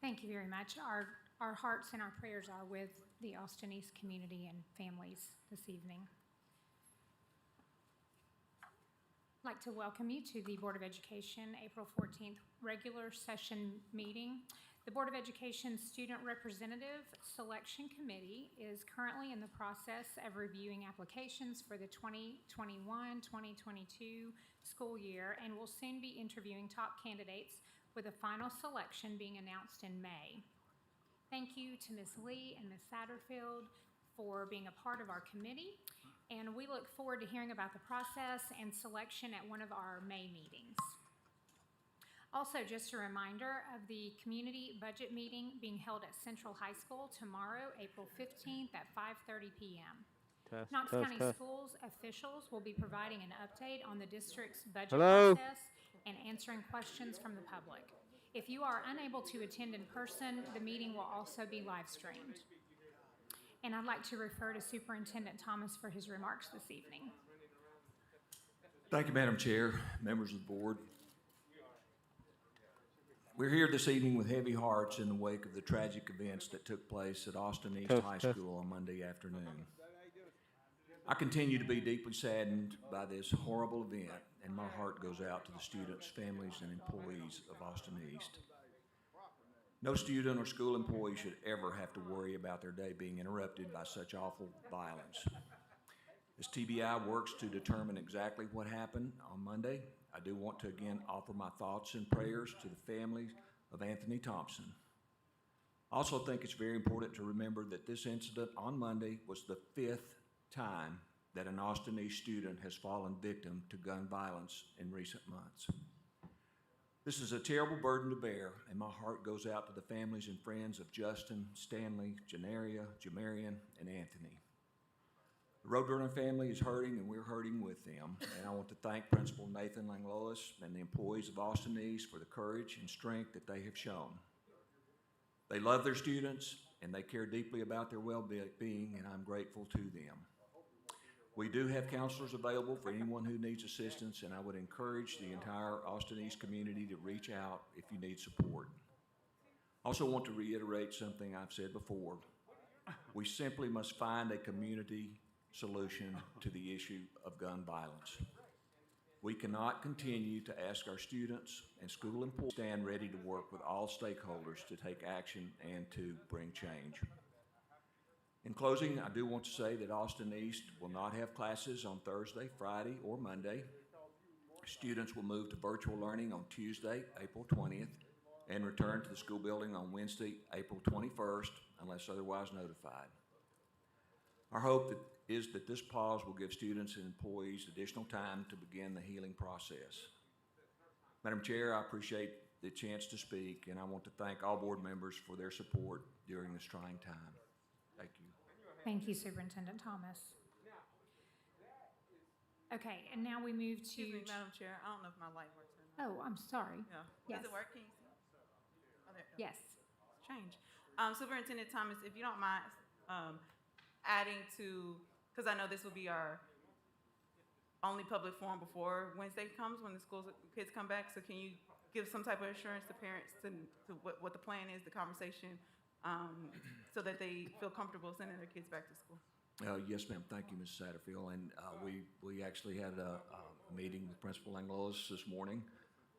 Thank you very much. Our hearts and our prayers are with the Austin East community and families this evening. I'd like to welcome you to the Board of Education April 14th regular session meeting. The Board of Education Student Representative Selection Committee is currently in the process of reviewing applications for the 2021-2022 school year and will soon be interviewing top candidates with a final selection being announced in May. Thank you to Ms. Lee and Ms. Satterfield for being a part of our committee, and we look forward to hearing about the process and selection at one of our May meetings. Also, just a reminder of the community budget meeting being held at Central High School tomorrow, April 15th at 5:30 p.m. Knox County Schools officials will be providing an update on the district's budget process and answering questions from the public. If you are unable to attend in person, the meeting will also be live streamed. And I'd like to refer to Superintendent Thomas for his remarks this evening. Thank you, Madam Chair, members of the board. We're here this evening with heavy hearts in the wake of the tragic events that took place at Austin East High School on Monday afternoon. I continue to be deeply saddened by this horrible event, and my heart goes out to the students, families, and employees of Austin East. No student or school employee should ever have to worry about their day being interrupted by such awful violence. As TBI works to determine exactly what happened on Monday, I do want to again offer my thoughts and prayers to the family of Anthony Thompson. I also think it's very important to remember that this incident on Monday was the 5th time that an Austin East student has fallen victim to gun violence in recent months. This is a terrible burden to bear, and my heart goes out to the families and friends of Justin, Stanley, Janaria, Jamarian, and Anthony. The Roadrunner family is hurting, and we're hurting with them, and I want to thank Principal Nathan Langlois and the employees of Austin East for the courage and strength that they have shown. They love their students, and they care deeply about their well-being, and I'm grateful to them. We do have counselors available for anyone who needs assistance, and I would encourage the entire Austin East community to reach out if you need support. I also want to reiterate something I've said before. We simply must find a community solution to the issue of gun violence. We cannot continue to ask our students and school employees to stand ready to work with all stakeholders to take action and to bring change. In closing, I do want to say that Austin East will not have classes on Thursday, Friday, or Monday. Students will move to virtual learning on Tuesday, April 20th, and return to the school building on Wednesday, April 21st, unless otherwise notified. Our hope is that this pause will give students and employees additional time to begin the healing process. Madam Chair, I appreciate the chance to speak, and I want to thank all board members for their support during this trying time. Thank you. Thank you, Superintendent Thomas. Okay, and now we move to... Excuse me, Madam Chair, I don't know if my light works or not. Oh, I'm sorry. Yeah. Yes. Does it work? Can you see? Oh, there it goes. Yes. Change. Superintendent Thomas, if you don't mind adding to, because I know this will be our only public forum before Wednesday comes when the kids come back, so can you give some type of assurance to parents to what the plan is, the conversation, so that they feel comfortable sending their kids back to school? Yes, ma'am. Thank you, Ms. Satterfield. And we actually had a meeting with Principal Langlois this morning,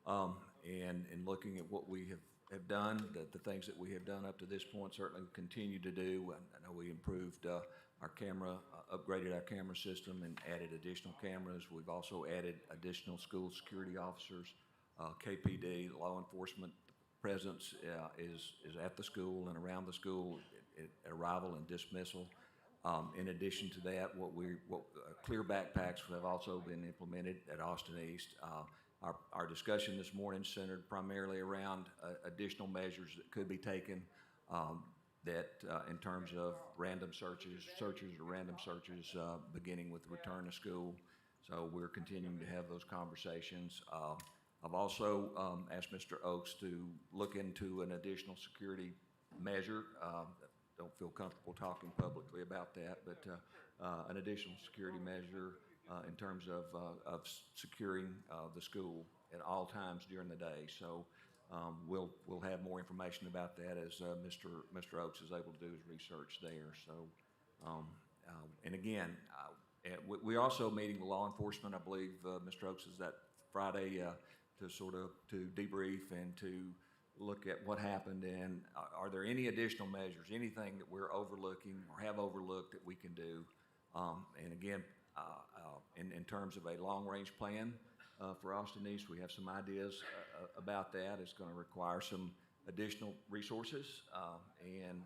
and in looking at what we have done, the things that we have done up to this point, certainly continue to do. I know we improved our camera, upgraded our camera system, and added additional cameras. We've also added additional school security officers, KPD, law enforcement presence is at the school and around the school at arrival and dismissal. In addition to that, clear backpacks have also been implemented at Austin East. Our discussion this morning centered primarily around additional measures that could be taken in terms of random searches beginning with the return to school. So we're continuing to have those conversations. I've also asked Mr. Oakes to look into an additional security measure. Don't feel comfortable talking publicly about that, but an additional security measure in terms of securing the school at all times during the day. So we'll have more information about that as Mr. Oakes is able to do his research there. So, and again, we're also meeting with law enforcement. I believe Mr. Oakes is that Friday to debrief and to look at what happened, and are there any additional measures, anything that we're overlooking or have overlooked that we can do? And again, in terms of a long-range plan for Austin East, we have some ideas about that. It's going to require some additional resources, and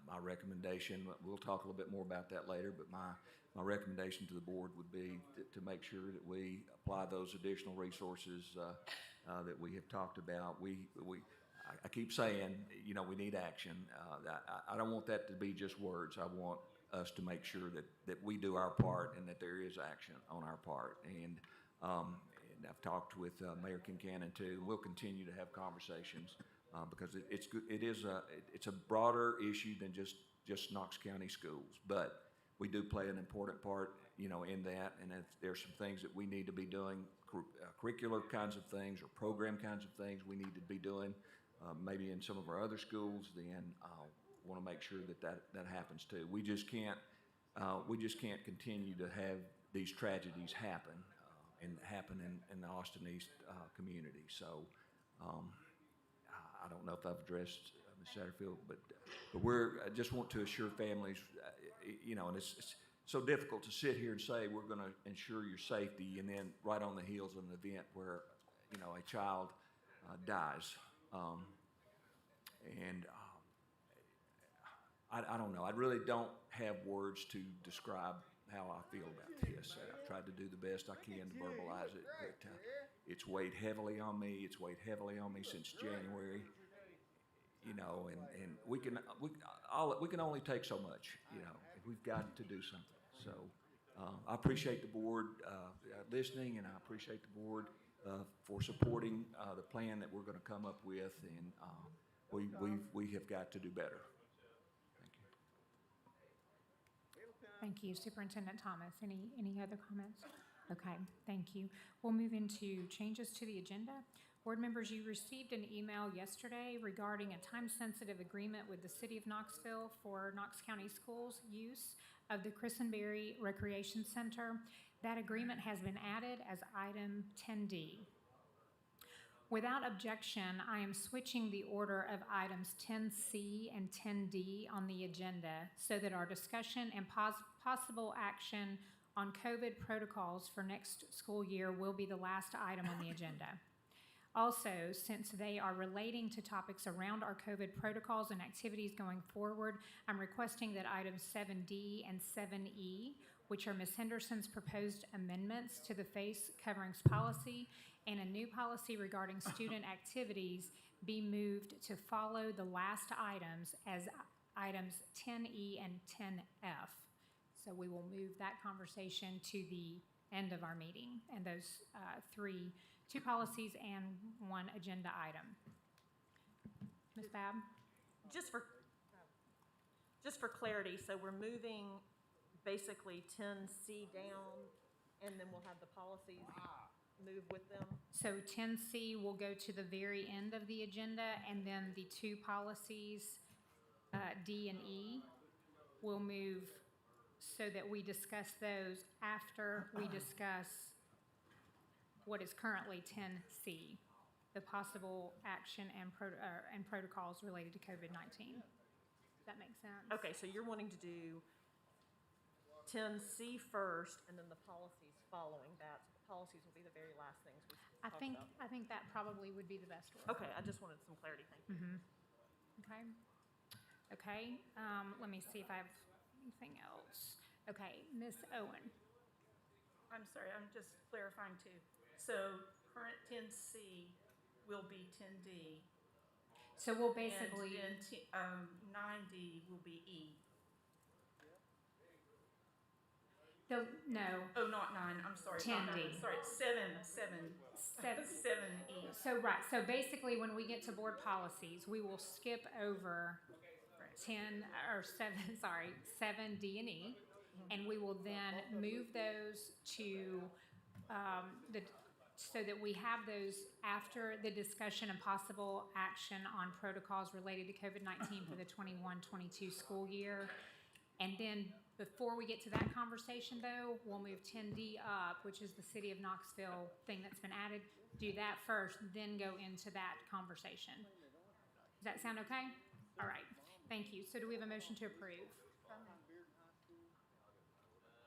my recommendation, we'll talk a little bit more about that later, but my recommendation to the board would be to make sure that we apply those additional resources that we have talked about. I keep saying, we need action. I don't want that to be just words. I want us to make sure that we do our part and that there is action on our part. And I've talked with Mayor Kincannon too. We'll continue to have conversations because it's a broader issue than just Knox County schools. But we do play an important part, in that. And if there's some things that we need to be doing, curricular kinds of things or program kinds of things we need to be doing, maybe in some of our other schools, then want to make sure that happens too. We just can't continue to have these tragedies happen in the Austin East community. So I don't know if I've addressed Ms. Satterfield, but I just want to assure families, and it's so difficult to sit here and say we're going to ensure your safety, and then right on the heels of an event where a child dies. I don't know. I really don't have words to describe how I feel about this. I've tried to do the best I can to verbalize it, but it's weighed heavily on me. It's weighed heavily on me since January. And we can only take so much. We've got to do something. So I appreciate the board listening, and I appreciate the board for supporting the plan that we're going to come up with, and we have got to do better. Thank you, Superintendent Thomas. Any other comments? Okay, thank you. We'll move into changes to the agenda. Board members, you received an email yesterday regarding a time-sensitive agreement with the City of Knoxville for Knox County Schools' use of the Christenberry Recreation Center. That agreement has been added as item 10D. Without objection, I am switching the order of items 10C and 10D on the agenda so that our discussion and possible action on COVID protocols for next school year will be the last item on the agenda. Also, since they are relating to topics around our COVID protocols and activities going forward, I'm requesting that items 7D and 7E, which are Ms. Henderson's proposed amendments to the face coverings policy and a new policy regarding student activities, be moved to follow the last items as items 10E and 10F. So we will move that conversation to the end of our meeting, and those two policies and one agenda item. Ms. Babb? Just for clarity, so we're moving basically 10C down, and then we'll have the policies move with them? So 10C will go to the very end of the agenda, and then the two policies, D and E, will move so that we discuss those after we discuss what is currently 10C, the possible action and protocols related to COVID-19. Does that make sense? Okay, so you're wanting to do 10C first, and then the policies following that. So the policies will be the very last things we talk about. I think that probably would be the best order. Okay, I just wanted some clarity. Thank you. Okay. Okay. Let me see if I have anything else. Okay, Ms. Owen. I'm sorry, I'm just clarifying too. So current 10C will be 10D. So we'll basically. And then 9D will be E. No. Oh, not 9, I'm sorry. 10D. Sorry, 7E. So basically when we get to board policies, we will skip over 7D and E, and we will then move those to so that we have those after the discussion and possible action on protocols related to COVID-19 for the 21-22 school year. And then before we get to that conversation though, we'll move 10D up, which is the City of Knoxville thing that's been added. Do that first, then go into that conversation. Does that sound okay? All right, thank you. So do we have a motion to approve?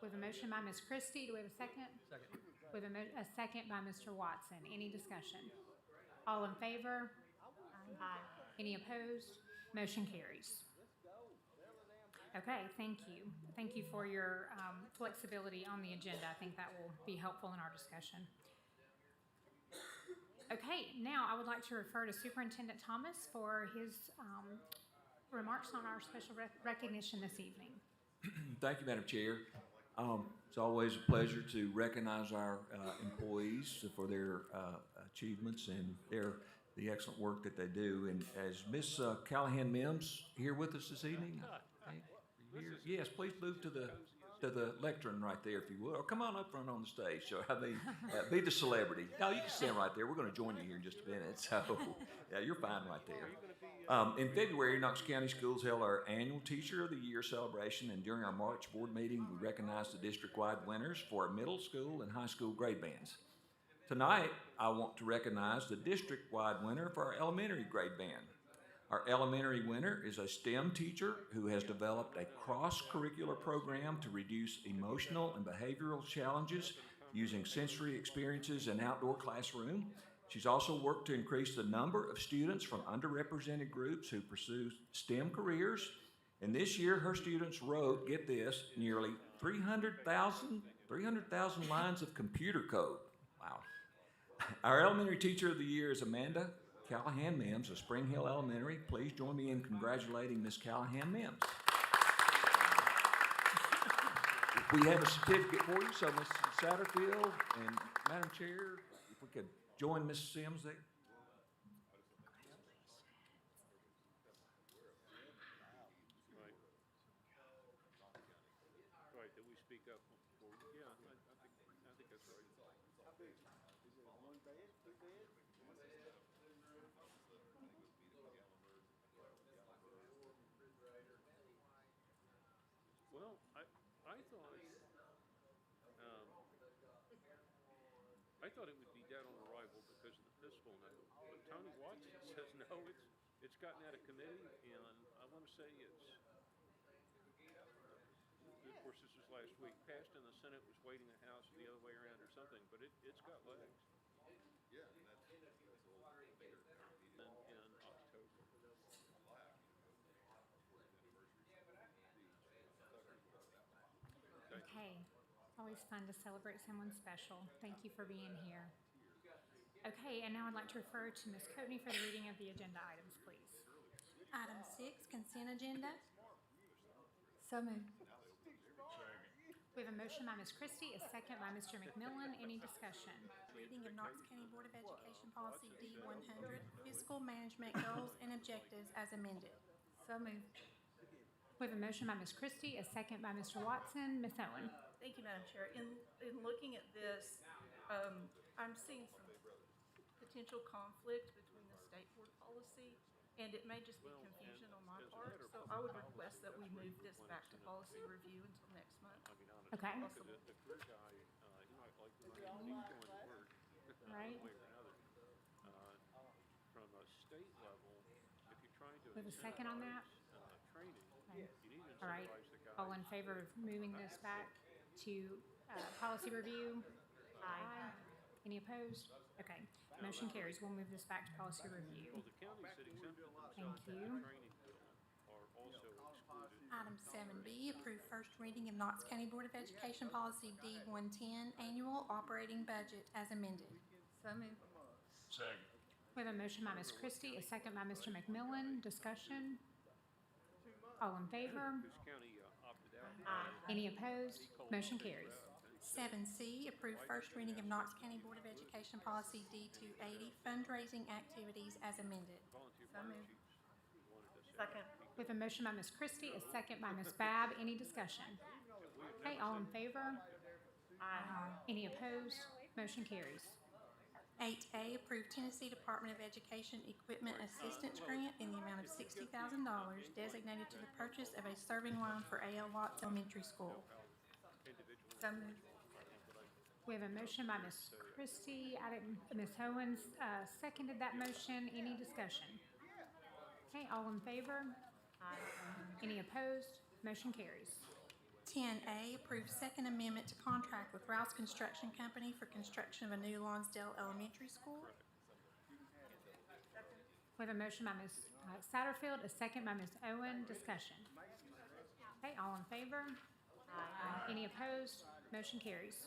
We have a motion by Ms. Christie. Do we have a second? Second. We have a second by Mr. Watson. Any discussion? All in favor? Aye. Any opposed? Motion carries. Okay, thank you. Thank you for your flexibility on the agenda. I think that will be helpful in our discussion. Okay, now I would like to refer to Superintendent Thomas for his remarks on our special recognition this evening. Thank you, Madam Chair. It's always a pleasure to recognize our employees for their achievements and the excellent work that they do. And as Miss Callahan Mims here with us this evening? Are you here? Yes, please move to the lectern right there, if you would, or come on up front on the stage. So I mean, be the celebrity. No, you can stand right there. We're going to join you here in just a minute. So yeah, you're fine right there. In February, Knox County Schools held our annual Teacher of the Year celebration, and during our March board meeting, we recognized the district-wide winners for our middle school and high school grade bands. Tonight, I want to recognize the district-wide winner for our elementary grade band. Our elementary winner is a STEM teacher who has developed a cross-curricular program to reduce emotional and behavioral challenges using sensory experiences in outdoor classroom. She's also worked to increase the number of students from underrepresented groups who pursue STEM careers. And this year, her students wrote, get this, nearly 300,000 lines of computer code. Wow. Our elementary teacher of the year is Amanda Callahan Mims of Spring Hill Elementary. Please join me in congratulating Miss Callahan Mims. We have a certificate for you, so Ms. Satterfield and Madam Chair, if we could join Ms. Sims there. Right, that we speak up before, yeah, I think that's right. Well, I thought it would be dead on arrival because of the fiscal note, but Tony Watson says no, it's gotten out of committee, and I want to say it's, of course, this was last week, passed in the Senate, was waiting the House the other way around or something, but it's got legs. Yeah, and that's a little bigger in October. Okay, always fun to celebrate someone special. Thank you for being here. Okay, and now I'd like to refer to Ms. Coatney for the reading of the agenda items, please. Item 6, consent agenda. So moved. We have a motion by Ms. Christie, a second by Mr. McMillan. Any discussion? Reading of Knox County Board of Education Policy D100, fiscal management goals and objectives as amended. So moved. We have a motion by Ms. Christie, a second by Mr. Watson. Ms. Owen? Thank you, Madam Chair. In looking at this, I'm seeing some potential conflict between the state board policy, and it may just be confusion on my part. So I would request that we move this back to policy review until next month. Okay. Because the career guy, he might like the money, he's going to work. Right. One way or another. From a state level, if you're trying to We have a second on that? incentivize, training, Okay. you need to All right. incentivize the guy. All in favor of moving this back to policy review? Aye. Any opposed? Okay, motion carries. We'll move this back to policy review. Well, the counties that exempted Thank themselves from you. the training bill are also excluded. Item 7B, approve first reading of Knox County Board of Education Policy D110, annual operating budget as amended. So moved. We have a motion by Ms. Christie, a second by Mr. McMillan. Discussion? All in favor? This county opted out. Any opposed? Motion carries. 7C, approve first reading of Knox County Board of Education Policy D280, fundraising activities as amended. Volunteer So fire moved. chiefs wanted to say. Second. We have a motion by Ms. Christie, a second by Ms. Babb. Any discussion? Okay, all in favor? Aye. Any opposed? Motion carries. 8A, approve Tennessee Department of Education Equipment Assistance Grant in the amount of $60,000 designated to the purchase of a serving line for A.L. Watts Elementary School. So moved. We have a motion by Ms. Christie. Ms. Owens seconded that motion. Any discussion? Okay, all in favor? Any opposed? Motion carries. 10A, approve Second Amendment to contract with Rouse Construction Company for construction of a new Lonsdale Elementary School. We have a motion by Ms. Satterfield, a second by Ms. Owen. Discussion. Okay, all in favor? Any opposed? Motion carries.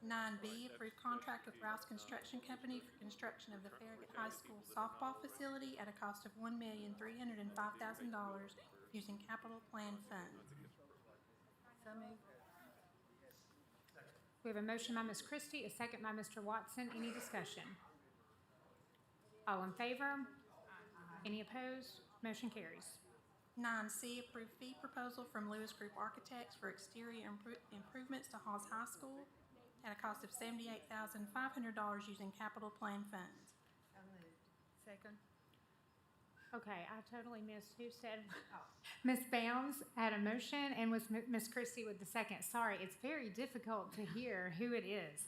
9B, approve contract with Rouse Construction Company for construction of the Farragut High School softball facility at a cost of $1,305,000 using capital plan funds. So moved. We have a motion by Ms. Christie, a second by Mr. Watson. Any discussion? All in favor? Any opposed? Motion carries. 9C, approve fee proposal from Lewis Group Architects for exterior improvements to Halls High School at a cost of $78,500 using capital plan funds. So moved. Second. Okay, I totally missed who said. Ms. Bounds had a motion and was Ms. Christie with the second. Sorry, it's very difficult to hear who it is.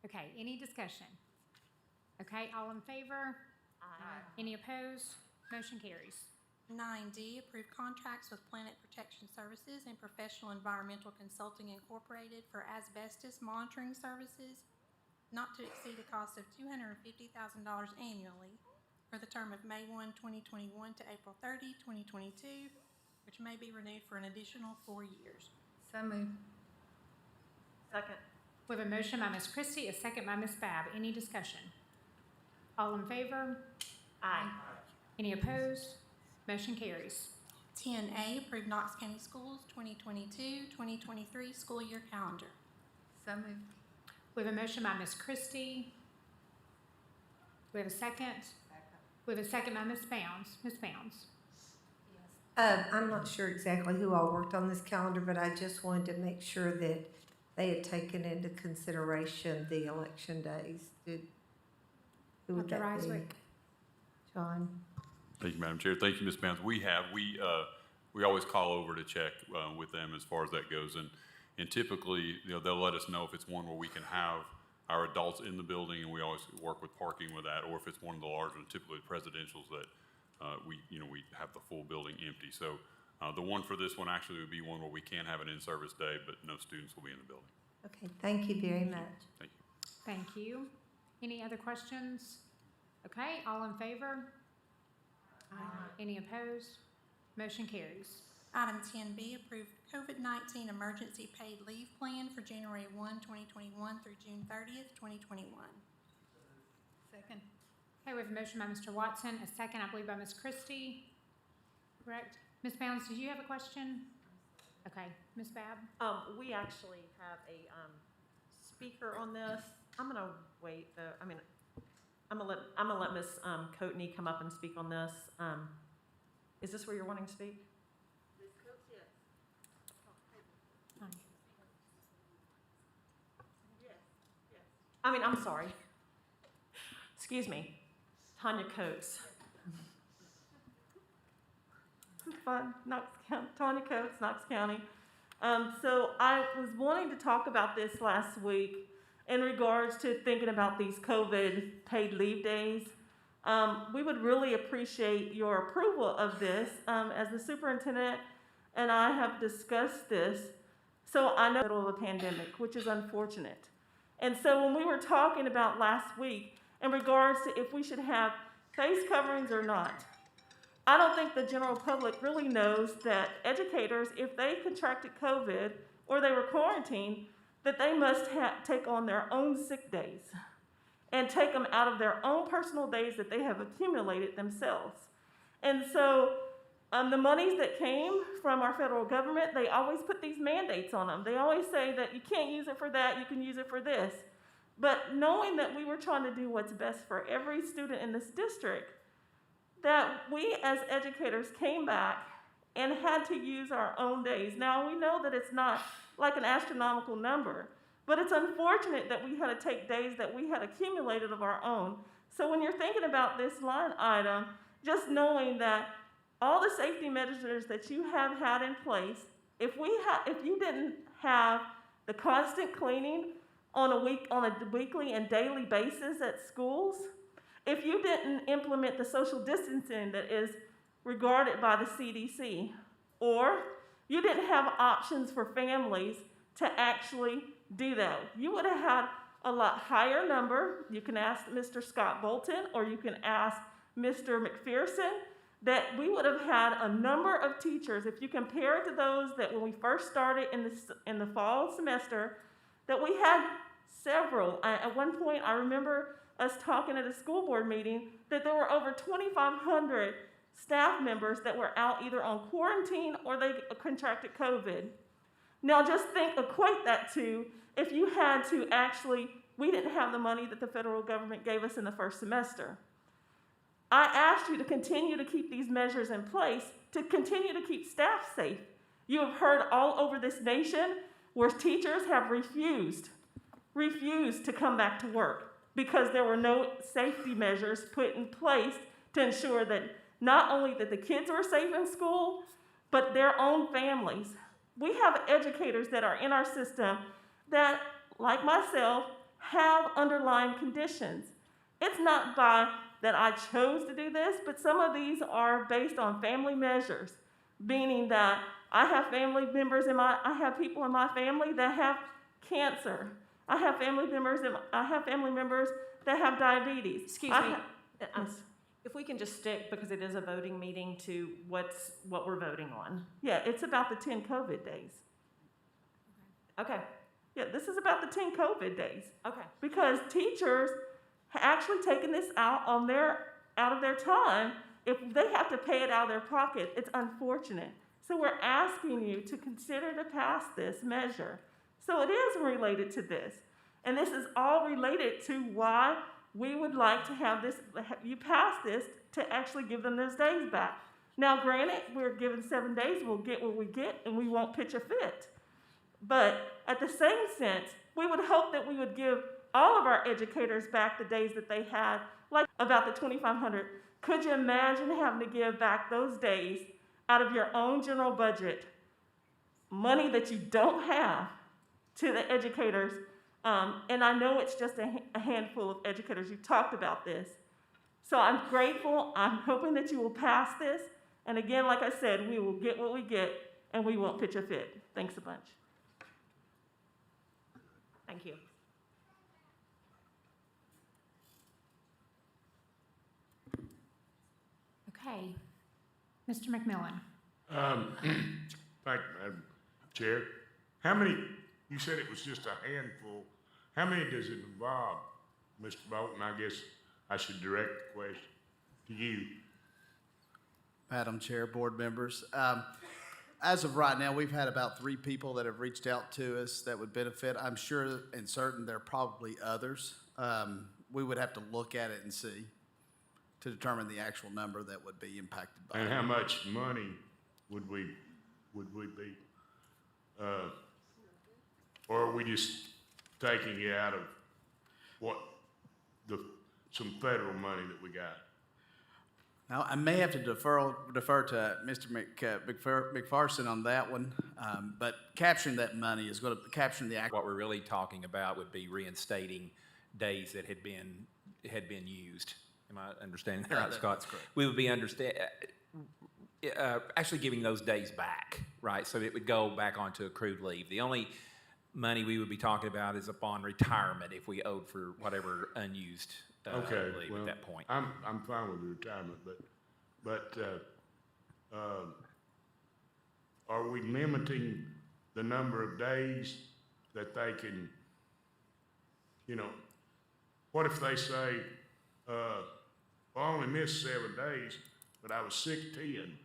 Okay, any discussion? Okay, all in favor? Any opposed? Motion carries. 9D, approve contracts with Planet Protection Services and Professional Environmental Consulting Incorporated for asbestos monitoring services not to exceed a cost of $250,000 annually for the term of May 1, 2021 to April 30, 2022, which may be renewed for an additional 4 years. So moved. Second. We have a motion by Ms. Christie, a second by Ms. Babb. Any discussion? All in favor? Aye. Any opposed? Motion carries. 10A, approve Knox County Schools 2022-2023 school year calendar. So moved. We have a motion by Ms. Christie. We have a second. We have a second by Ms. Bounds. Ms. Bounds. I'm not sure exactly who all worked on this calendar, but I just wanted to make sure that they had taken into consideration the election days. Who would Dr. that be? Reiswick. John? Thank you, Madam Chair. Thank you, Ms. Bounds. We always call over to check with them as far as that goes, and typically, they'll let us know if it's one where we can have our adults in the building, and we always work with parking with that, or if it's one of the larger, typically presidentials that we have the full building empty. So the one for this one actually would be one where we can have an in-service day, but no students will be in the building. Okay, thank you very much. Thank you. Thank you. Any other questions? Okay, all in favor? Any opposed? Motion carries. Item 10B, approve COVID-19 emergency paid leave plan for January 1, 2021 through June 30th, 2021. Second. Okay, we have a motion by Mr. Watson, a second, I believe, by Ms. Christie. Correct? Ms. Bounds, did you have a question? Okay, Ms. Babb? We actually have a, speaker on this. I'm gonna wait though, I'm gonna let Ms. Coatney come up and speak on this. Is this where you're wanting to speak? I'm sorry. Excuse me. Tanya Coates. Fun, Knox County, Tanya Coates, Knox County. So I was wanting to talk about this last week in regards to thinking about these COVID paid leave days. We would really appreciate your approval of this, as the superintendent and I have discussed this. So I know middle of a pandemic, which is unfortunate. And so when we were talking about last week in regards to if we should have face coverings or not, I don't think the general public really knows that educators, if they contracted COVID or they were quarantined, that they must take on their own sick days and take them out of their own personal days that they have accumulated themselves. And so the monies that came from our federal government, they always put these mandates on them. They always say that you can't use it for that, you can use it for this. But knowing that we were trying to do what's best for every student in this district, that we as educators came back and had to use our own days. Now we know that it's not like an astronomical number, But it's unfortunate that we had to take days that we had accumulated of our own. So when you're thinking about this line item, just knowing that all the safety measures that you have had in place, if you didn't have the constant cleaning on a weekly and daily basis at schools, if you didn't implement the social distancing that is regarded by the CDC, or you didn't have options for families to actually do that, you would have had a lot higher number. You can ask Mr. Scott Bolton, or you can ask Mr. McPherson, that we would have had a number of teachers, if you compare it to those that when we first started in the fall semester, that we had several. At one point, I remember us talking at a school board meeting that there were over 2,500 staff members that were out either on quarantine or they contracted COVID. Now just equate that to if you had to we didn't have the money that the federal government gave us in the first semester. I asked you to continue to keep these measures in place, to continue to keep staff safe. You have heard all over this nation where teachers have refused to come back to work because there were no safety measures put in place to ensure that not only that the kids were safe in school, but their own families. We have educators that are in our system that, like myself, have underlying conditions. It's not by that I chose to do this, but some of these are based on family measures, meaning that I have people in my family that have cancer. I have family members that have diabetes. Excuse me, if we can just stick, because it is a voting meeting, to what we're voting on. Yeah, it's about the 10 COVID days. Okay, Yeah, this is about the 10 COVID days. okay. Because teachers actually taking this out of their time. If they have to pay it out of their pocket, it's unfortunate. So we're asking you to consider to pass this measure. So it is related to this. And this is all related to why we would like to have you pass this to actually give them those days back. Now, granted, we're given 7 days, we'll get what we get, and we won't pitch a fit. But at the same sense, we would hope that we would give all of our educators back the days that they had, like about the 2,500. Could you imagine having to give back those days out of your own general budget, money that you don't have, to the educators? And I know it's just a handful of educators. You talked about this. So I'm grateful. I'm hoping that you will pass this. And again, like I said, we will get what we get, and we won't pitch a fit. Thanks a bunch. Thank you. Okay. Mr. McMillan. Thank you, Madam Chair. How many, you said it was just a handful. How many does it involve, Mr. Bolton? I guess I should direct the question to you. Madam Chair, board members. As of right now, we've had about 3 people that have reached out to us that would benefit. I'm sure and certain there are probably others. We would have to look at it and see to determine the actual number that would be impacted by it. And how much money would we be, or are we just taking it out of some federal money that we got? Now, I may have to defer to Mr. McPherson on that one, but capturing that money is going to capture the actual. What we're really talking about would be reinstating days that had been used. Am I understanding that right, Scott? That's correct. We would be actually giving those days back, right? So it would go back onto accrued leave. The only money we would be talking about is upon retirement if we owed for whatever unused leave at that point. I'm fine with the retirement, but are we limiting the number of days that they can, what if they say, I only missed 7 days, but I was sick 10?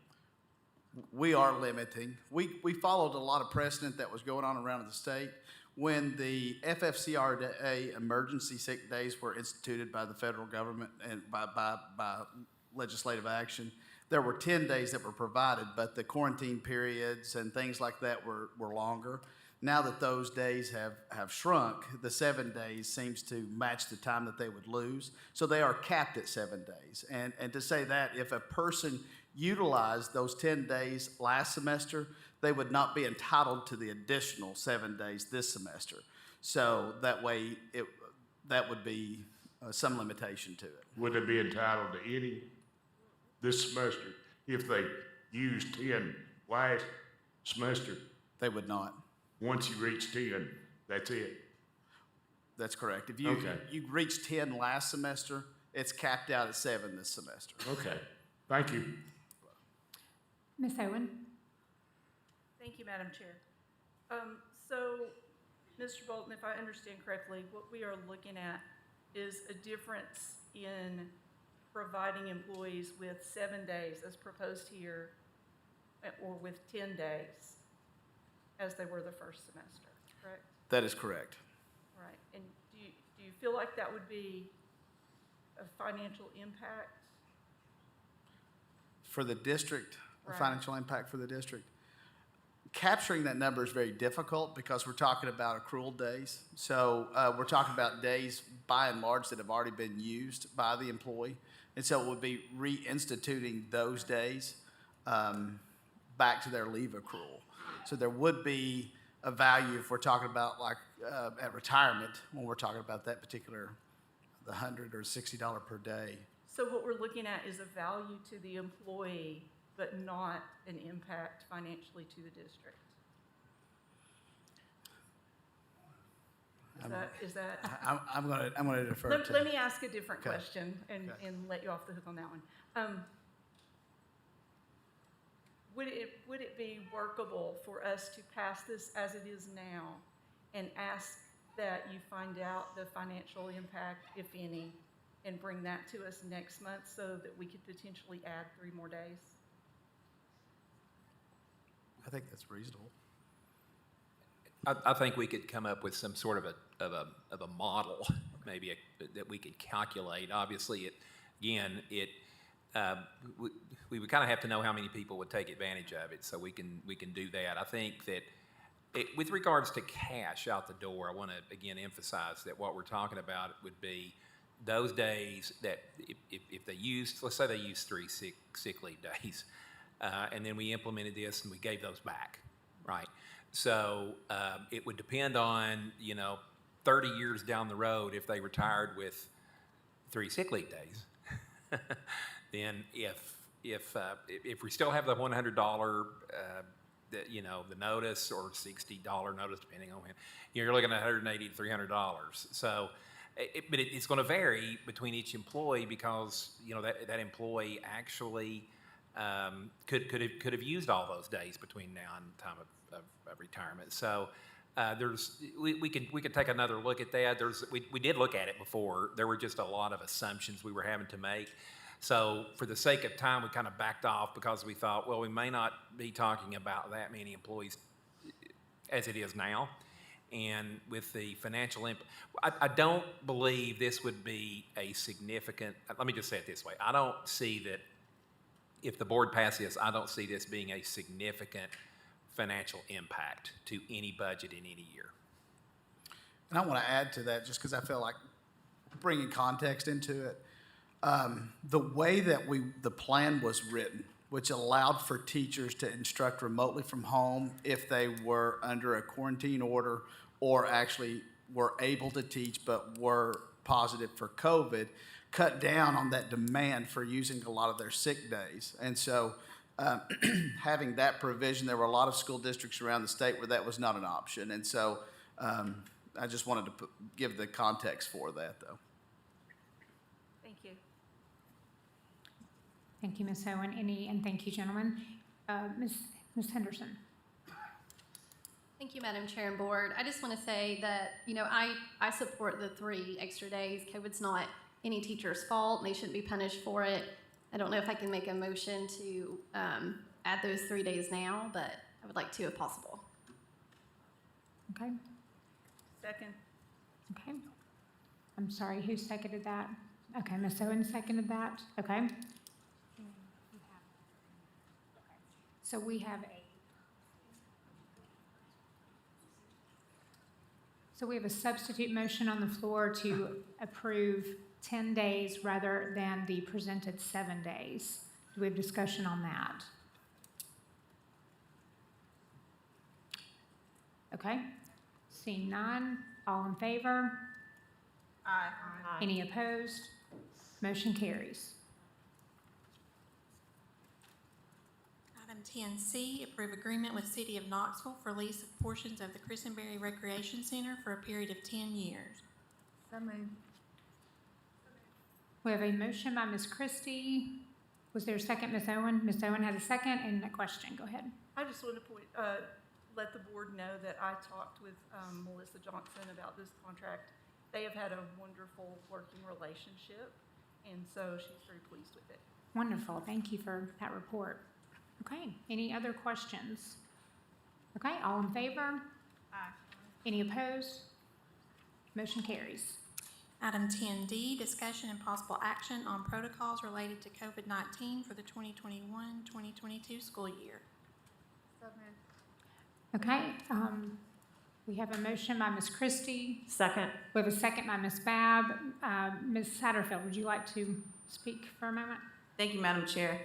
We are limiting. We followed a lot of precedent that was going on around the state. When the FFCRA emergency sick days were instituted by the federal government and by legislative action, there were 10 days that were provided, but the quarantine periods and things like that were longer. Now that those days have shrunk, the 7 days seems to match the time that they would lose. So they are capped at 7 days. And to say that, if a person utilized those 10 days last semester, they would not be entitled to the additional 7 days this semester. So that way, that would be some limitation to it. Would they be entitled to any this semester if they used 10 last semester? They would not. Once you reach 10, that's it? That's correct. If Okay. you reached 10 last semester, it's capped out at 7 this semester. Okay, thank you. Ms. Owen? Thank you, Madam Chair. So, Mr. Bolton, if I understand correctly, what we are looking at is a difference in providing employees with 7 days as proposed here, or with 10 days as they were the first semester, correct? That is correct. Right, and do you feel like that would be a financial impact? For the district, a Right. financial impact for the district. Capturing that number is very difficult because we're talking about accrual days. So we're talking about days by and large that have already been used by the employee. And so it would be reinstituting those days back to their leave accrual. So there would be a value if we're talking about like at retirement, when we're talking about that particular, the $100 or $60 per day. So what we're looking at is a value to the employee, but not an impact financially to the district. Is that? I'm gonna defer to. Let me ask a different Okay. question and let you off the hook on that one. Would it be workable for us to pass this as it is now and ask that you find out the financial impact, if any, and bring that to us next month so that we could potentially add 3 more days? I think that's reasonable. I think we could come up with some sort of a model, maybe that we could calculate. Obviously, we would kind of have to know how many people would take advantage of it, so we can do that. I think that with regards to cash out the door, I want to again emphasize that what we're talking about would be those days that if they used, let's say they used 3 sick leave days, and then we implemented this and we gave those back, right? So it would depend on 30 years down the road if they retired with 3 sick leave days. Then if we still have the $100 the notice, or $60 notice depending on when, you're looking at $180 to $300. So but it's going to vary between each employee because that employee actually could have used all those days between now and the time of retirement. So we could take another look at that. We did look at it before. There were just a lot of assumptions we were having to make. So for the sake of time, we kind of backed off because we thought, well, we may not be talking about that many employees as it is now. And with the financial impact, I don't believe this would be a significant, let me just say it this way. I don't see that if the board passes this, I don't see this being a significant financial impact to any budget in any year. And I want to add to that just because I feel like bringing context into it. The way that the plan was written, which allowed for teachers to instruct remotely from home if they were under a quarantine order or actually were able to teach but were positive for COVID, cut down on that demand for using a lot of their sick days. And so having that provision, there were a lot of school districts around the state where that was not an option. And so I just wanted to give the context for that, though. Thank you. Thank you, Ms. Owen. And thank you, gentlemen. Ms. Henderson. Thank you, Madam Chair and Board. I just want to say that, I support the 3 extra days. COVID's not any teacher's fault, and they shouldn't be punished for it. I don't know if I can make a motion to add those 3 days now, but I would like to if possible. Okay. Second. Okay. I'm sorry, who seconded that? Okay, Ms. Owen seconded that. Okay. So we have So we have a substitute motion on the floor to approve 10 days rather than the presented 7 days. Do we have discussion on that? Okay, seeing none, all in favor? Aye. Any opposed? Motion carries. Item 10C, approve agreement with City of Knoxville for lease of portions of the Christenberry Recreation Center for a period of 10 years. So moved. We have a motion by Ms. Christie. Was there a second, Ms. Owen? Ms. Owen has a second and a question. Go ahead. I just want to let the board know that I talked with Melissa Johnson about this contract. They have had a wonderful working relationship, and so she's very pleased with it. Wonderful. Thank you for that report. Okay, any other questions? Okay, all in favor? Aye. Any opposed? Motion carries. Item 10D, discussion and possible action on protocols related to COVID-19 for the 2021-2022 school year. So moved. Okay, we have a motion by Ms. Christie. Second. We have a second by Ms. Babb. Ms. Satterfield, would you like to speak for a moment? Thank you, Madam Chair.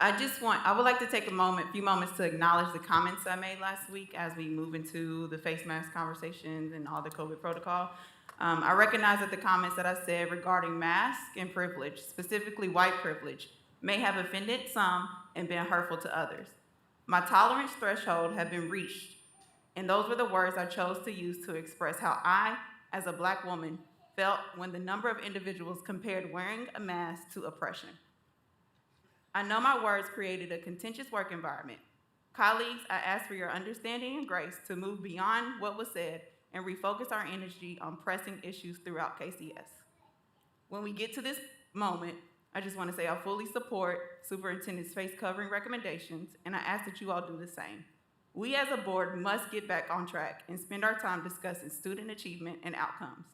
I would like to take a few moments to acknowledge the comments I made last week as we move into the face mask conversations and all the COVID protocol. I recognize that the comments that I said regarding masks and privilege, specifically white privilege, may have offended some and been hurtful to others. My tolerance threshold had been reached, and those were the words I chose to use to express how I, as a Black woman, felt when the number of individuals compared wearing a mask to oppression. I know my words created a contentious work environment. Colleagues, I ask for your understanding and grace to move beyond what was said and refocus our energy on pressing issues throughout KCS. When we get to this moment, I just want to say I fully support Superintendent's face covering recommendations, and I ask that you all do the same. We as a board must get back on track and spend our time discussing student achievement and outcomes.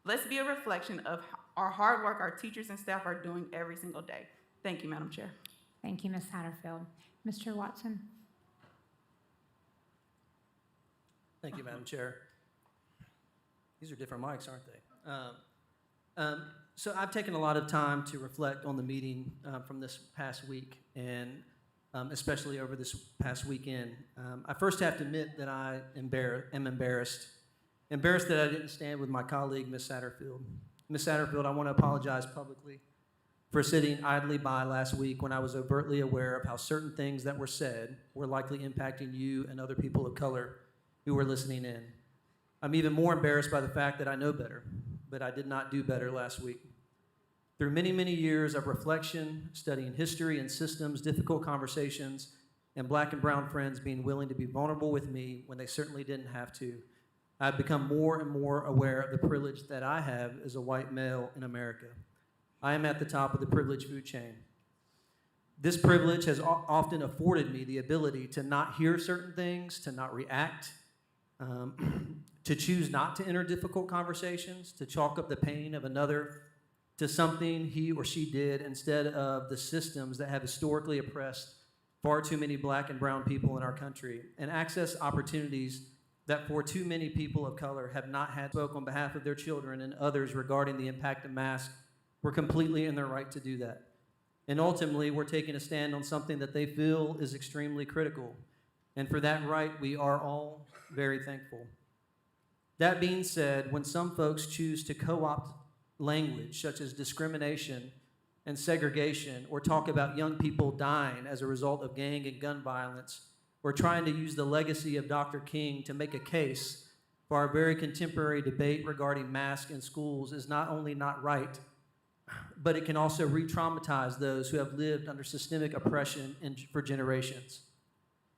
Let's be a reflection of our hard work our teachers and staff are doing every single day. Thank you, Madam Chair. Thank you, Ms. Satterfield. Mr. Watson? Thank you, Madam Chair. These are different mics, aren't they? So I've taken a lot of time to reflect on the meeting from this past week, and especially over this past weekend. I first have to admit that I am embarrassed. Embarrassed that I didn't stand with my colleague, Ms. Satterfield. Ms. Satterfield, I want to apologize publicly for sitting idly by last week when I was overtly aware of how certain things that were said were likely impacting you and other people of color who were listening in. I'm even more embarrassed by the fact that I know better, but I did not do better last week. Through many, many years of reflection, studying history and systems, difficult conversations, and Black and brown friends being willing to be vulnerable with me when they certainly didn't have to, I've become more and more aware of the privilege that I have as a white male in America. I am at the top of the privilege food chain. This privilege has often afforded me the ability to not hear certain things, to not react, to choose not to enter difficult conversations, to chalk up the pain of another to something he or she did instead of the systems that have historically oppressed far too many Black and brown people in our country, and access opportunities that for too many people of color have not had. Spoke on behalf of their children and others regarding the impact of masks. We're completely in their right to do that. And ultimately, we're taking a stand on something that they feel is extremely critical. And for that right, we are all very thankful. That being said, when some folks choose to co-opt language such as discrimination and segregation, or talk about young people dying as a result of gang and gun violence, or trying to use the legacy of Dr. King to make a case for our very contemporary debate regarding masks in schools, is not only not right, but it can also re-traumatize those who have lived under systemic oppression for generations.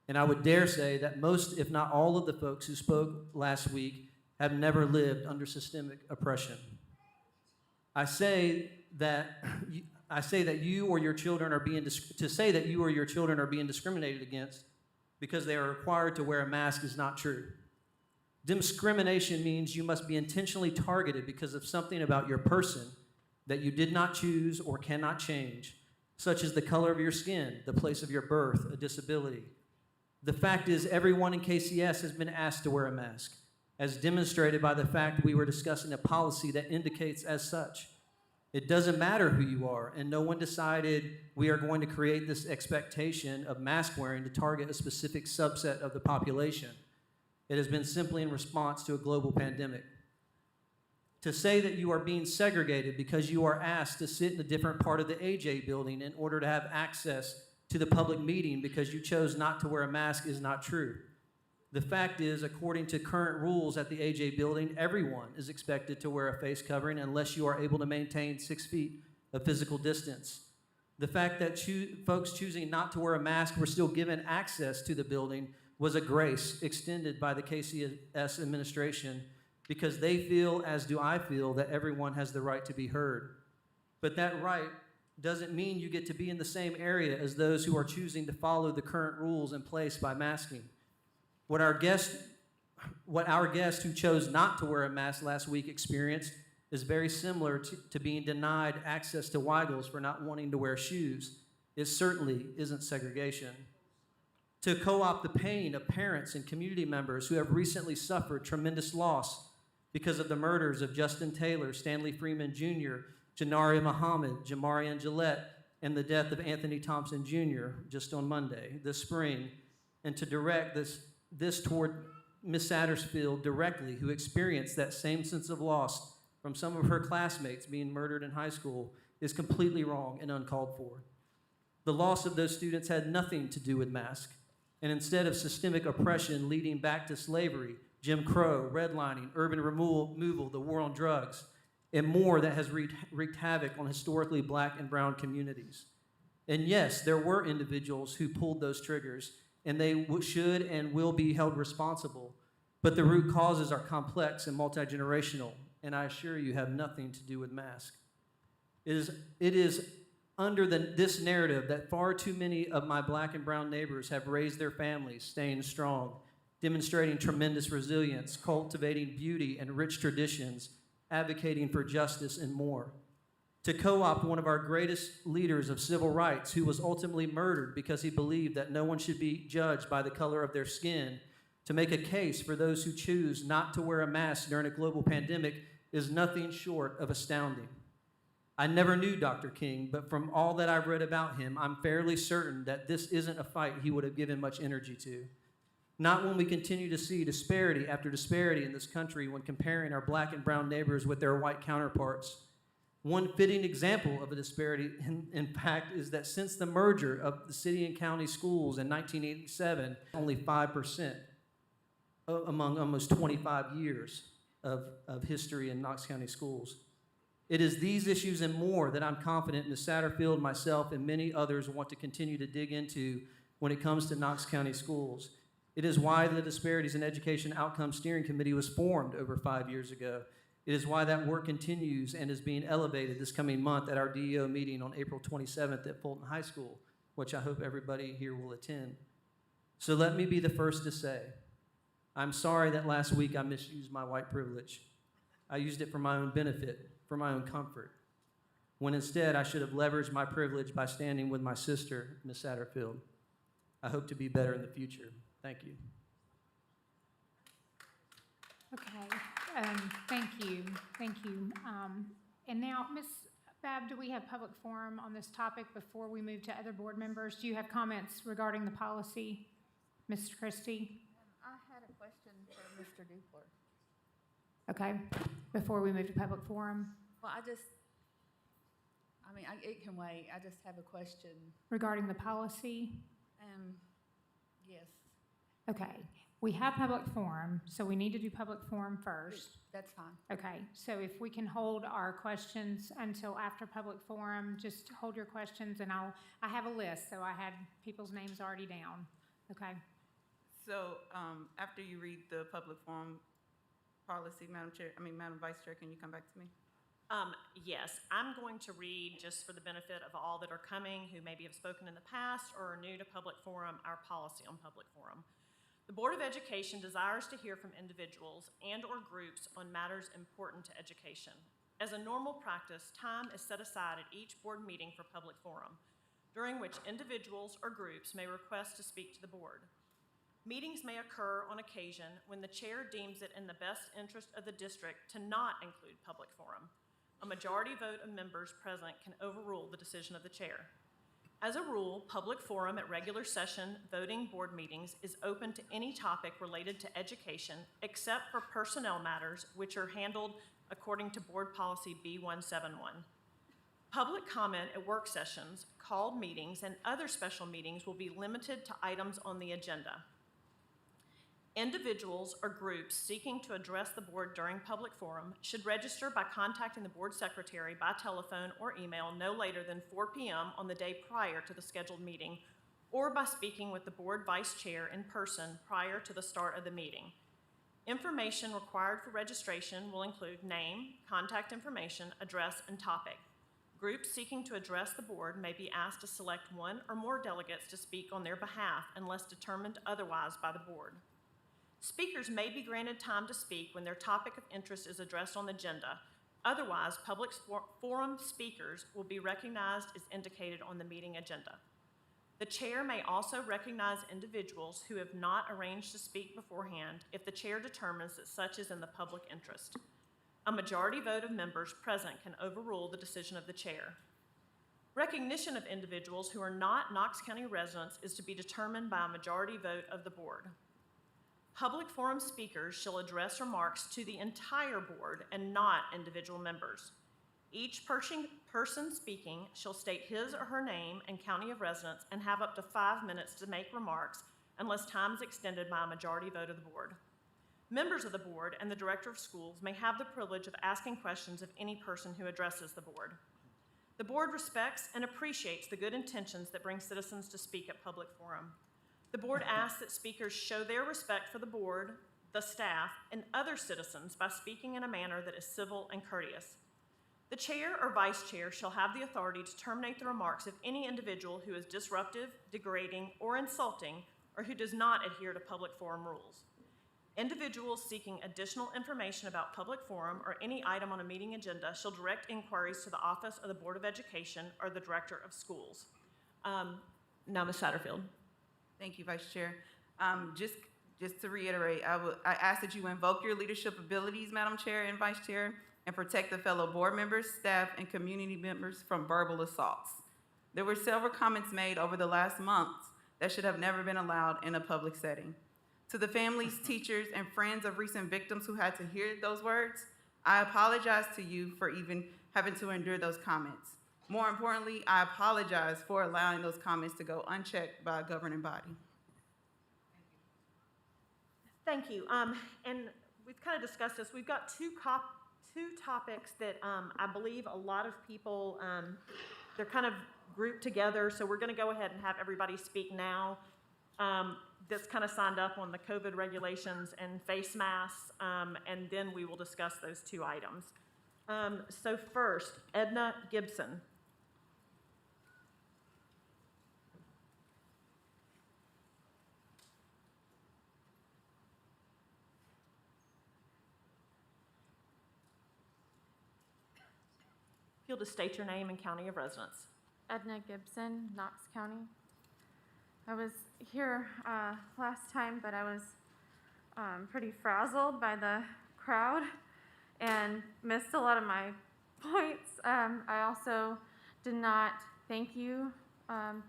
And I would dare say that most, if not all, of the folks who spoke last week have never lived under systemic oppression. I say that you or your children are being discriminated against because they are required to wear a mask is not true. Discrimination means you must be intentionally targeted because of something about your person that you did not choose or cannot change, such as the color of your skin, the place of your birth, a disability. The fact is, everyone in KCS has been asked to wear a mask, as demonstrated by the fact we were discussing a policy that indicates as such. It doesn't matter who you are, and no one decided we are going to create this expectation of mask wearing to target a specific subset of the population. It has been simply in response to a global pandemic. To say that you are being segregated because you are asked to sit in a different part of the AJ building in order to have access to the public meeting because you chose not to wear a mask is not true. The fact is, according to current rules at the AJ building, everyone is expected to wear a face covering unless you are able to maintain 6 feet of physical distance. The fact that folks choosing not to wear a mask were still given access to the building was a grace extended by the KCS administration because they feel, as do I feel, that everyone has the right to be heard. But that right doesn't mean you get to be in the same area as those who are choosing to follow the current rules in place by masking. What our guest who chose not to wear a mask last week experienced is very similar to being denied access to Weigels for not wanting to wear shoes. It certainly isn't segregation. To co-opt the pain of parents and community members who have recently suffered tremendous loss because of the murders of Justin Taylor, Stanley Freeman Jr., Janaria Muhammad, Jamarian Gillette, and the death of Anthony Thompson Jr. just on Monday this spring, and to direct this toward Ms. Satterfield directly, who experienced that same sense of loss from some of her classmates being murdered in high school, is completely wrong and uncalled for. The loss of those students had nothing to do with masks, and instead of systemic oppression leading back to slavery, Jim Crow, redlining, urban removal, the war on drugs, and more that has wreaked havoc on historically black and brown communities. And yes, there were individuals who pulled those triggers, and they should and will be held responsible. But the root causes are complex and multi-generational, and I assure you have nothing to do with masks. It is under this narrative that far too many of my black and brown neighbors have raised their families, staying strong, demonstrating tremendous resilience, cultivating beauty and rich traditions, advocating for justice and more. To co-opt one of our greatest leaders of civil rights who was ultimately murdered because he believed that no one should be judged by the color of their skin, to make a case for those who choose not to wear a mask during a global pandemic is nothing short of astounding. I never knew Dr. King, but from all that I've read about him, I'm fairly certain that this isn't a fight he would have given much energy to. Not when we continue to see disparity after disparity in this country when comparing our black and brown neighbors with their white counterparts. One fitting example of a disparity, in fact, is that since the merger of the city and county schools in 1987, only 5% among almost 25 years of history in Knox County schools. It is these issues and more that I'm confident Ms. Satterfield, myself, and many others want to continue to dig into when it comes to Knox County schools. It is why the Disparities in Education Outcomes Steering Committee was formed over 5 years ago. It is why that work continues and is being elevated this coming month at our DEO meeting on April 27th at Fulton High School, which I hope everybody here will attend. So let me be the first to say, I'm sorry that last week I misused my white privilege. I used it for my own benefit, for my own comfort, when instead I should have leveraged my privilege by standing with my sister, Ms. Satterfield. I hope to be better in the future. Thank you. Okay, thank you. And now, Ms. Babb, do we have public forum on this topic before we move to other board members? Do you have comments regarding the policy, Ms. Christie? I had a question for Mr. Dupler. Okay, before we move to public forum. Well, it can wait. I just have a question. Regarding the policy? Yes. Okay, we have public forum, so we need to do public forum first. That's fine. Okay, so if we can hold our questions until after public forum, just hold your questions and I have a list, so I had people's names already down, okay? So, after you read the public forum policy, Madam Vice Chair, can you come back to me? Yes, I'm going to read, just for the benefit of all that are coming who maybe have spoken in the past or are new to public forum, our policy on public forum. The Board of Education desires to hear from individuals and/or groups on matters important to education. As a normal practice, time is set aside at each board meeting for public forum, during which individuals or groups may request to speak to the board. Meetings may occur on occasion when the chair deems it in the best interest of the district to not include public forum. A majority vote of members present can overrule the decision of the chair. As a rule, public forum at regular session voting board meetings is open to any topic related to education except for personnel matters, which are handled according to Board Policy B171. Public comment at work sessions, called meetings, and other special meetings will be limited to items on the agenda. Individuals or groups seeking to address the board during public forum should register by contacting the board secretary by telephone or email no later than 4 p.m. on the day prior to the scheduled meeting, or by speaking with the board vice chair in person prior to the start of the meeting. Information required for registration will include name, contact information, address, and topic. Groups seeking to address the board may be asked to select one or more delegates to speak on their behalf unless determined otherwise by the board. Speakers may be granted time to speak when their topic of interest is addressed on the agenda. Otherwise, public forum speakers will be recognized as indicated on the meeting agenda. The chair may also recognize individuals who have not arranged to speak beforehand if the chair determines that such is in the public interest. A majority vote of members present can overrule the decision of the chair. Recognition of individuals who are not Knox County residents is to be determined by a majority vote of the board. Public forum speakers shall address remarks to the entire board and not individual members. Each person speaking shall state his or her name and county of residence and have up to 5 minutes to make remarks unless time is extended by a majority vote of the board. Members of the board and the director of schools may have the privilege of asking questions of any person who addresses the board. The board respects and appreciates the good intentions that bring citizens to speak at public forum. The board asks that speakers show their respect for the board, the staff, and other citizens by speaking in a manner that is civil and courteous. The chair or vice chair shall have the authority to terminate the remarks of any individual who is disruptive, degrading, or insulting, or who does not adhere to public forum rules. Individuals seeking additional information about public forum or any item on a meeting agenda shall direct inquiries to the Office of the Board of Education or the Director of Schools. Now, Ms. Satterfield. Thank you, Vice Chair. Just to reiterate, I ask that you invoke your leadership abilities, Madam Chair and Vice Chair, and protect the fellow board members, staff, and community members from verbal assaults. There were several comments made over the last months that should have never been allowed in a public setting. To the families, teachers, and friends of recent victims who had to hear those words, I apologize to you for even having to endure those comments. More importantly, I apologize for allowing those comments to go unchecked by a governing body. Thank you. And we've kind of discussed this. We've got two topics that I believe a lot of people, they're kind of grouped together. So we're going to go ahead and have everybody speak now. That's kind of signed up on the COVID regulations and face masks, and then we will discuss those two items. So first, Edna Gibson. If you'll just state your name and county of residence. Edna Gibson, Knox County. I was here last time, but I was pretty frazzled by the crowd and missed a lot of my points. I also did not thank you,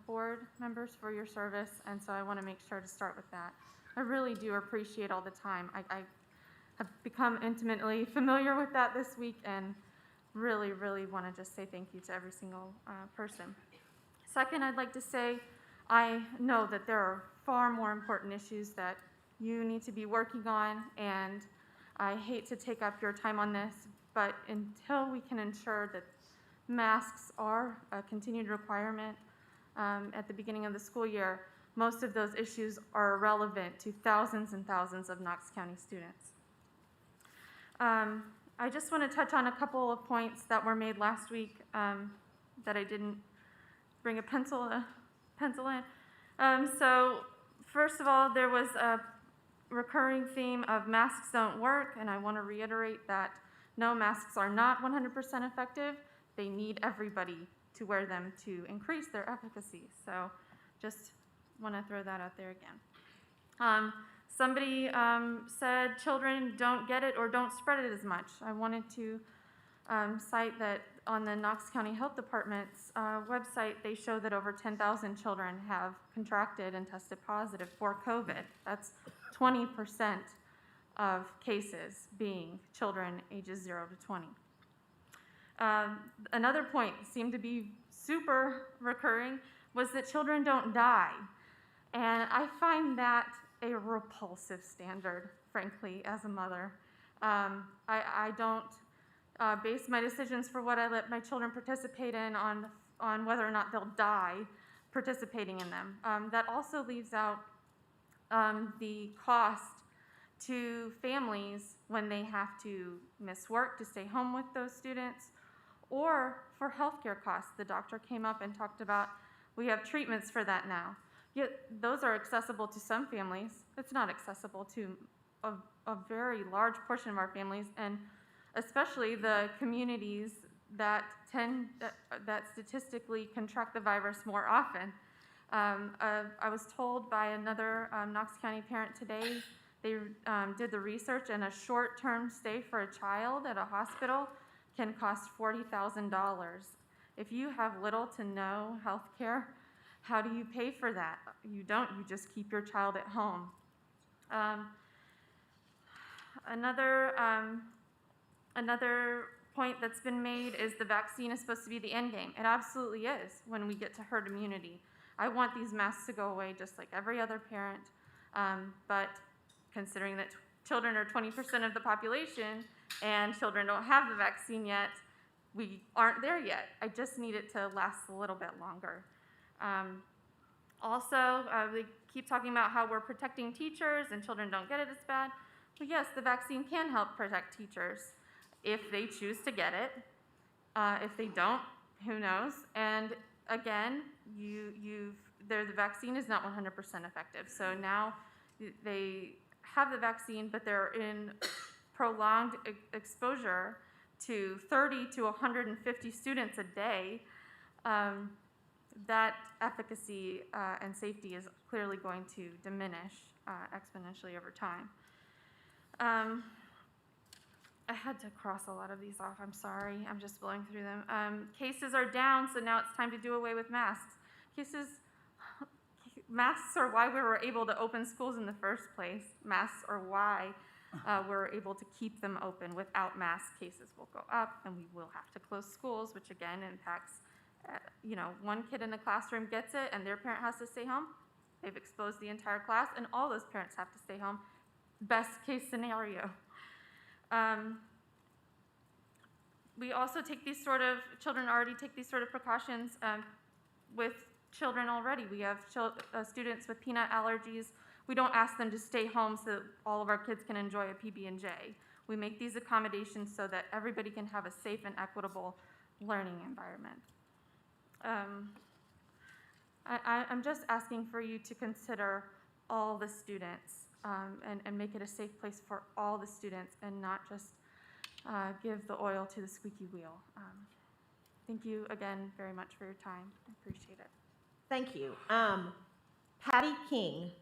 board members, for your service, and so I want to make sure to start with that. I really do appreciate all the time. I have become intimately familiar with that this week, and really, really want to just say thank you to every single person. Second, I'd like to say I know that there are far more important issues that you need to be working on, and I hate to take up your time on this, but until we can ensure that masks are a continued requirement at the beginning of the school year, most of those issues are irrelevant to thousands and thousands of Knox County students. I just want to touch on a couple of points that were made last week that I didn't bring a pencil in. So first of all, there was a recurring theme of masks don't work, and I want to reiterate that no, masks are not 100% effective. They need everybody to wear them to increase their efficacy. So just want to throw that out there again. Somebody said children don't get it or don't spread it as much. I wanted to cite that on the Knox County Health Department's website, they show that over 10,000 children have contracted and tested positive for COVID. That's 20% of cases being children ages 0 to 20. Another point seemed to be super recurring was that children don't die. And I find that a repulsive standard, frankly, as a mother. I don't base my decisions for what I let my children participate in on whether or not they'll die participating in them. That also leaves out the cost to families when they have to miss work to stay home with those students, or for healthcare costs. The doctor came up and talked about we have treatments for that now. Yet those are accessible to some families. It's not accessible to a very large portion of our families, and especially the communities that that statistically contract the virus more often. I was told by another Knox County parent today, they did the research, and a short-term stay for a child at a hospital can cost $40,000. If you have little to no health care, how do you pay for that? You don't, you just keep your child at home. Another point that's been made is the vaccine is supposed to be the end game. It absolutely is when we get to herd immunity. I want these masks to go away just like every other parent, but considering that children are 20% of the population and children don't have the vaccine yet, we aren't there yet. I just need it to last a little bit longer. Also, they keep talking about how we're protecting teachers and children don't get it as bad. But yes, the vaccine can help protect teachers if they choose to get it. If they don't, who knows? And again, the vaccine is not 100% effective. So now they have the vaccine, but they're in prolonged exposure to 30 to 150 students a day. That efficacy and safety is clearly going to diminish exponentially over time. I had to cross a lot of these off. I'm sorry. I'm just blowing through them. Cases are down, so now it's time to do away with masks. Masks are why we were able to open schools in the first place. Masks are why we're able to keep them open. Without masks, cases will go up, and we will have to close schools, which again impacts, one kid in the classroom gets it, and their parent has to stay home. They've exposed the entire class, and all those parents have to stay home. Best case scenario. We also take these children already take these sort of precautions with children already. We have students with peanut allergies. We don't ask them to stay home so that all of our kids can enjoy a PB&J. We make these accommodations so that everybody can have a safe and equitable learning environment. I'm just asking for you to consider all the students and make it a safe place for all the students and not just give the oil to the squeaky wheel. Thank you again very much for your time. I appreciate it. Thank you. Patty King.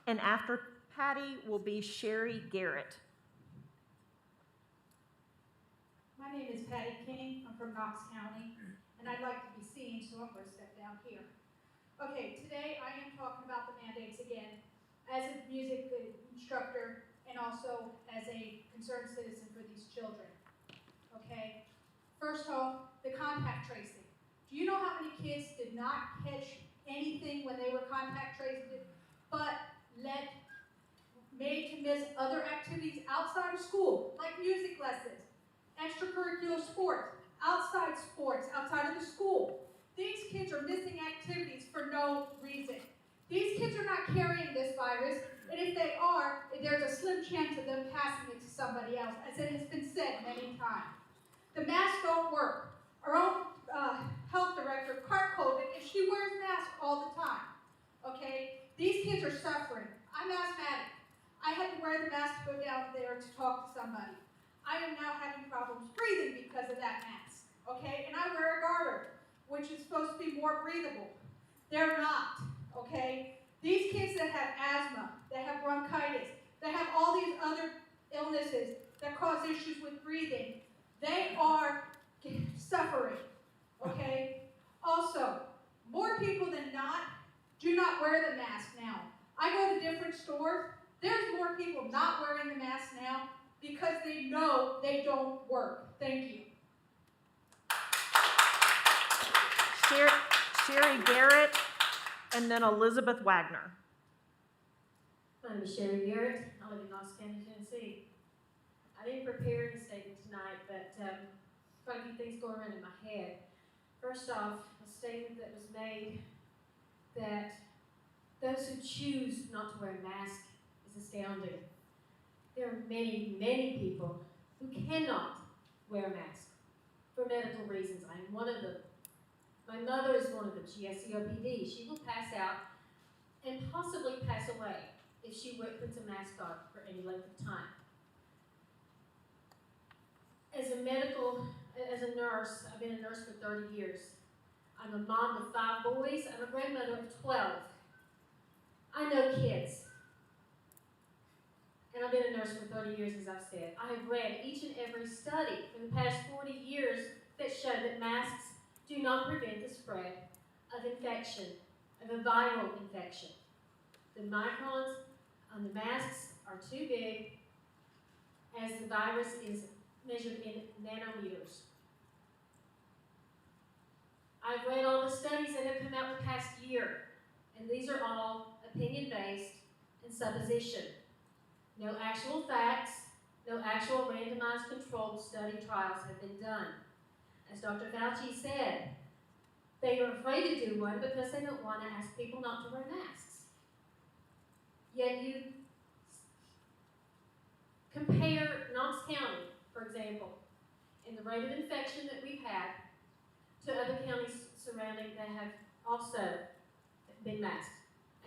And after Patty will be Sherry Garrett. My name is Patty King. I'm from Knox County, and I'd like to be seen, so I'm going to step down here. Okay, today I am talking about the mandates again as a music instructor and also as a concerned citizen for these children. Okay, first off, the contact tracing. Do you know how many kids did not catch anything when they were contact traced, but made to miss other activities outside of school, like music lessons, extracurricular sports, outside of the school? These kids are missing activities for no reason. These kids are not carrying this virus, and if they are, there's a slim chance of them passing it to somebody else, as it has been said many times. The masks don't work. Our own health director caught COVID, and she wears masks all the time. Okay? These kids are suffering. I'm asthmatic. I had to wear the mask to go down there to talk to somebody. I am now having problems breathing because of that mask, okay? And I wear a garter, which is supposed to be more breathable. They're not, okay? These kids that have asthma, that have bronchitis, that have all these other illnesses that cause issues with breathing, they are suffering, okay? Also, more people than not do not wear the mask now. I go to different stores, there's more people not wearing the mask now because they know they don't work. Thank you. Sherry Garrett, and then Elizabeth Wagner. My name is Sherry Garrett. I live in Knox County, Tennessee. I didn't prepare any statement tonight, but quite a few things going around in my head. First off, a statement that was made that those who choose not to wear a mask is astounding. There are many, many people who cannot wear a mask for medical reasons. I am one of them. My mother is one of them. She has COPD. She will pass out and possibly pass away if she puts a mask on for any length of time. As a nurse, I've been a nurse for 30 years. I'm a mom of 5 boys. I'm a grandmother of 12. I know kids. And I've been a nurse for 30 years, as I've said. I have read each and every study for the past 40 years that show that masks do not prevent the spread of infection, of a viral infection. The microns on the masks are too big, as the virus is measured in nanometers. I've read all the studies that have come out the past year, and these are all opinion-based and supposition. No actual facts, no actual randomized controlled study trials have been done. As Dr. Fauci said, they are afraid to do one because they don't want to ask people not to wear masks. Yet you compare Knox County, for example, in the rate of infection that we've had to other counties surrounding that have also been masked.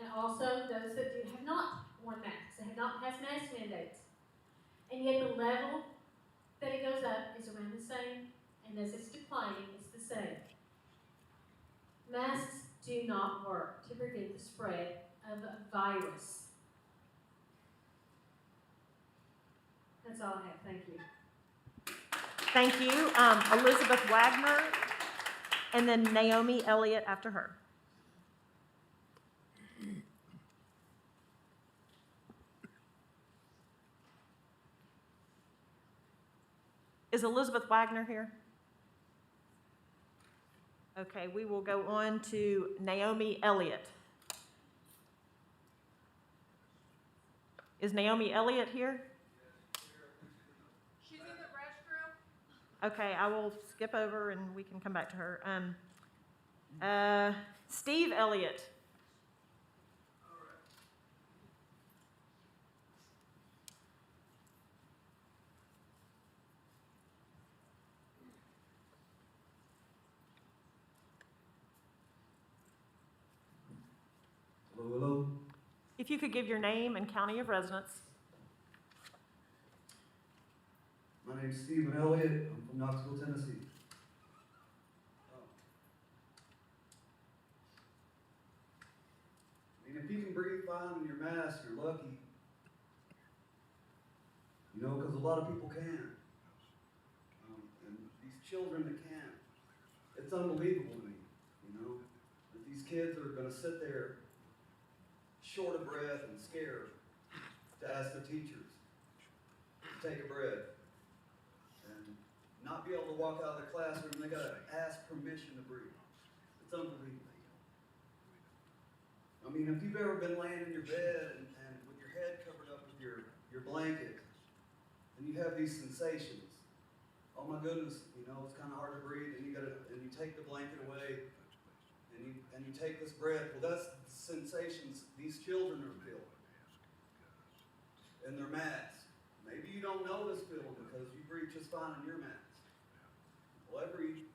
And also those that have not worn masks, that have not passed mask mandates. And yet the level that it goes up is around the same, and as it's declining, it's the same. Masks do not work to prevent the spread of a virus. That's all I have. Thank you. Thank you. Elizabeth Wagner, and then Naomi Elliott after her. Is Elizabeth Wagner here? Okay, we will go on to Naomi Elliott. Is Naomi Elliott here? She's in the restroom. Okay, I will skip over and we can come back to her. Steve Elliott. Hello. If you could give your name and county of residence. My name's Stephen Elliott. I'm from Knoxville, Tennessee. I mean, if you can breathe fine in your mask, you're lucky. You know, because a lot of people can. And these children that can't, it's unbelievable to me, you know, that these kids are going to sit there short of breath and scared to ask their teachers to take a breath and not be able to walk out of the classroom. They got to ask permission to breathe. It's unbelievable. I mean, if you've ever been laying in your bed and with your head covered up with your blanket and you have these sensations, oh my goodness, you know, it's kind of hard to breathe, and you take the blanket away and you take this breath. Well, that's the sensations these children are feeling. And their masks. Maybe you don't know this feeling because you breathe just fine in your mask. Well, every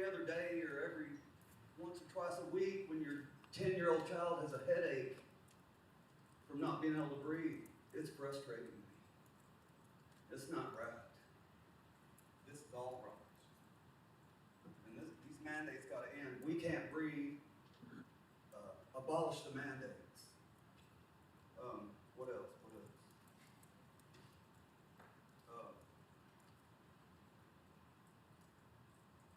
other day or every once or twice a week when your 10-year-old child has a headache from not being able to breathe, it's it's frustrating me. It's not right. This is all wrong. And these mandates gotta end. We can't breathe. Abolish the mandates. What else?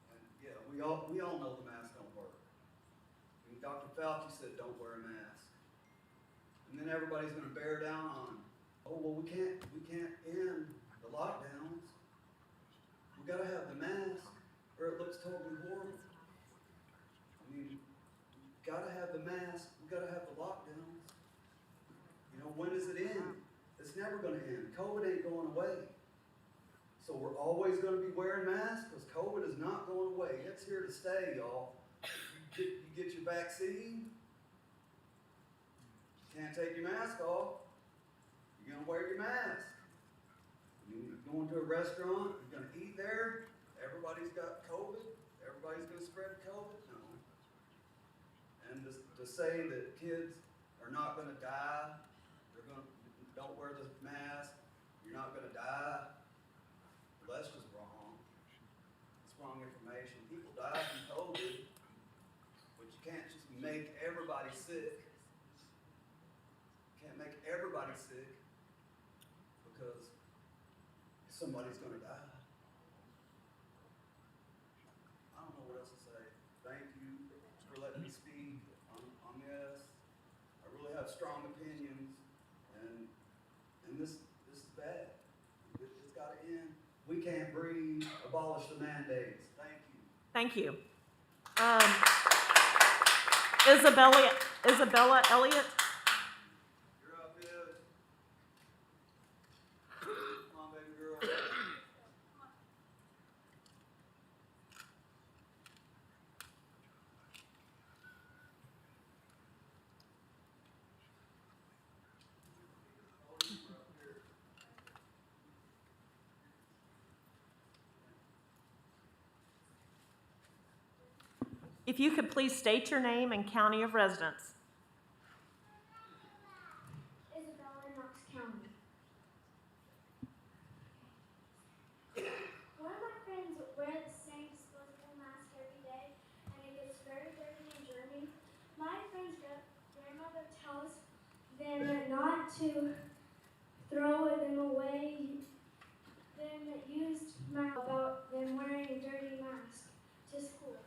And yeah, we all know the mask don't work. I mean, Dr. Fauci said don't wear a mask. And then everybody's gonna bear down on, oh, well, we can't end the lockdowns. We gotta have the mask or it looks totally horrible. I mean, we gotta have the mask, we gotta have the lockdowns. You know, when does it end? It's never gonna end. COVID ain't going away. So we're always gonna be wearing masks because COVID is not going away. It's here to stay, y'all. You get your vaccine, you can't take your mask off. You're gonna wear your mask. You go into a restaurant, you're gonna eat there, everybody's got COVID, everybody's gonna spread COVID? No. And to say that kids are not gonna die, don't wear the mask, you're not gonna die, well, that's just wrong. It's wrong information. People die from COVID, but you can't just make everybody sick. You can't make everybody sick because somebody's gonna die. I don't know what else to say. Thank you for letting me speak on this. I really have strong opinions, and this is bad. It's gotta end. We can't breathe. Abolish the mandates. Thank you. Thank you. Isabella Elliott. You're up, Biz. Come on, baby girl. If you could please state your name and county of residence. Isabella, Knox County. One of my friends wear the same disposable mask every day, and it gets very dirty and germy. My friend's grandmother tells them not to throw them away, them used masks about them wearing a dirty mask to school.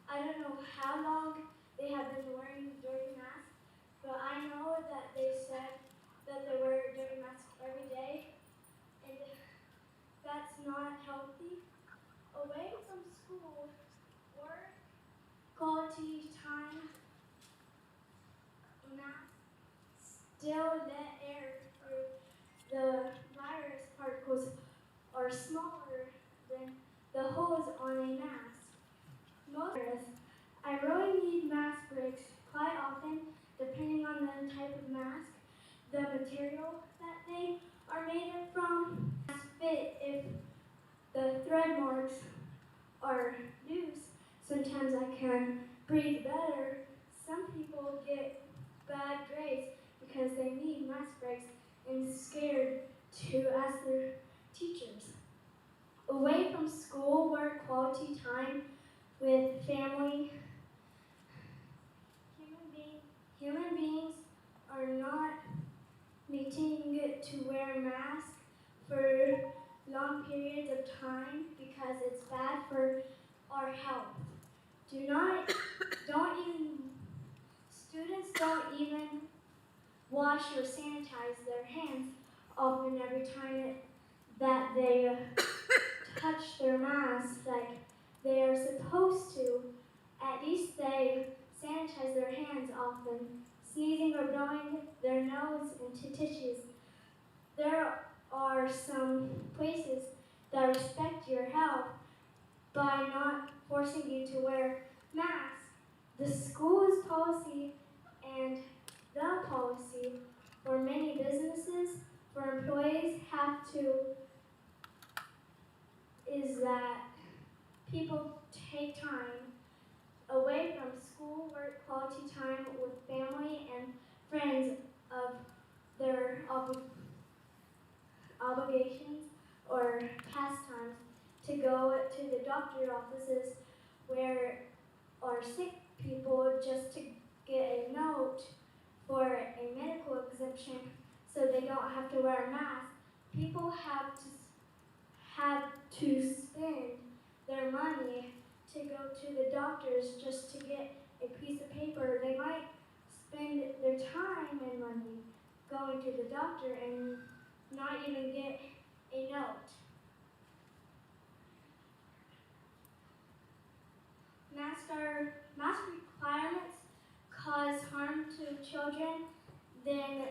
I don't know how long they have been wearing dirty masks, but I know that they said that they wear a dirty mask every day, and that's not healthy. Away from school, work, quality time, masks still let air through. The virus particles are smaller than the holes on a mask. I really need mask breaks quite often, depending on the type of mask, the material that they are made from. Fit if the thread marks are loose. Sometimes I can breathe better. Some people get bad grades because they need mask breaks and scared to ask their teachers. Away from school, work, quality time with family. Human beings are not needing to wear masks for long periods of time because it's bad for our health. Students don't even wash or sanitize their hands often every time that they touch their mask like they are supposed to. At least they sanitize their hands often, sneezing or blowing their nose into tissues. There are some places that respect your health by not forcing you to wear masks. The school's policy and the policy for many businesses, for employees is that people take time away from school, work, quality time with family and friends obligations or pastimes to go to the doctor offices where are sick people just to get a note for a medical exemption so they don't have to wear a mask. People have to spend their money to go to the doctors just to get a piece of paper. They might spend their time and money going to the doctor and not even get a note. Mask requirements cause harm to children, then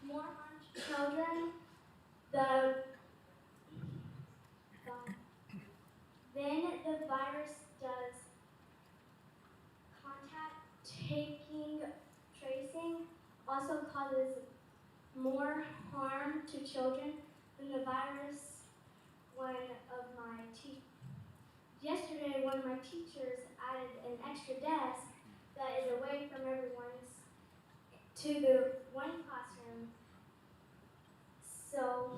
more harm to children, then the virus does contact tracing also causes more harm to children than the virus. Yesterday, one of my teachers added an extra desk that is away from everyone's to the one classroom, so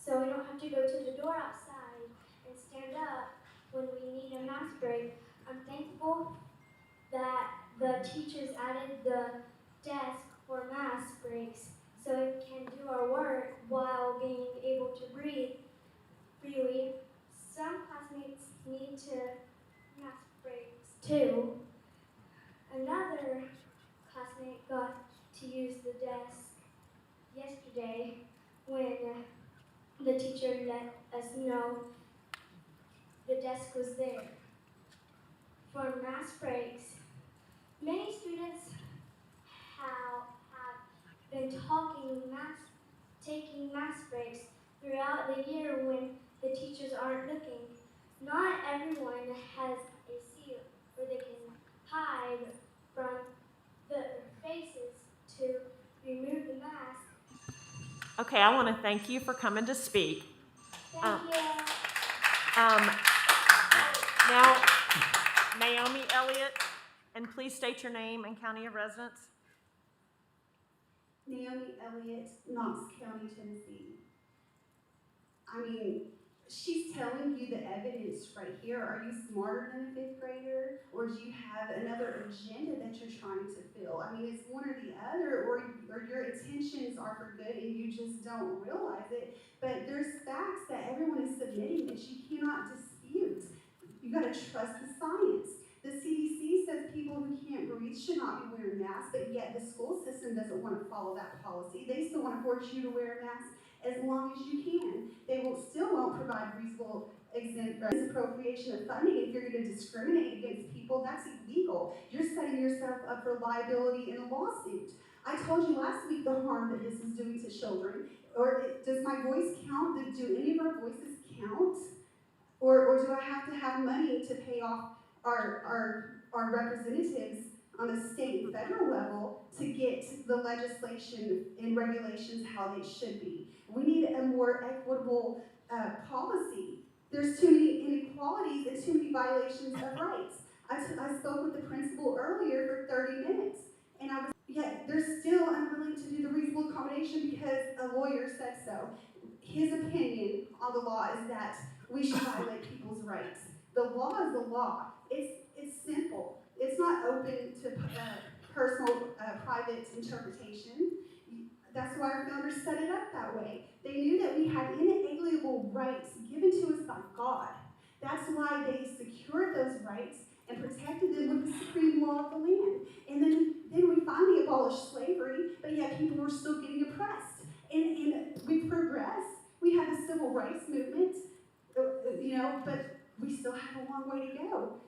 we don't have to go to the door outside and stand up when we need a mask break. I'm thankful that the teachers added the desk for mask breaks so we can do our work while being able to breathe freely. Some classmates need mask breaks too. Another classmate got to use the desk yesterday when the teacher let us know the desk was there. For mask breaks, many students have been taking mask breaks throughout the year when the teachers aren't looking. Not everyone has a seat where they can hide from their faces to remove the mask. Okay, I want to thank you for coming to speak. Thank you. Now, Naomi Elliott, and please state your name and county of residence. Naomi Elliott, Knox County, Tennessee. I mean, she's telling you the evidence right here. Are you smarter than a fifth grader? Or do you have another agenda that you're trying to fill? I mean, it's one or the other, or your intentions are for good and you just don't realize it. But there's facts that everyone is submitting that you cannot dispute. You gotta trust the science. The CDC says people who can't breathe should not be wearing masks, but yet the school system doesn't want to follow that policy. They still want to force you to wear a mask as long as you can. They still won't provide reasonable misappropriation of funding. If you're going to discriminate against people, that's illegal. You're setting yourself up for liability in a lawsuit. I told you last week the harm that this is doing to children. Does my voice count? Do any of our voices count? Or do I have to have money to pay off our representatives on the state and federal level to get the legislation and regulations how they should be? We need a more equitable policy. There's too many inequalities and too many violations of rights. I spoke with the principal earlier for 30 minutes, and yet they're still unwilling to do the reasonable accommodation because a lawyer said so. His opinion on the law is that we should violate people's rights. The law is the law. It's simple. It's not open to personal, private interpretation. That's why our founders set it up that way. They knew that we had inalienable rights given to us by God. That's why they secured those rights and protected them with the supreme law of the land. And then we finally abolished slavery, but yet people were still getting oppressed. And we progressed. We had the civil rights movement, but we still have a long way to go.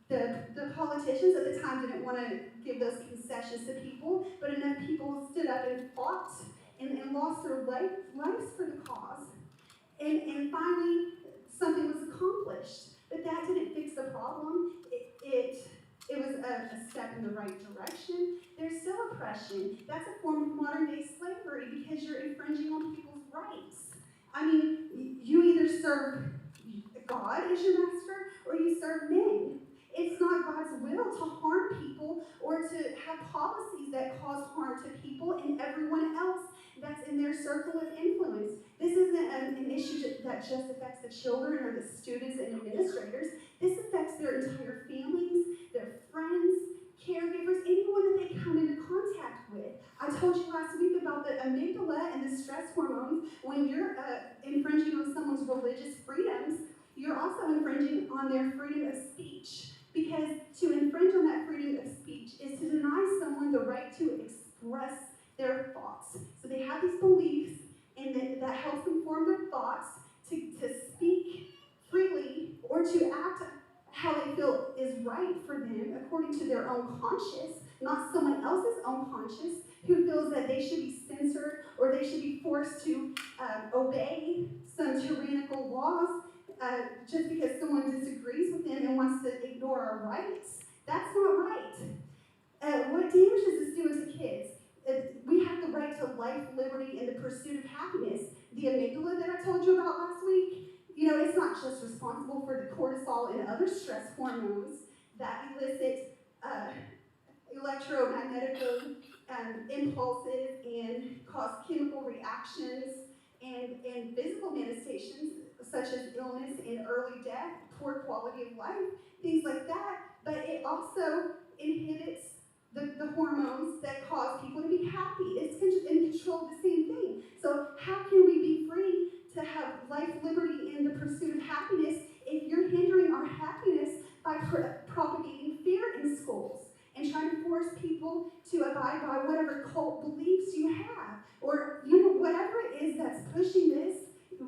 The politicians at the time didn't want to give those concessions to people, but enough people stood up and fought and lost their lives for the cause. And finally, something was accomplished. But that didn't fix the problem. It was a step in the right direction. There's still oppression. That's a form of modern day slavery because you're infringing on people's rights. I mean, you either serve God as your master or you serve men. It's not God's will to harm people or to have policies that cause harm to people and everyone else that's in their circle of influence. This isn't an issue that just affects the children or the students and administrators. This affects their entire families, their friends, caregivers, anyone that they come into contact with. I told you last week about the amygdala and the stress hormones. When you're infringing on someone's religious freedoms, you're also infringing on their freedom of speech. Because to infringe on that freedom of speech is to deny someone the right to express their thoughts. So they have these beliefs, and that helps them form their thoughts to speak freely or to act how they feel is right for them according to their own conscience, not someone else's own conscience who feels that they should be censored or they should be forced to obey some tyrannical laws just because someone disagrees with them and wants to ignore our rights. That's not right. What damage does this do to kids? We have the right to life, liberty, and the pursuit of happiness. The amygdala that I told you about last week, it's not just responsible for the cortisol and other stress hormones that elicit electromagnetic impulses and cause chemical reactions and physical manifestations such as illness and early death, poor quality of life, things like that. But it also inhibits the hormones that cause people to be happy. It's in control of the same thing. So how can we be free to have life, liberty, and the pursuit of happiness if you're hindering our happiness by propagating fear in schools and trying to force people to abide by whatever cult beliefs you have, or whatever it is that's pushing this?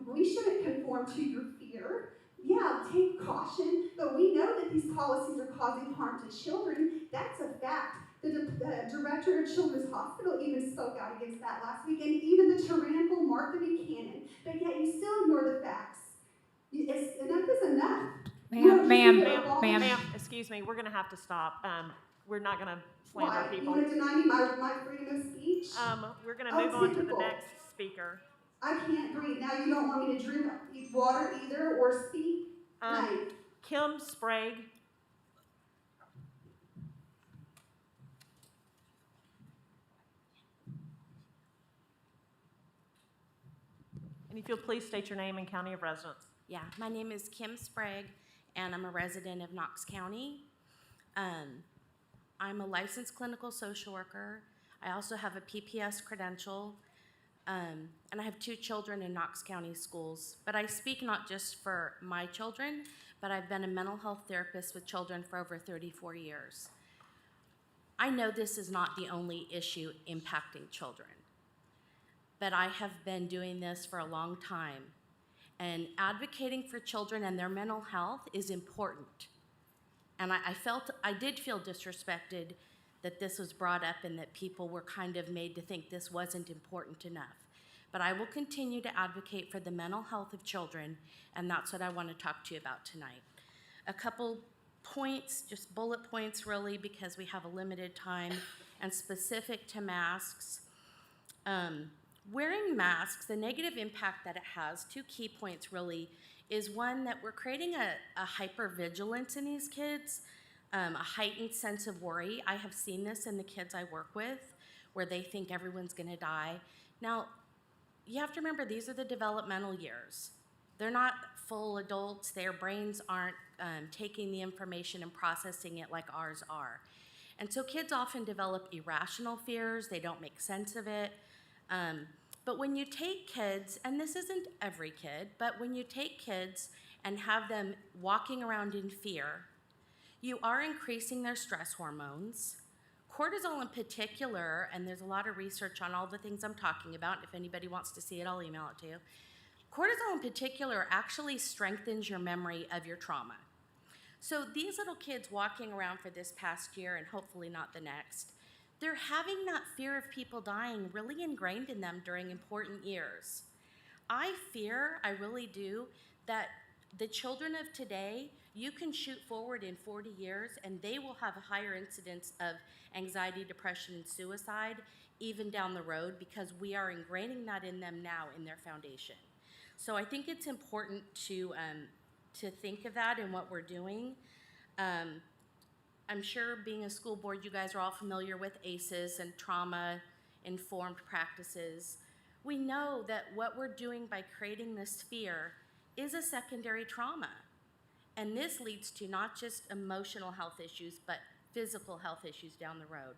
We shouldn't conform to your fear. Yeah, take caution, but we know that these policies are causing harm to children. That's a fact. The director of Children's Hospital even spoke out against that last week, and even the tyrannical Martha Buchanan. But yet you still ignore the facts. Enough is enough. Ma'am, excuse me, we're gonna have to stop. We're not gonna slander Why? people. You want to deny me my freedom of speech? We're gonna move on to the Typical. next speaker. I can't breathe. Now you don't want me to drink water either or speak? Nice. Kim Sprague. And if you'll please state your name and county of residence. Yeah, my name is Kim Sprague, and I'm a resident of Knox County. I'm a licensed clinical social worker. I also have a PPS credential, and I have 2 children in Knox County schools. But I speak not just for my children, but I've been a mental health therapist with children for over 34 years. I know this is not the only issue impacting children, but I have been doing this for a long time. And advocating for children and their mental health is important. And I did feel disrespected that this was brought up and that people were kind of made to think this wasn't important enough. But I will continue to advocate for the mental health of children, and that's what I want to talk to you about tonight. A couple points, just bullet points really, because we have a limited time, and specific to masks. Wearing masks, the negative impact that it has, 2 key points really, is one, that we're creating a hypervigilance in these kids, a heightened sense of worry. I have seen this in the kids I work with, where they think everyone's gonna die. Now, you have to remember, these are the developmental years. They're not full adults. Their brains aren't taking the information and processing it like ours are. And so kids often develop irrational fears. They don't make sense of it. But when you take kids, and this isn't every kid, but when you take kids and have them walking around in fear, you are increasing their stress hormones. Cortisol in particular, and there's a lot of research on all the things I'm talking about. If anybody wants to see it, I'll email it to you. Cortisol in particular actually strengthens your memory of your trauma. So these little kids walking around for this past year, and hopefully not the next, they're having that fear of people dying really ingrained in them during important years. I fear, I really do, that the children of today, you can shoot forward in 40 years and they will have a higher incidence of anxiety, depression, and suicide even down the road, because we are ingraining that in them now in their foundation. So I think it's important to think of that in what we're doing. I'm sure, being a school board, you guys are all familiar with ACEs and trauma-informed practices. We know that what we're doing by creating this fear is a secondary trauma. And this leads to not just emotional health issues, but physical health issues down the road.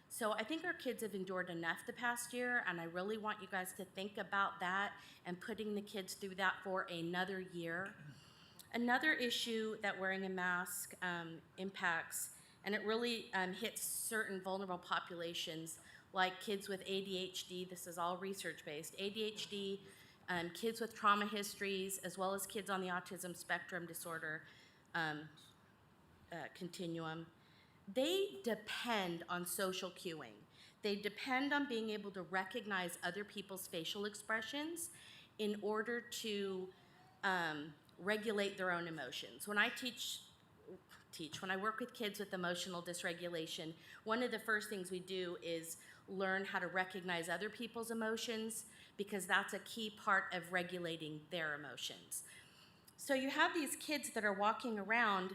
So I think our kids have endured enough the past year, and I really want you guys to think about that and putting the kids through that for another year. Another issue that wearing a mask impacts, and it really hits certain vulnerable populations like kids with ADHD. This is all research-based. ADHD, kids with trauma histories, as well as kids on the autism spectrum disorder continuum. They depend on social cueing. They depend on being able to recognize other people's facial expressions in order to regulate their own emotions. When I when I work with kids with emotional dysregulation, one of the first things we do is learn how to recognize other people's emotions, because that's a key part of regulating their emotions. So you have these kids that are walking around,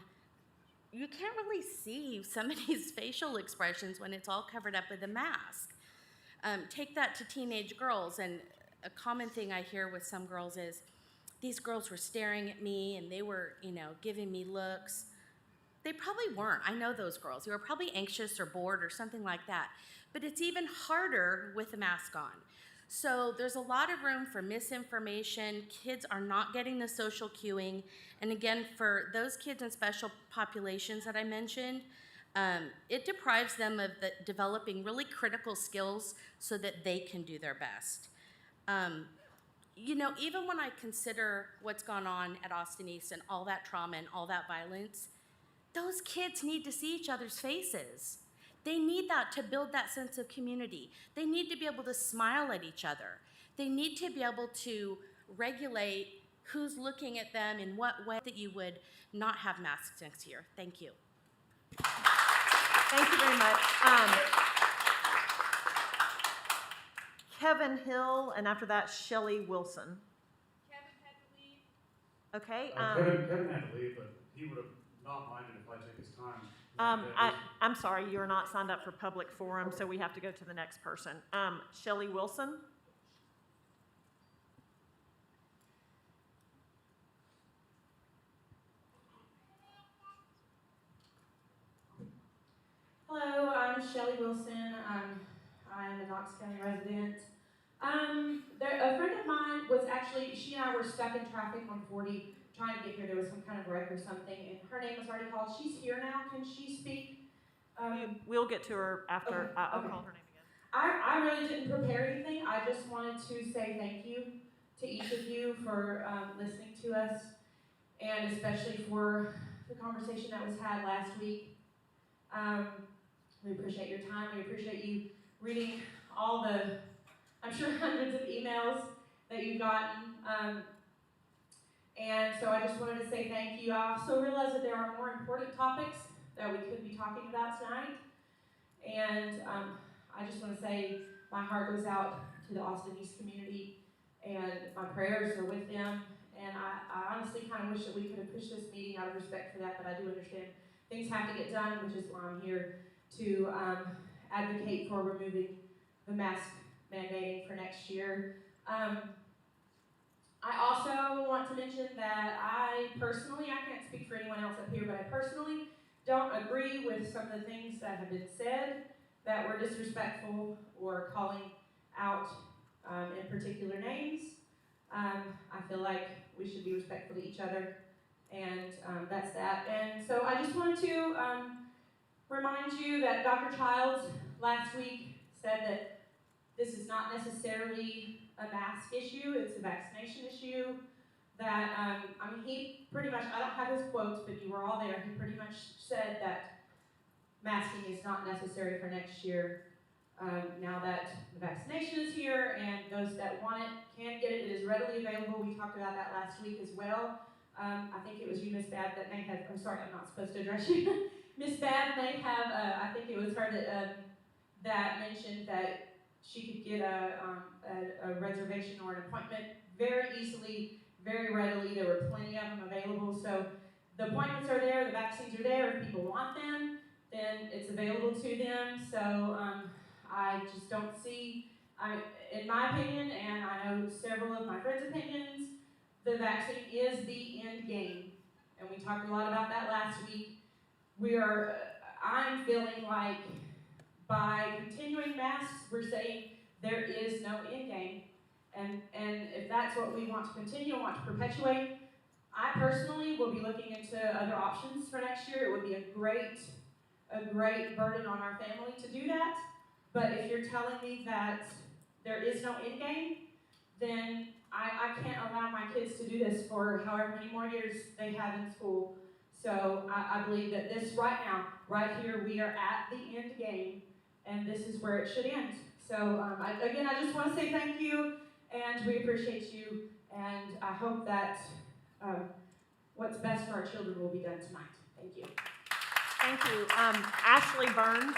you can't really see some of these facial expressions when it's all covered up with a mask. Take that to teenage girls, and a common thing I hear with some girls is, these girls were staring at me and they were, giving me looks. They probably weren't. I know those girls. They were probably anxious or bored or something like that. But it's even harder with a mask on. So there's a lot of room for misinformation. Kids are not getting the social cueing. And again, for those kids in special populations that I mentioned, it deprives them of developing really critical skills so that they can do their best. Even when I consider what's gone on at Austin East and all that trauma and all that violence, those kids need to see each other's faces. They need that to build that sense of community. They need to be able to smile at each other. They need to be able to regulate who's looking at them in what way, that you would not have masks next year. Thank you. Thank you very much. Kevin Hill, and after that, Shelley Wilson. Kevin had to leave. Okay. Kevin had to leave, but he would have not minded if I took his time. I'm sorry, you're not signed up for public forum, so we have to go to the next person. Shelley Wilson. Hello, I'm Shelley Wilson. I am a Knox County resident. A friend of mine was actually, she and I were stuck in traffic on 40 trying to get here. There was some kind of wreck or something, and her name was already called. She's here now. Can she speak? We'll get to her after. Okay, I'll okay. call her name again. I really didn't prepare anything. I just wanted to say thank you to each of you for listening to us, and especially for the conversation that was had last week. We appreciate your time. We appreciate you reading all the, I'm sure, hundreds of emails that you've gotten. And so I just wanted to say thank you. I also realize that there are more important topics that we could be talking about tonight. And I just want to say my heart goes out to the Austin East community, and my prayers are with them. And I honestly kind of wish that we could have pushed this meeting out of respect for that, but I do understand things have to get done, which is why I'm here to advocate for removing the mask mandating for next year. I also want to mention that I can't speak for anyone else up here, but I personally don't agree with some of the things that have been said that were disrespectful or calling out in particular names. I feel like we should be respectful to each other, and that's that. And so I just wanted to remind you that Dr. Childs last week said that this is not necessarily a mask issue, it's a vaccination issue. That, he pretty much, I don't have his quotes, but you were all there, he pretty much said that masking is not necessary for next year. Now that the vaccination is here and those that want it can get it, it is readily available. We talked about that last week as well. I think it was you, Miss Babb, that may have, I'm sorry, I'm not supposed to address you. Miss Babb may have, I think it was her that mentioned that she could get a reservation or an appointment very easily, very readily. There were plenty of them available. So the appointments are there, the vaccines are there. If people want them, then it's available to them. So I just don't see In my opinion, and I know several of my friends' opinions, the vaccine is the end game. And we talked a lot about that last week. I'm feeling like by continuing masks, we're saying there is no end game. And if that's what we want to continue and want to perpetuate, I personally will be looking into other options for next year. It would be a great burden on our family to do that. But if you're telling me that there is no end game, then I can't allow my kids to do this for however many more years they have in school. So I believe that this right now, right here, we are at the end game, and this is where it should end. So I just want to say thank you, and we appreciate you, and I hope that what's best for our children will be done tonight. Thank you. Thank you. Ashley Burns.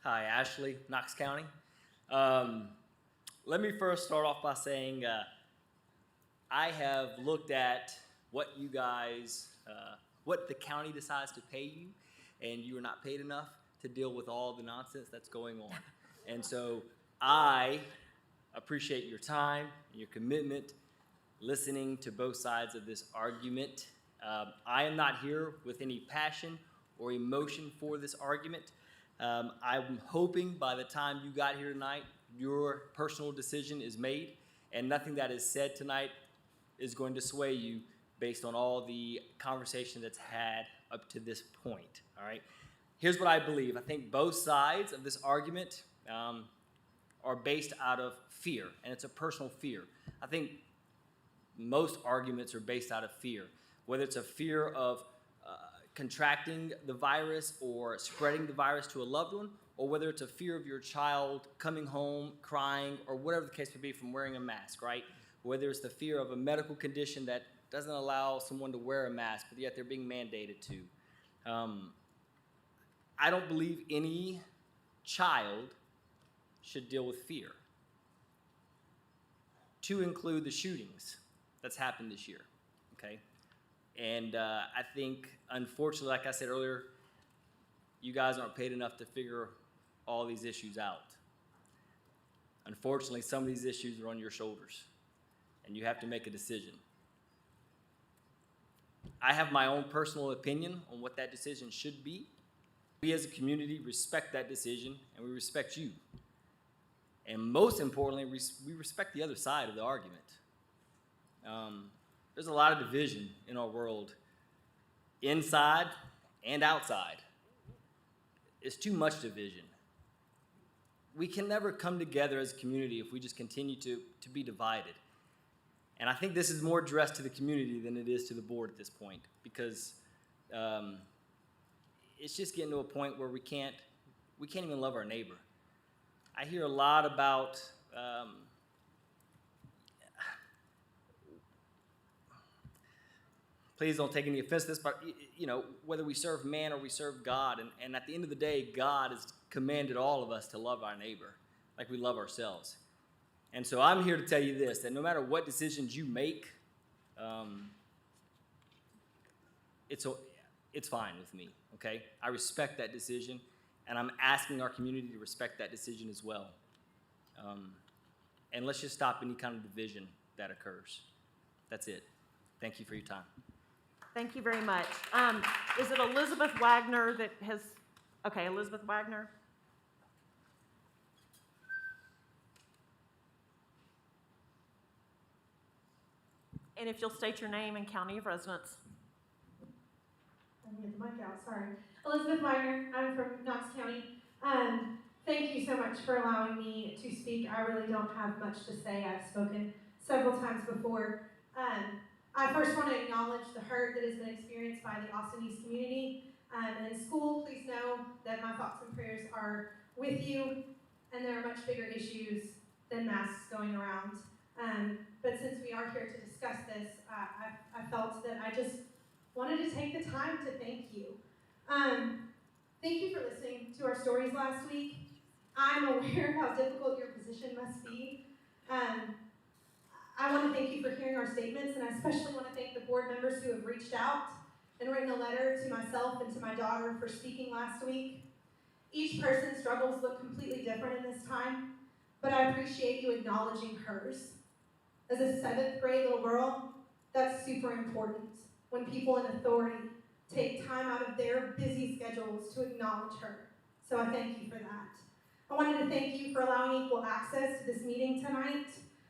Hi, Ashley, Knox County. Let me first start off by saying I have looked at what you guys, what the county decides to pay you, and you are not paid enough to deal with all the nonsense that's going on. And so I appreciate your time and your commitment listening to both sides of this argument. I am not here with any passion or emotion for this argument. I'm hoping by the time you got here tonight, your personal decision is made, and nothing that is said tonight is going to sway you based on all the conversation that's had up to this point, all right? Here's what I believe. I think both sides of this argument are based out of fear, and it's a personal fear. I think most arguments are based out of fear, whether it's a fear of contracting the virus or spreading the virus to a loved one, or whether it's a fear of your child coming home crying, or whatever the case may be, from wearing a mask, right? Whether it's the fear of a medical condition that doesn't allow someone to wear a mask, but yet they're being mandated to. I don't believe any child should deal with fear, to include the shootings that's happened this year, okay? And I think, unfortunately, like I said earlier, you guys aren't paid enough to figure all these issues out. Unfortunately, some of these issues are on your shoulders, and you have to make a decision. I have my own personal opinion on what that decision should be. We as a community respect that decision, and we respect you. And most importantly, we respect the other side of the argument. There's a lot of division in our world, inside and outside. It's too much division. We can never come together as a community if we just continue to be divided. And I think this is more addressed to the community than it is to the board at this point, because it's just getting to a point where we can't even love our neighbor. I hear a lot about please don't take any offense to this, but you know, whether we serve man or we serve God, and at the end of the day, God has commanded all of us to love our neighbor like we love ourselves. And so I'm here to tell you this, that no matter what decisions you make, it's fine with me, okay? I respect that decision, and I'm asking our community to respect that decision as well. And let's just stop any kind of division that occurs. That's it. Thank you for your time. Thank you very much. Is it Elizabeth Wagner that has, okay, Elizabeth Wagner? And if you'll state your name and county of residence. Let me get the mic out, sorry. Elizabeth Wagner, I'm from Knox County. Thank you so much for allowing me to speak. I really don't have much to say. I've spoken several times before. I first want to acknowledge the hurt that has been experienced by the Austin East community. And in school, please know that my thoughts and prayers are with you, and there are much bigger issues than masks going around. But since we are here to discuss this, I felt that I just wanted to take the time to thank you. Thank you for listening to our stories last week. I'm aware of how difficult your position must be. I want to thank you for hearing our statements, and I especially want to thank the board members who have reached out and written a letter to myself and to my daughter for speaking last week. Each person's struggles look completely different in this time, but I appreciate you acknowledging hers. As a 7th grade little girl, that's super important when people in authority take time out of their busy schedules to acknowledge her. So I thank you for that. I wanted to thank you for allowing equal access to this meeting tonight.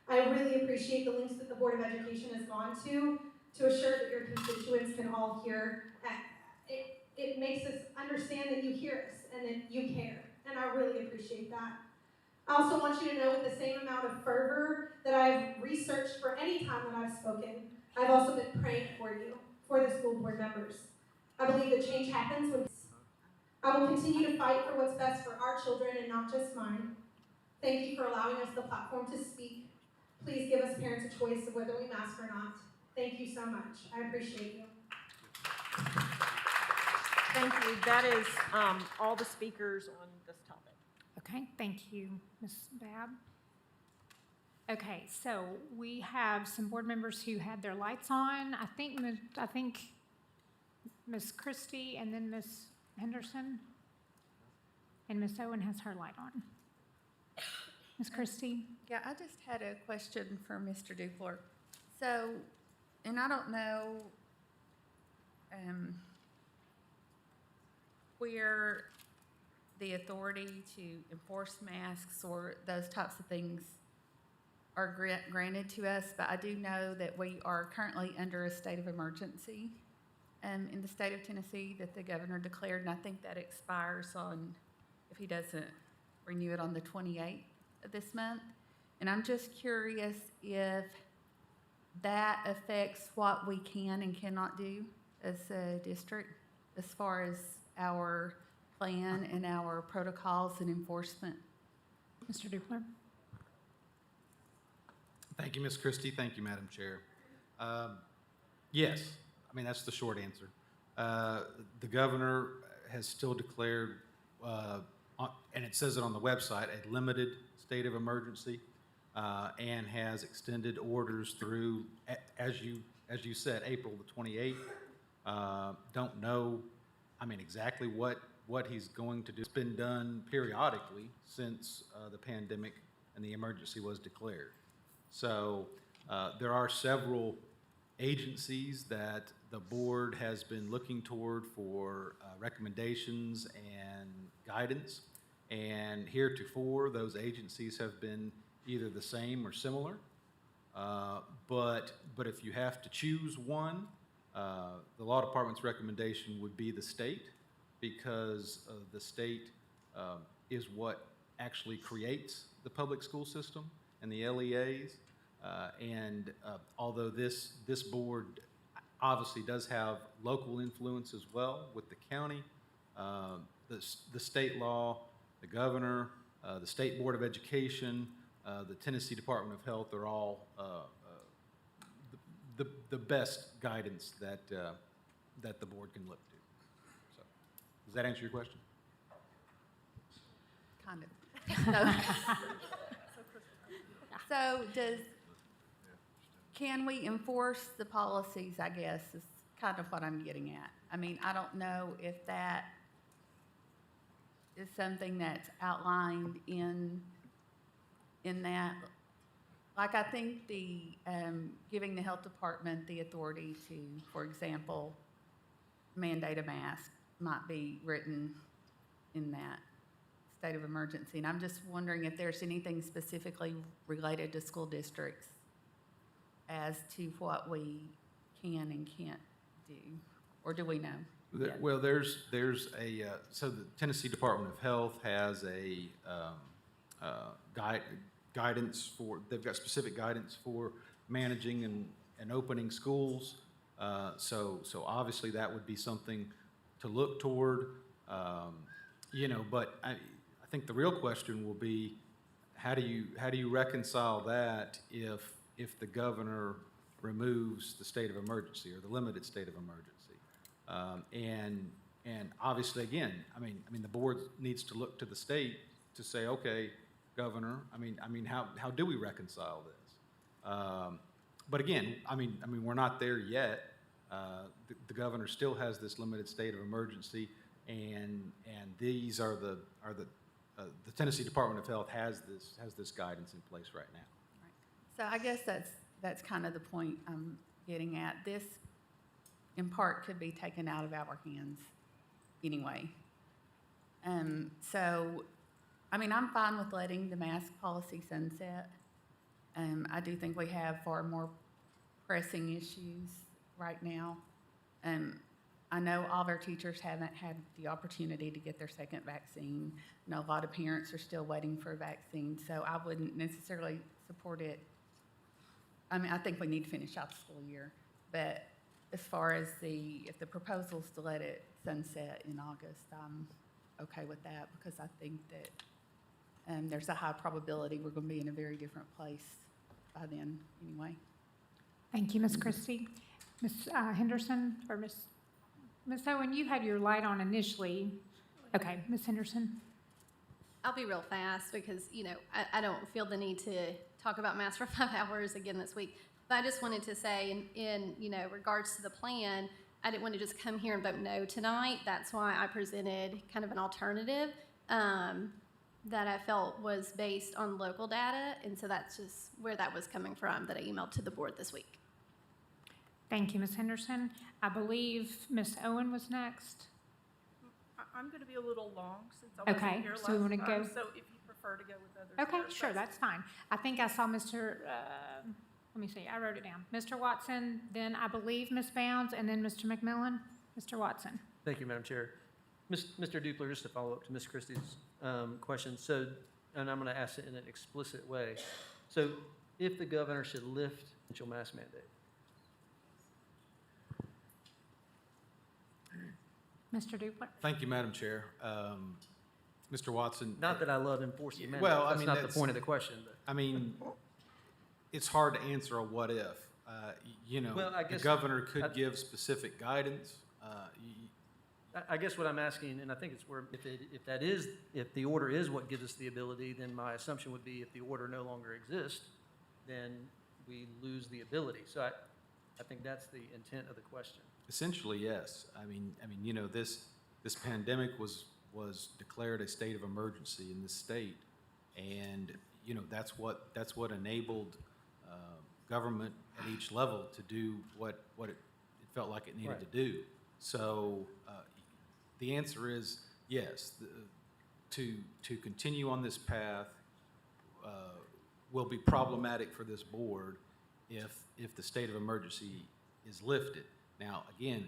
I really appreciate the links that the Board of Education has gone to assure that your constituents can all hear. It makes us understand that you hear us and that you care, and I really appreciate that. I also want you to know with the same amount of fervor that I've researched for any time that I've spoken, I've also been praying for you, for the school board members. I believe that change happens when I will continue to fight for what's best for our children and not just mine. Thank you for allowing us the platform to speak. Please give us parents a choice of whether we mask or not. Thank you so much. I appreciate you. Thank you. That is all the speakers on this topic. Okay, thank you, Ms. Babb. Okay, so we have some board members who had their lights on. I think Ms. Christie and then Ms. Henderson. And Ms. Owen has her light on. Ms. Christie? Yeah, I just had a question for Mr. Dupler. So, and I don't know where the authority to enforce masks or those types of things are granted to us, but I do know that we are currently under a state of emergency in the state of Tennessee that the governor declared, and I think that expires on, if he doesn't renew it, on the 28th of this month. And I'm just curious if that affects what we can and cannot do as a district as far as our plan and our protocols and enforcement. Mr. Dupler? Thank you, Ms. Christie. Thank you, Madam Chair. Yes, I mean, that's the short answer. The governor has still declared, and it says it on the website, a limited state of emergency, and has extended orders through, as you said, April the 28th. Don't know, I mean, exactly what he's going to do. It's been done periodically since the pandemic and the emergency was declared. So there are several agencies that the board has been looking toward for recommendations and guidance. And heretofore, those agencies have been either the same or similar. But if you have to choose one, the law department's recommendation would be the state, because the state is what actually creates the public school system and the LEAs. Although this board obviously does have local influence as well with the county, the state law, the governor, the State Board of Education, the Tennessee Department of Health are all the best guidance that the board can look to. So, does that answer your question? Kind of. So can we enforce the policies, I guess, is kind of what I'm getting at. I mean, I don't know if that is something that's outlined in that. Like, I think the giving the health department the authority to, for example, mandate a mask might be written in that state of emergency. And I'm just wondering if there's anything specifically related to school districts as to what we can and can't do, or do we know? Well, there's a, so the Tennessee Department of Health has a guidance for, they've got specific guidance for managing and opening schools. So obviously that would be something to look toward, but I think the real question will be, how do you reconcile that if the governor removes the state of emergency or the limited state of emergency? And obviously, again, I mean, the board needs to look to the state to say, okay, governor, I mean, how do we reconcile this? But again, I mean, we're not there yet. The governor still has this limited state of emergency, and these are the Tennessee Department of Health has this guidance in place right now. So I guess that's kind of the point I'm getting at. This, in part, could be taken out of our hands anyway. So, I mean, I'm fine with letting the mask policy sunset. I do think we have far more pressing issues right now. I know all of our teachers haven't had the opportunity to get their second vaccine. I know a lot of parents are still waiting for a vaccine, so I wouldn't necessarily support it. I mean, I think we need to finish out the school year, but as far as if the proposal's to let it sunset in August, I'm okay with that because I think that there's a high probability we're going to be in a very different place by then anyway. Thank you, Ms. Christie. Ms. Henderson, or Ms. Owen, you had your light on initially. Okay, Ms. Henderson. I'll be real fast because, I don't feel the need to talk about masks for 5 hours again this week. But I just wanted to say in regards to the plan, I didn't want to just come here and vote no tonight. That's why I presented kind of an alternative that I felt was based on local data. And so that's just where that was coming from that I emailed to the board this week. Thank you, Ms. Henderson. I believe Ms. Owen was next. I'm going to be a little long since I wasn't Okay, here so we last want to time, go. so if you prefer to go with others. Okay, first, sure, that's fine. I think I saw Mr., let me see, I wrote it down. Mr. Watson, then I believe Ms. Bounds, and then Mr. McMillan. Mr. Watson. Thank you, Madam Chair. Mr. Dupler, just to follow up to Ms. Christie's question, so, and I'm going to ask it in an explicit way. So if the governor should lift the mask mandate, Mr. Dupler. Thank you, Madam Chair. Mr. Watson. not that I love enforcing mandates, Well, I that's mean, not the point of the question. But. I mean, it's hard to answer a what if. Well, I the guess governor could give specific guidance. I guess what I'm asking, and I think it's where if the order is what gives us the ability, then my assumption would be if the order no longer exists, then we lose the ability. So I think that's the intent of the question. Essentially, yes. I mean, this pandemic was declared a state of emergency in this state, and that's what enabled government at each level to do what it felt like it needed to do. So the answer is yes. To continue on this path will be problematic for this board if the state of emergency is lifted. Now, again,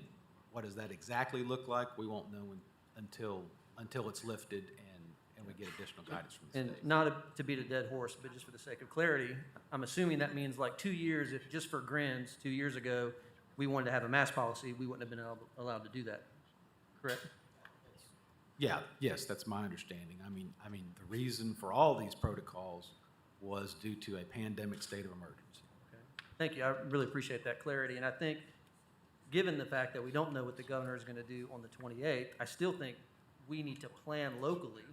what does that exactly look like? We won't know until it's lifted and we get additional guidance from the state. And not to beat a dead horse, but just for the sake of clarity, I'm assuming that means like 2 years, if just for grins, 2 years ago, we wanted to have a mask policy, we wouldn't have been allowed to do that, correct? Yeah, yes, that's my understanding. I mean, the reason for all these protocols was due to a pandemic state of emergency. Okay. Thank you. I really appreciate that clarity. And I think, given the fact that we don't know what the governor is going to do on the 28th, I still think we need to plan locally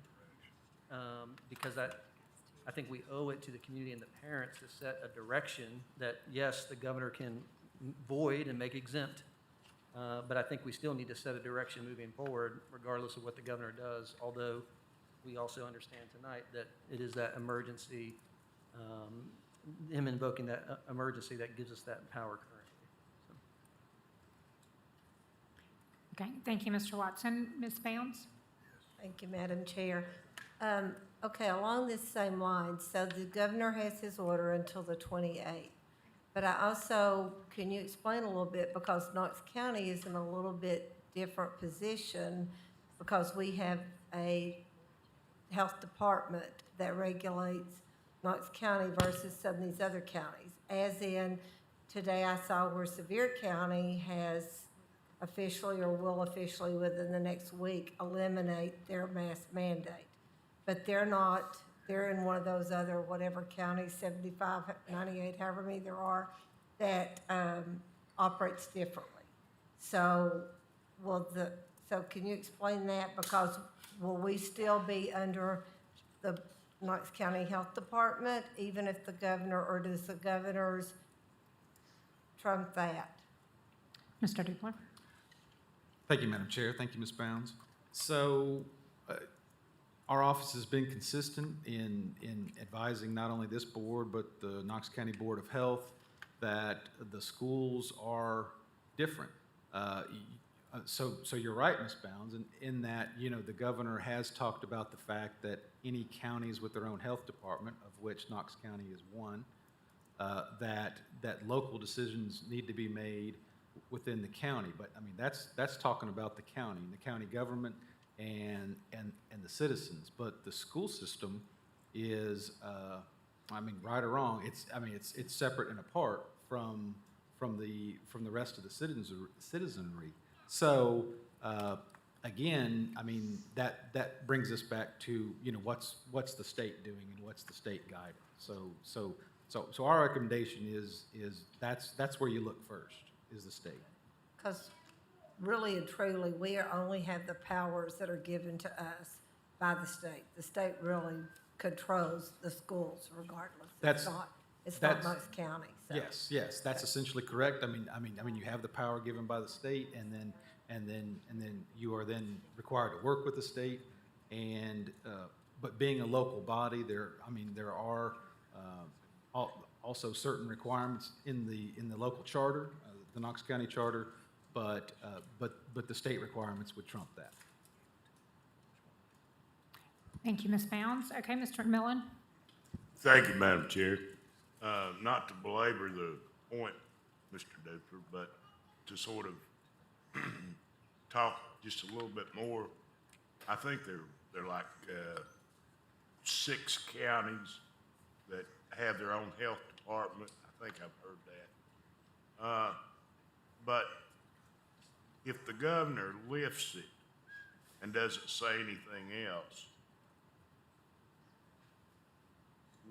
because I think we owe it to the community and the parents to set a direction that, yes, the governor can void and make exempt, but I think we still need to set a direction moving forward regardless of what the governor does, although we also understand tonight that it is that emergency, him invoking that emergency that gives us that power currently. So. Okay, thank you, Mr. Watson. Ms. Bounds? Thank you, Madam Chair. Okay, along this same line, so the governor has his order until the 28th. But I also, can you explain a little bit, because Knox County is in a little bit different position because we have a health department that regulates Knox County versus some of these other counties. As in, today I saw where Sevier County has officially or will officially within the next week eliminate their mask mandate. But they're not, they're in one of those other whatever counties, 75, 98, however many there are, that operates differently. So so can you explain that? Because will we still be under the Knox County Health Department, even if the governor, or does the governor's trump that? Mr. Dupler. Thank you, Madam Chair. Thank you, Ms. Bounds. So, our office has been consistent in advising not only this board, but the Knox County Board of Health that the schools are different. So you're right, Ms. Bounds, in that, the governor has talked about the fact that any counties with their own health department, of which Knox County is one, that local decisions need to be made within the county. But I mean, that's talking about the county government and the citizens. But the school system is, right or wrong, it's separate and apart from the rest of the citizenry. So again, that brings us back to what's the state doing and what's the state guidance. So our recommendation is that's where you look first, is the state. Because really and truly, we only have the powers that are given to us by the state. The state really controls the schools regardless. It's not most counties. So. Yes, that's essentially correct. I mean, you have the power given by the state, and then you are then required to work with the state. And but being a local body, there are also certain requirements in the local charter, the Knox County Charter, but the state requirements would trump that. Thank you, Ms. Bounds. Okay, Mr. McMillan. Thank you, Madam Chair. Not to belabor the point, Mr. Dupler, but to sort of talk just a little bit more. I think they're like 6 counties that have their own health department. I think I've heard that. But if the governor lifts it and doesn't say anything else,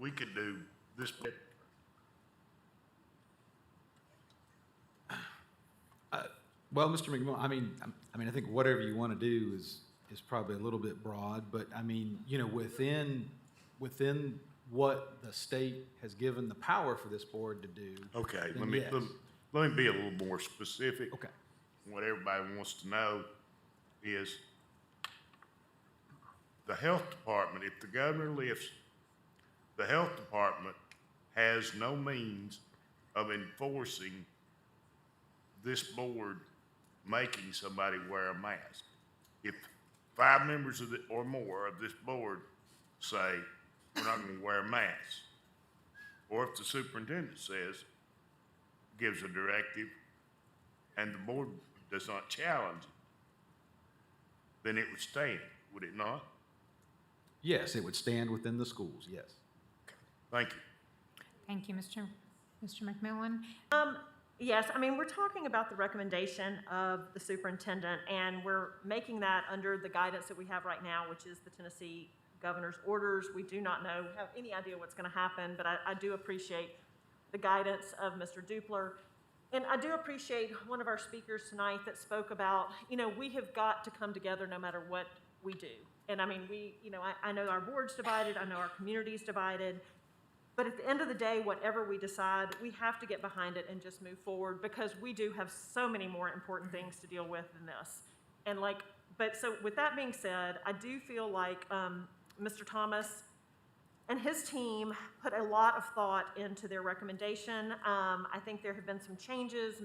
we could do this. Well, Mr. McMillan, I think whatever you want to do is probably a little bit broad, but within what the state has given the power for this board to do. Okay, let me be a little more specific. Okay. What everybody wants to know is the health department, if the governor lifts, the health department has no means of enforcing this board making somebody wear a mask. If 5 members or more of this board say, we're not going to wear a mask, or if the superintendent gives a directive, and the board does not challenge it, then it would stand, would it not? Yes, it would stand within the schools, yes. Thank you. Thank you, Mr. McMillan. Yes, we're talking about the recommendation of the superintendent, and we're making that under the guidance that we have right now, which is the Tennessee governor's orders. We do not have any idea what's going to happen, but I do appreciate the guidance of Mr. Dupler. And I do appreciate one of our speakers tonight that spoke about, we have got to come together no matter what we do. And I know our board's divided, I know our community's divided, but at the end of the day, whatever we decide, we have to get behind it and just move forward, because we do have so many more important things to deal with than this. And so with that being said, I do feel like Mr. Thomas and his team put a lot of thought into their recommendation. I think there have been some changes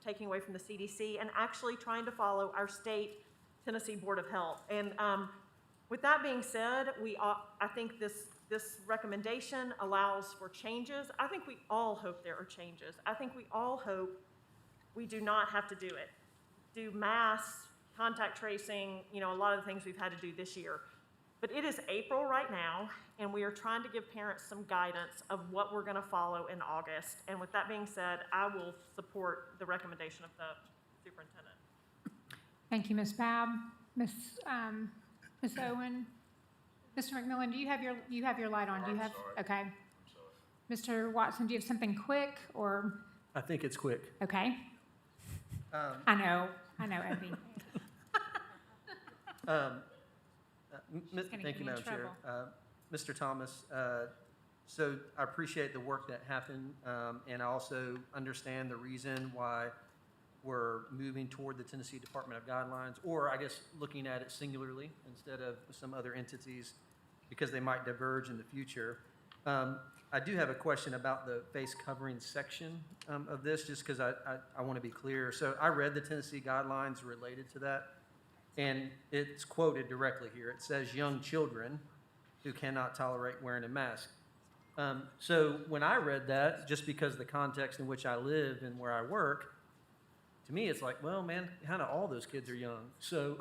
taking away from the CDC and actually trying to follow our state Tennessee Board of Health. And with that being said, I think this recommendation allows for changes. I think we all hope there are changes. I think we all hope we do not have to do mass contact tracing, a lot of the things we've had to do this year. But it is April right now, and we are trying to give parents some guidance of what we're going to follow in August. And with that being said, I will support the recommendation of the superintendent. Thank you, Ms. Babb. Ms. Owen. Mr. McMillan, do you have your light on? Do you have? Sorry. Okay. Mr. Watson, do you have something quick or? I think it's quick. Okay. I know, Evie. Thank you, Madam Chair. Mr. Thomas, so I appreciate the work that happened, and I also understand the reason why we're moving toward the Tennessee Department of Guidelines, or I guess looking at it singularly instead of some other entities, because they might diverge in the future. I do have a question about the face covering section of this, just because I want to be clear. So I read the Tennessee guidelines related to that, and it's quoted directly here. It says young children who cannot tolerate wearing a mask. So when I read that, just because the context in which I live and where I work, to me it's like, well, man, kind of all those kids are young. So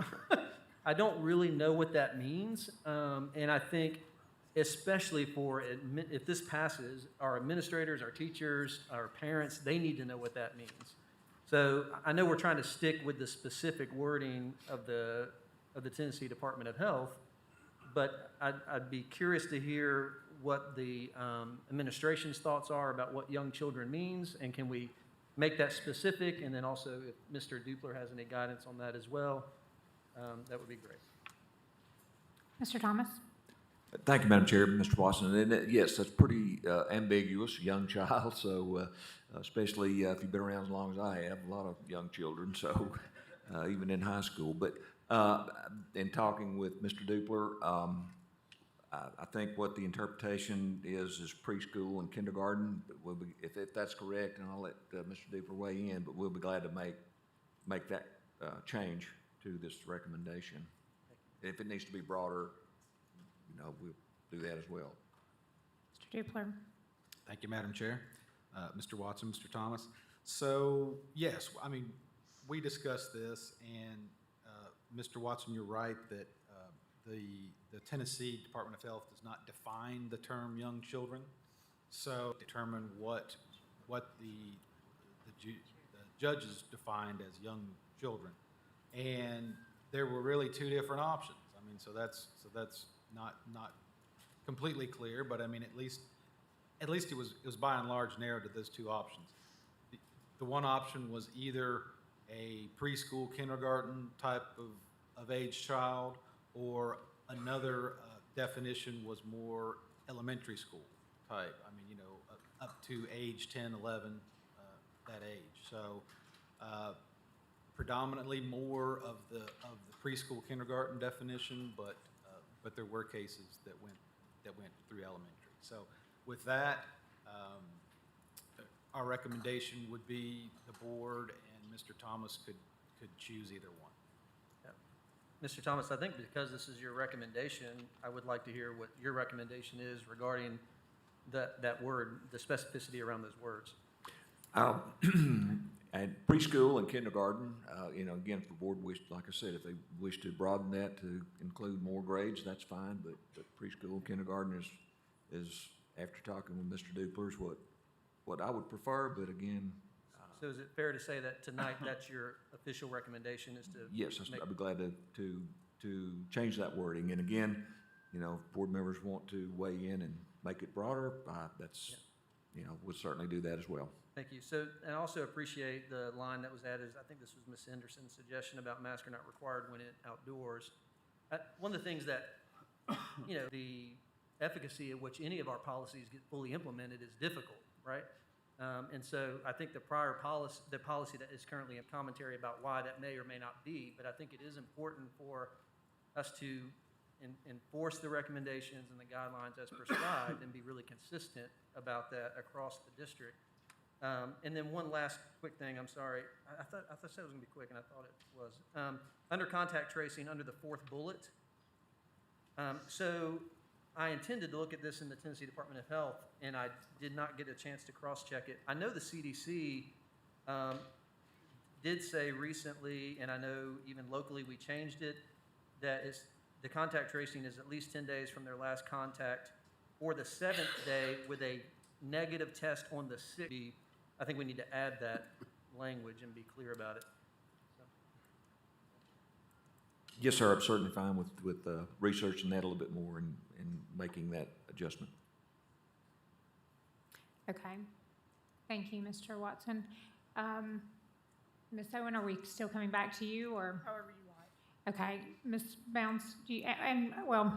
I don't really know what that means, and I think especially for, if this passes, our administrators, our teachers, our parents, they need to know what that means. So I know we're trying to stick with the specific wording of the Tennessee Department of Health, but I'd be curious to hear what the administration's thoughts are about what young children means, and can we make that specific? And then also, if Mr. Dupler has any guidance on that as well, that would be great. Mr. Thomas? Thank you, Madam Chair, Mr. Watson. And yes, that's pretty ambiguous, young child. So especially if you've been around as long as I have, a lot of young children. So even in high school. But in talking with Mr. Dupler, I think what the interpretation is preschool and kindergarten. But we'll be, if that's correct, and I'll let Mr. Dupler weigh in. But we'll be glad to make that change to this recommendation. If it needs to be broader, we'll do that as well. Mr. Dupler. Thank you, Madam Chair. Mr. Watson, Mr. Thomas. So, yes, I mean, we discussed this, and Mr. Watson, you're right that the Tennessee Department of Health does not define the term young children. So determine what the judges defined as young children. And there were really two different options. I mean, so that's not completely clear, but I mean, at least it was by and large narrowed to those two options. The one option was either a preschool, kindergarten type of age child, or another definition was more elementary school type. I mean, up to age 10, 11, that age. So predominantly more of the preschool, kindergarten definition, but there were cases that went through elementary. So with that, our recommendation would be the board and Mr. Thomas could choose either one. Yeah. Mr. Thomas, I think because this is your recommendation, I would like to hear what your recommendation is regarding that word, the specificity around those words. And preschool and kindergarten, again, if the board wished, like I said, if they wish to broaden that to include more grades, that's fine. But preschool and kindergarten is after talking with Mr. Dupler, is what I would prefer. But again, so is it fair to say that tonight that's your official recommendation? Is to yes, I'd be glad to change that wording. And again, if board members want to weigh in and make it broader, that's we'll certainly do that as well. Thank you. So, and I also appreciate the line that was added. I think this was Ms. Henderson's suggestion about masks are not required when outdoors. One of the things that, the efficacy of which any of our policies get fully implemented is difficult, right? And so I think the policy that is currently in commentary about why that may or may not be, but I think it is important for us to enforce the recommendations and the guidelines as prescribed and be really consistent about that across the district. And then one last quick thing, I'm sorry. I thought it was going to be quick, and I thought it was. Under contact tracing, under the fourth bullet, so I intended to look at this in the Tennessee Department of Health, and I did not get a chance to cross-check it. I know the CDC did say recently, and I know even locally we changed it, that the contact tracing is at least 10 days from their last contact, or the 7th day with a negative test on the 6th. I think we need to add that language and be clear about it. So. Yes, sir. I'm certainly fine with researching that a little bit more and making that adjustment. Okay. Thank you, Mr. Watson. Ms. Owen, are we still coming back to you, or? However you like. Okay, Ms. Bounds,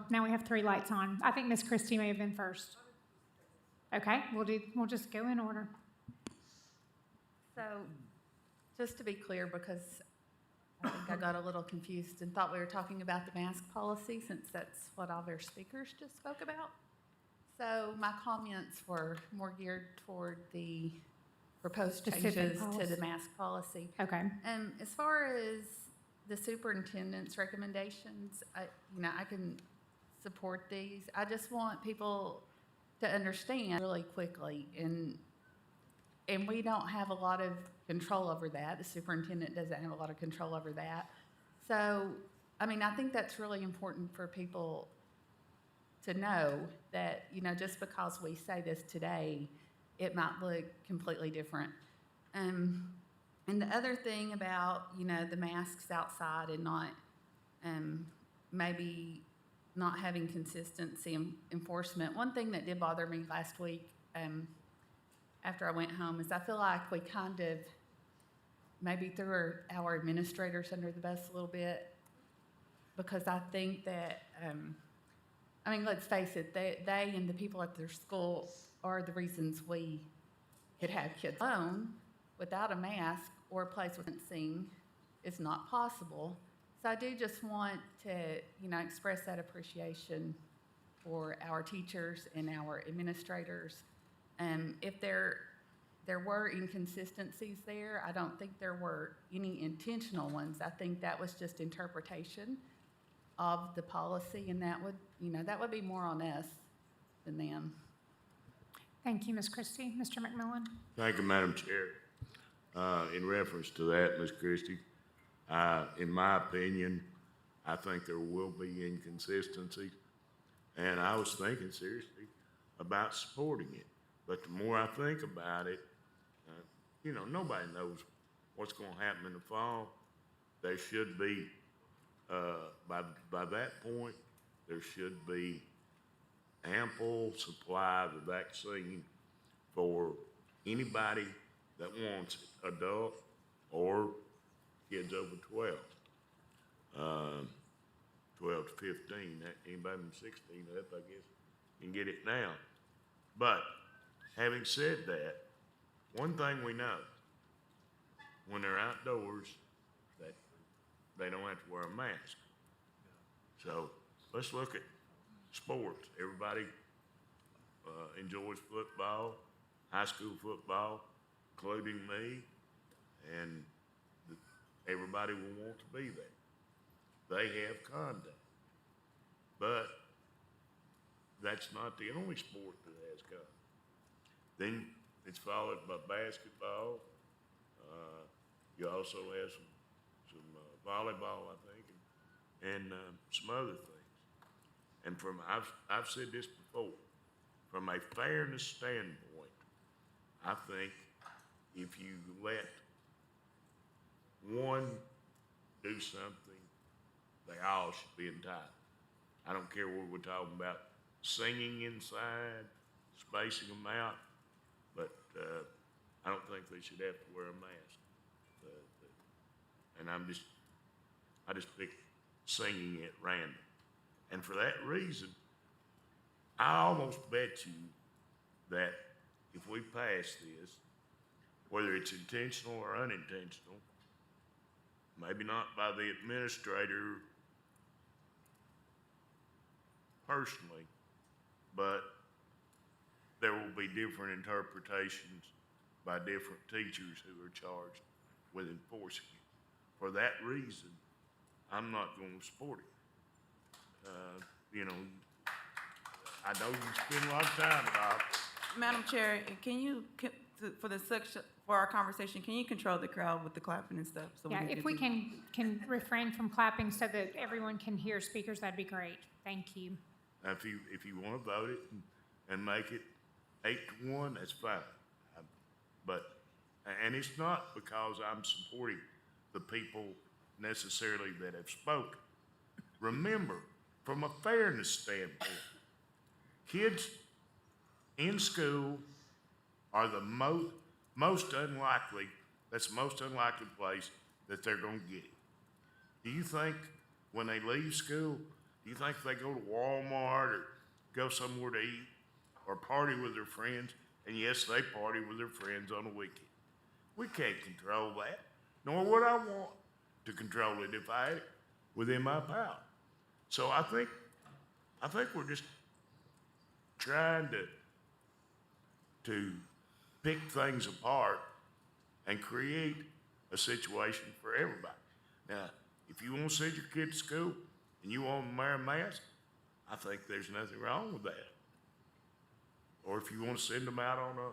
now we have 3 lights on. I think Ms. Christie may have been first. Okay, we'll just go in order. So just to be clear, because I think I got a little confused and thought we were talking about the mask policy, since that's what all their speakers just spoke about. So my comments were more geared toward the proposed Specific changes to policy. the mask policy. Okay. As far as the superintendent's recommendations, I can support these. I just want people to understand really quickly, and we don't have a lot of control over that. The superintendent doesn't have a lot of control over that. So, I think that's really important for people to know that, just because we say this today, it might look completely different. And the other thing about, the masks outside and not, maybe not having consistency in enforcement, one thing that did bother me last week, after I went home, is I feel like we kind of maybe threw our administrators under the bus a little bit, because I think that, let's face it, they and the people at their school are the reasons we could have kids alone without a mask, or a place with distancing is not possible. So I do just want to, express that appreciation for our teachers and our administrators. If there were inconsistencies there, I don't think there were any intentional ones. I think that was just interpretation of the policy, and that would be more on us than them. Thank you, Ms. Christie. Mr. McMillan? Thank you, Madam Chair. In reference to that, Ms. Christie, in my opinion, I think there will be inconsistencies, and I was thinking seriously about supporting it. But the more I think about it, nobody knows what's going to happen in the fall. There should be, by that point, there should be ample supply of the vaccine for anybody that wants it, adult or kids over 12. 12 to 15, anybody from 16 up, I guess, can get it now. But having said that, one thing we know, when they're outdoors, that they don't have to wear a mask. So let's look at sports. Everybody enjoys football, high school football, including me, and everybody will want to be there. They have contact. But that's not the only sport that has contact. Then it's followed by basketball. You also have some volleyball, I think, and some other things. And I've said this before, from a fairness standpoint, I think if you let one do something, they all should be entitled. I don't care what we're talking about, singing inside, spacing them out, but I don't think they should have to wear a mask. And I just pick singing at random. And for that reason, I almost bet you that if we pass this, whether it's intentional or unintentional, maybe not by the administrator personally, but there will be different interpretations by different teachers who are charged with enforcing it. For that reason, I'm not going to support it. I know you spend a lot of time, Bob. Madam Chair, for our conversation, can you control the crowd with the clapping and stuff? So Yeah, if we can refrain from clapping so that everyone can hear speakers, that'd be great. Thank you. If you want to vote it and make it 8-1, that's fine. And it's not because I'm supporting the people necessarily that have spoken. Remember, from a fairness standpoint, kids in school are the most unlikely, that's the most unlikely place that they're going to get it. Do you think when they leave school, do you think they go to Walmart or go somewhere to eat or party with their friends? And yes, they party with their friends on the weekend. We can't control that. nor would I want to control it if I had it within my power. So I think we're just trying to pick things apart and create a situation for everybody. Now, if you want to send your kid to school and you want them to wear a mask, I think there's nothing wrong with that. Or if you want to send them out on a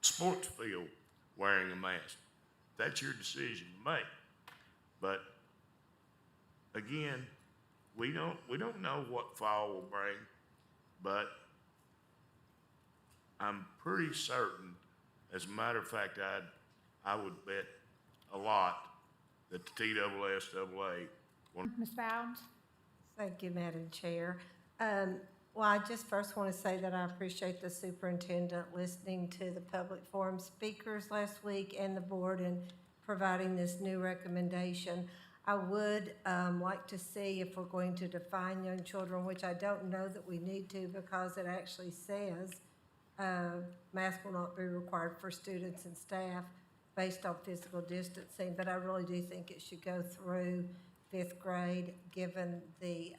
sports field wearing a mask, that's your decision to make. But again, we don't know what fall will bring, but I'm pretty certain, as a matter of fact, I would bet a lot that the TSSAA will. Ms. Bowden? Thank you, Madam Chair. Well, I just first want to say that I appreciate the superintendent listening to the public forum speakers last week and the board and providing this new recommendation. I would like to see if we're going to define young children, which I don't know that we need to because it actually says masks will not be required for students and staff based on physical distancing, but I really do think it should go through 5th grade, given the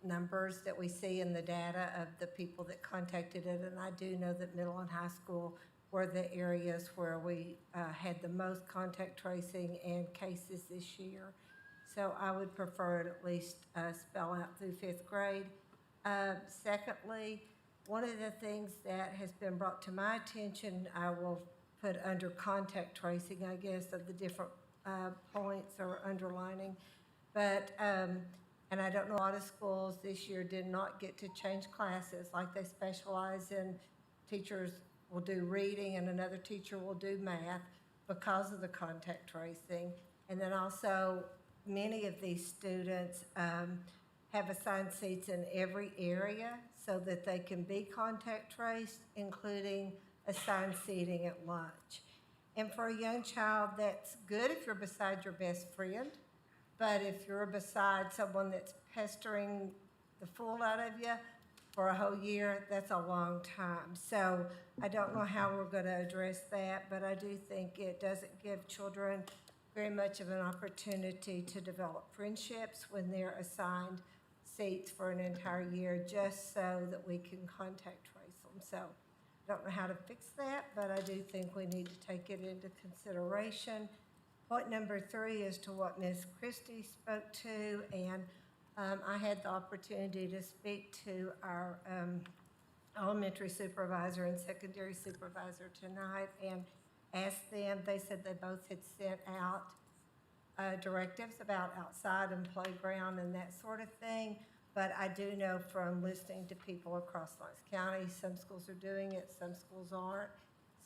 numbers that we see in the data of the people that contacted it. And I do know that middle and high school were the areas where we had the most contact tracing and cases this year. So I would prefer it at least spell out through 5th grade. Secondly, one of the things that has been brought to my attention, I will put under contact tracing, I guess, of the different points or underlining. But, and I don't know, a lot of schools this year did not get to change classes, like they specialize in teachers will do reading and another teacher will do math because of the contact tracing. And then also, many of these students have assigned seats in every area so that they can be contact traced, including assigned seating at lunch. And for a young child, that's good if you're beside your best friend, but if you're beside someone that's pestering the fool out of you for a whole year, that's a long time. So I don't know how we're going to address that, but I do think it doesn't give children very much of an opportunity to develop friendships when they're assigned seats for an entire year just so that we can contact trace them. So I don't know how to fix that, but I do think we need to take it into consideration. Point number 3 is to what Ms. Christie spoke to, and I had the opportunity to speak to our elementary supervisor and secondary supervisor tonight and asked them. They said they both had sent out directives about outside and playground and that sort of thing. But I do know from listening to people across Lawrence County, some schools are doing it, some schools aren't.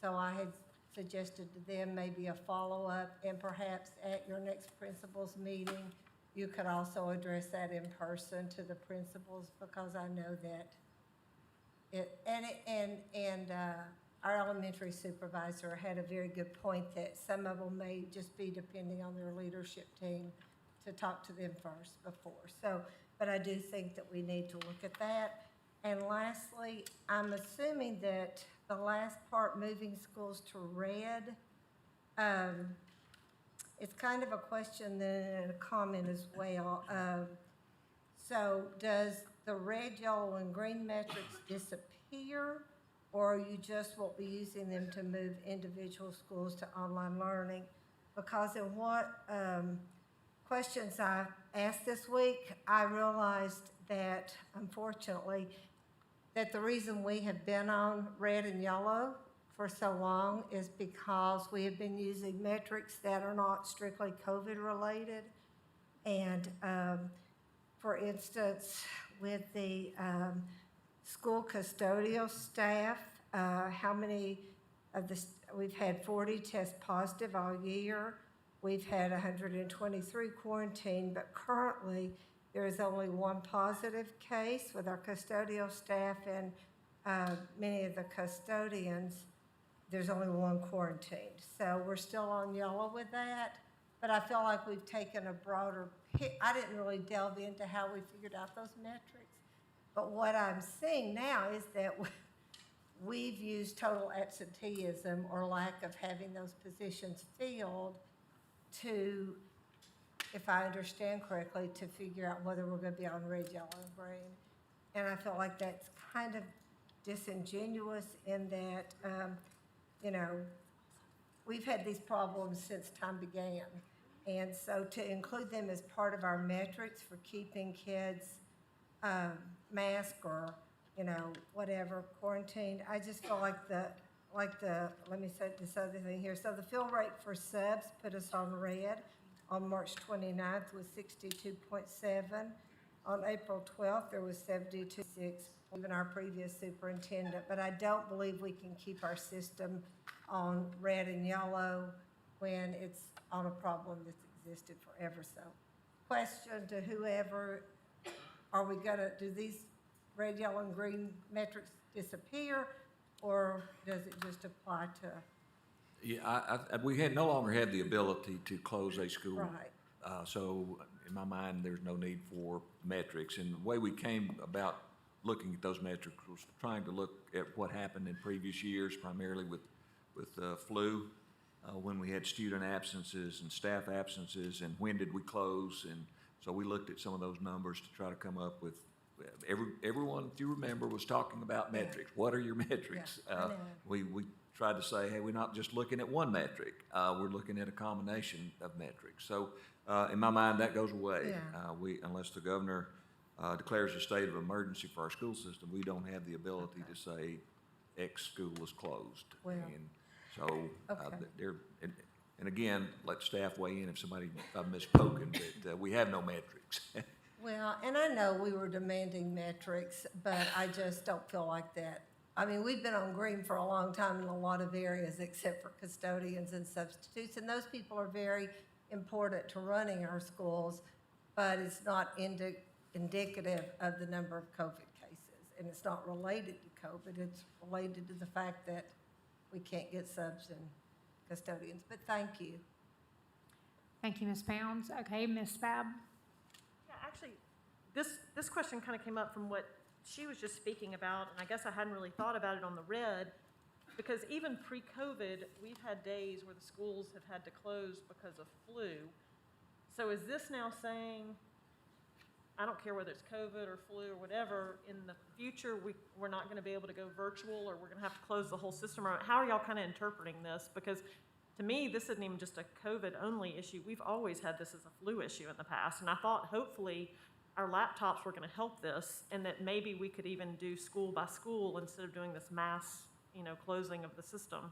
So I had suggested to them maybe a follow-up, and perhaps at your next principals meeting, you could also address that in person to the principals, because I know that our elementary supervisor had a very good point that some of them may just be depending on their leadership team to talk to them first before. So, but I do think that we need to look at that. And lastly, I'm assuming that the last part, moving schools to red, it's kind of a question then and a comment as well. So does the red, yellow, and green metrics disappear, or you just won't be using them to move individual schools to online learning? Because in what questions I asked this week, I realized that, unfortunately, that the reason we have been on red and yellow for so long is because we have been using metrics that are not strictly COVID related. And for instance, with the school custodial staff, how many of we've had 40 test positive all year. We've had 123 quarantined, but currently there is only 1 positive case with our custodial staff, and many of the custodians, there's only 1 quarantined. So we're still on yellow with that, but I feel like we've taken a broader I didn't really delve into how we figured out those metrics, but what I'm seeing now is that we've used total absenteeism or lack of having those positions filled to, if I understand correctly, to figure out whether we're gonna be on red, yellow, and green. And I feel like that's kind of disingenuous in that, you know, we've had these problems since time began. And so to include them as part of our metrics for keeping kids masked or, you know, whatever, quarantined, I just feel like let me say this other thing here. So the fill rate for subs put us on red on March 29th was 62.7. On April 12th, there was 72.6, even our previous superintendent. But I don't believe we can keep our system on red and yellow when it's on a problem that's existed forever. So question to whoever, are we gonna, do these red, yellow, and green metrics disappear, or does it just apply to? Yeah, we no longer have the ability to close a school. Right. So in my mind, there's no need for metrics. And the way we came about looking at those metrics was trying to look at what happened in previous years, primarily with flu, when we had student absences and staff absences, and when did we close. And so we looked at some of those numbers to try to come up with, everyone, if you remember, was talking about metrics. What are your metrics? Yeah, I know. We tried to say, hey, we're not just looking at one metric. We're looking at a combination of metrics. So in my mind, that goes away. Yeah. Unless the governor declares a state of emergency for our school system, we don't have the ability to say X school is closed. Well, And so and again, let staff weigh in if I've misspoken, but we have no metrics. Well, and I know we were demanding metrics, but I just don't feel like that. I mean, we've been on green for a long time in a lot of areas, except for custodians and substitutes, and those people are very important to running our schools, but it's not indicative of the number of COVID cases, and it's not related to COVID. It's related to the fact that we can't get subs and custodians, but thank you. Thank you, Ms. Pounds. Okay, Ms. Bab? Yeah, actually, this question kind of came up from what she was just speaking about, and I guess I hadn't really thought about it on the red, because even pre-COVID, we've had days where the schools have had to close because of flu. So is this now saying, I don't care whether it's COVID or flu or whatever, in the future, we're not gonna be able to go virtual, or we're gonna have to close the whole system? Or how are y'all kind of interpreting this? Because to me, this isn't even just a COVID-only issue. We've always had this as a flu issue in the past, and I thought hopefully our laptops were gonna help this, and that maybe we could even do school by school instead of doing this mass, closing of the system.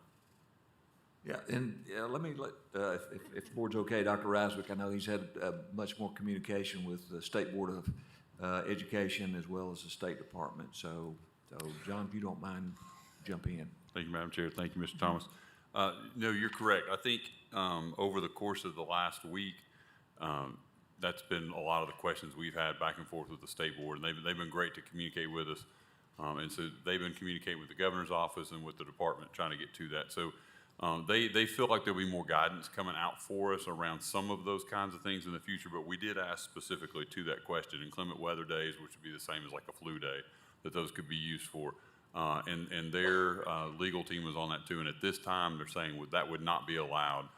Yeah, and let me if the board's okay, Dr. Reiswick, I know he's had much more communication with the State Board of Education as well as the State Department. So John, if you don't mind, jump in. Thank you, Madam Chair. Thank you, Mr. Thomas. No, you're correct. I think over the course of the last week, that's been a lot of the questions we've had back and forth with the State Board, and they've been great to communicate with us. And so they've been communicating with the governor's office and with the department trying to get to that. So they feel like there'll be more guidance coming out for us around some of those kinds of things in the future, but we did ask specifically to that question. Inclement weather days, which would be the same as like a flu day, that those could be used for. And their legal team was on that too. And at this time, they're saying that would not be allowed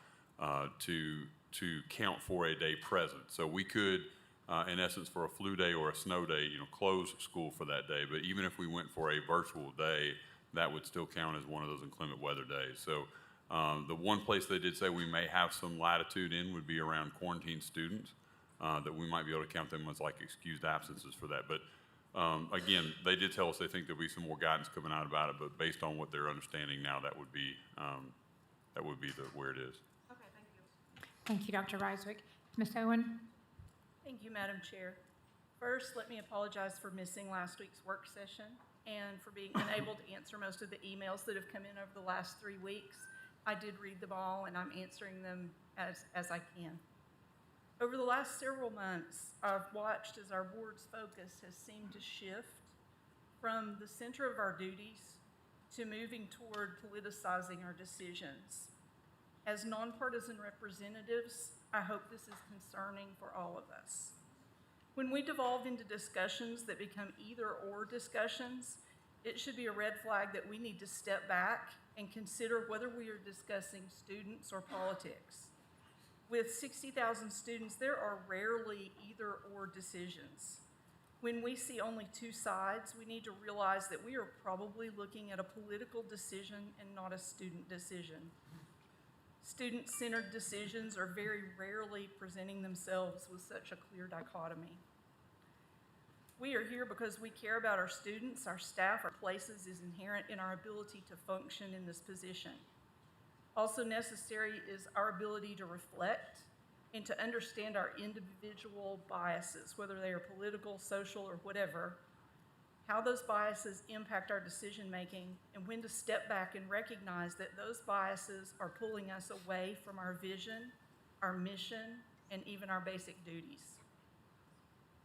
to count for a day present. So we could, in essence, for a flu day or a snow day, close school for that day. But even if we went for a virtual day, that would still count as one of those inclement weather days. So the one place they did say we may have some latitude in would be around quarantined students, that we might be able to count them as like excused absences for that. But again, they did tell us they think there'll be some more guidance coming out about it, but based on what they're understanding now, that would be where it is. Okay, thank you. Thank you, Dr. Reiswick. Ms. Owen? Thank you, Madam Chair. First, let me apologize for missing last week's work session and for being unable to answer most of the emails that have come in over the last 3 weeks. I did read them all, and I'm answering them as I can. Over the last several months, I've watched as our board's focus has seemed to shift from the center of our duties to moving toward politicizing our decisions. As nonpartisan representatives, I hope this is concerning for all of us. When we devolve into discussions that become either-or discussions, it should be a red flag that we need to step back and consider whether we are discussing students or politics. With 60,000 students, there are rarely either-or decisions. When we see only two sides, we need to realize that we are probably looking at a political decision and not a student decision. Student-centered decisions are very rarely presenting themselves with such a clear dichotomy. We are here because we care about our students, our staff, our places is inherent in our ability to function in this position. Also necessary is our ability to reflect and to understand our individual biases, whether they are political, social, or whatever, how those biases impact our decision-making, and when to step back and recognize that those biases are pulling us away from our vision, our mission, and even our basic duties.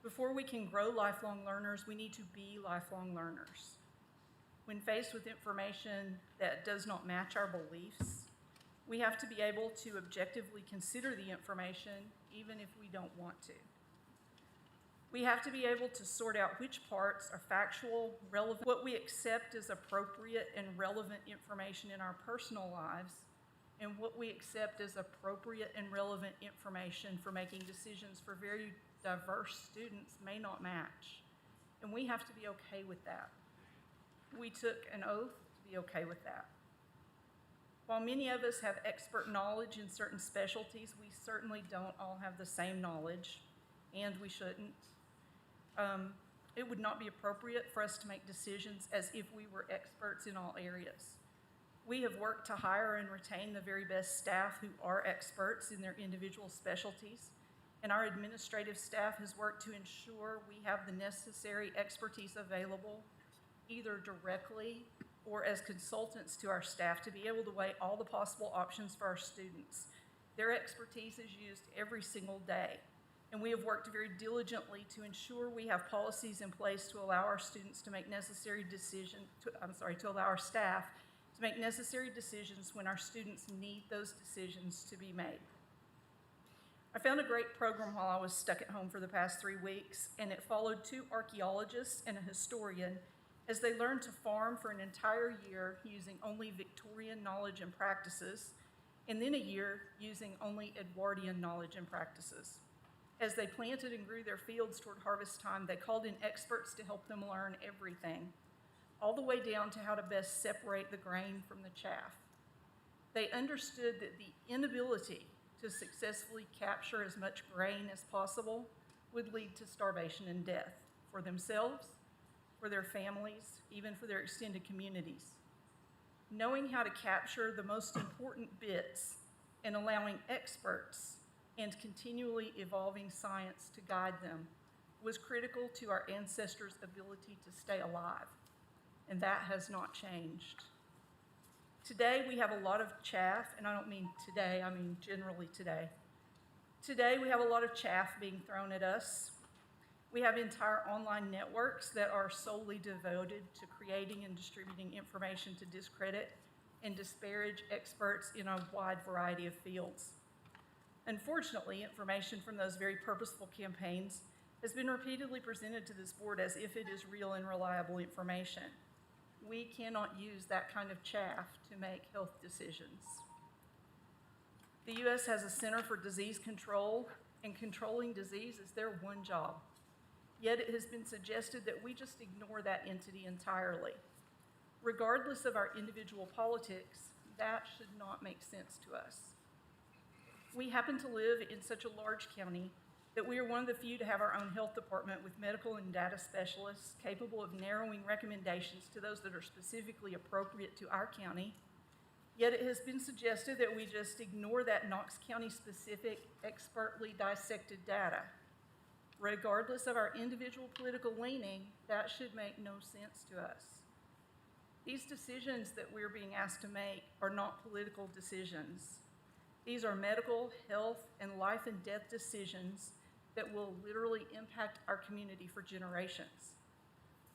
Before we can grow lifelong learners, we need to be lifelong learners. When faced with information that does not match our beliefs, we have to be able to objectively consider the information, even if we don't want to. We have to be able to sort out which parts are factual, relevant, what we accept as appropriate and relevant information in our personal lives, and what we accept as appropriate and relevant information for making decisions for very diverse students may not match. And we have to be okay with that. We took an oath to be okay with that. While many of us have expert knowledge in certain specialties, we certainly don't all have the same knowledge, and we shouldn't. It would not be appropriate for us to make decisions as if we were experts in all areas. We have worked to hire and retain the very best staff who are experts in their individual specialties, and our administrative staff has worked to ensure we have the necessary expertise available, either directly or as consultants to our staff, to be able to weigh all the possible options for our students. Their expertise is used every single day, and we have worked very diligently to ensure we have policies in place to allow our students to make necessary decisions, to allow our staff to make necessary decisions when our students need those decisions to be made. I found a great program while I was stuck at home for the past 3 weeks, and it followed 2 archaeologists and a historian as they learned to farm for an entire year using only Victorian knowledge and practices, and then a year using only Edwardian knowledge and practices. As they planted and grew their fields toward harvest time, they called in experts to help them learn everything, all the way down to how to best separate the grain from the chaff. They understood that the inability to successfully capture as much grain as possible would lead to starvation and death for themselves, for their families, even for their extended communities. Knowing how to capture the most important bits and allowing experts and continually evolving science to guide them was critical to our ancestors' ability to stay alive, and that has not changed. Today, we have a lot of chaff, and I don't mean today, I mean generally today. Today, we have a lot of chaff being thrown at us. We have entire online networks that are solely devoted to creating and distributing information to discredit and disparage experts in a wide variety of fields. Unfortunately, information from those very purposeful campaigns has been repeatedly presented to this board as if it is real and reliable information. We cannot use that kind of chaff to make health decisions. The U.S. has a Center for Disease Control, and controlling disease is their one job. Yet it has been suggested that we just ignore that entity entirely. Regardless of our individual politics, that should not make sense to us. We happen to live in such a large county that we are one of the few to have our own health department with medical and data specialists capable of narrowing recommendations to those that are specifically appropriate to our county. Yet it has been suggested that we just ignore that Knox County specific, expertly dissected data. Regardless of our individual political leaning, that should make no sense to us. These decisions that we're being asked to make are not political decisions. These are medical, health, and life and death decisions that will literally impact our community for generations.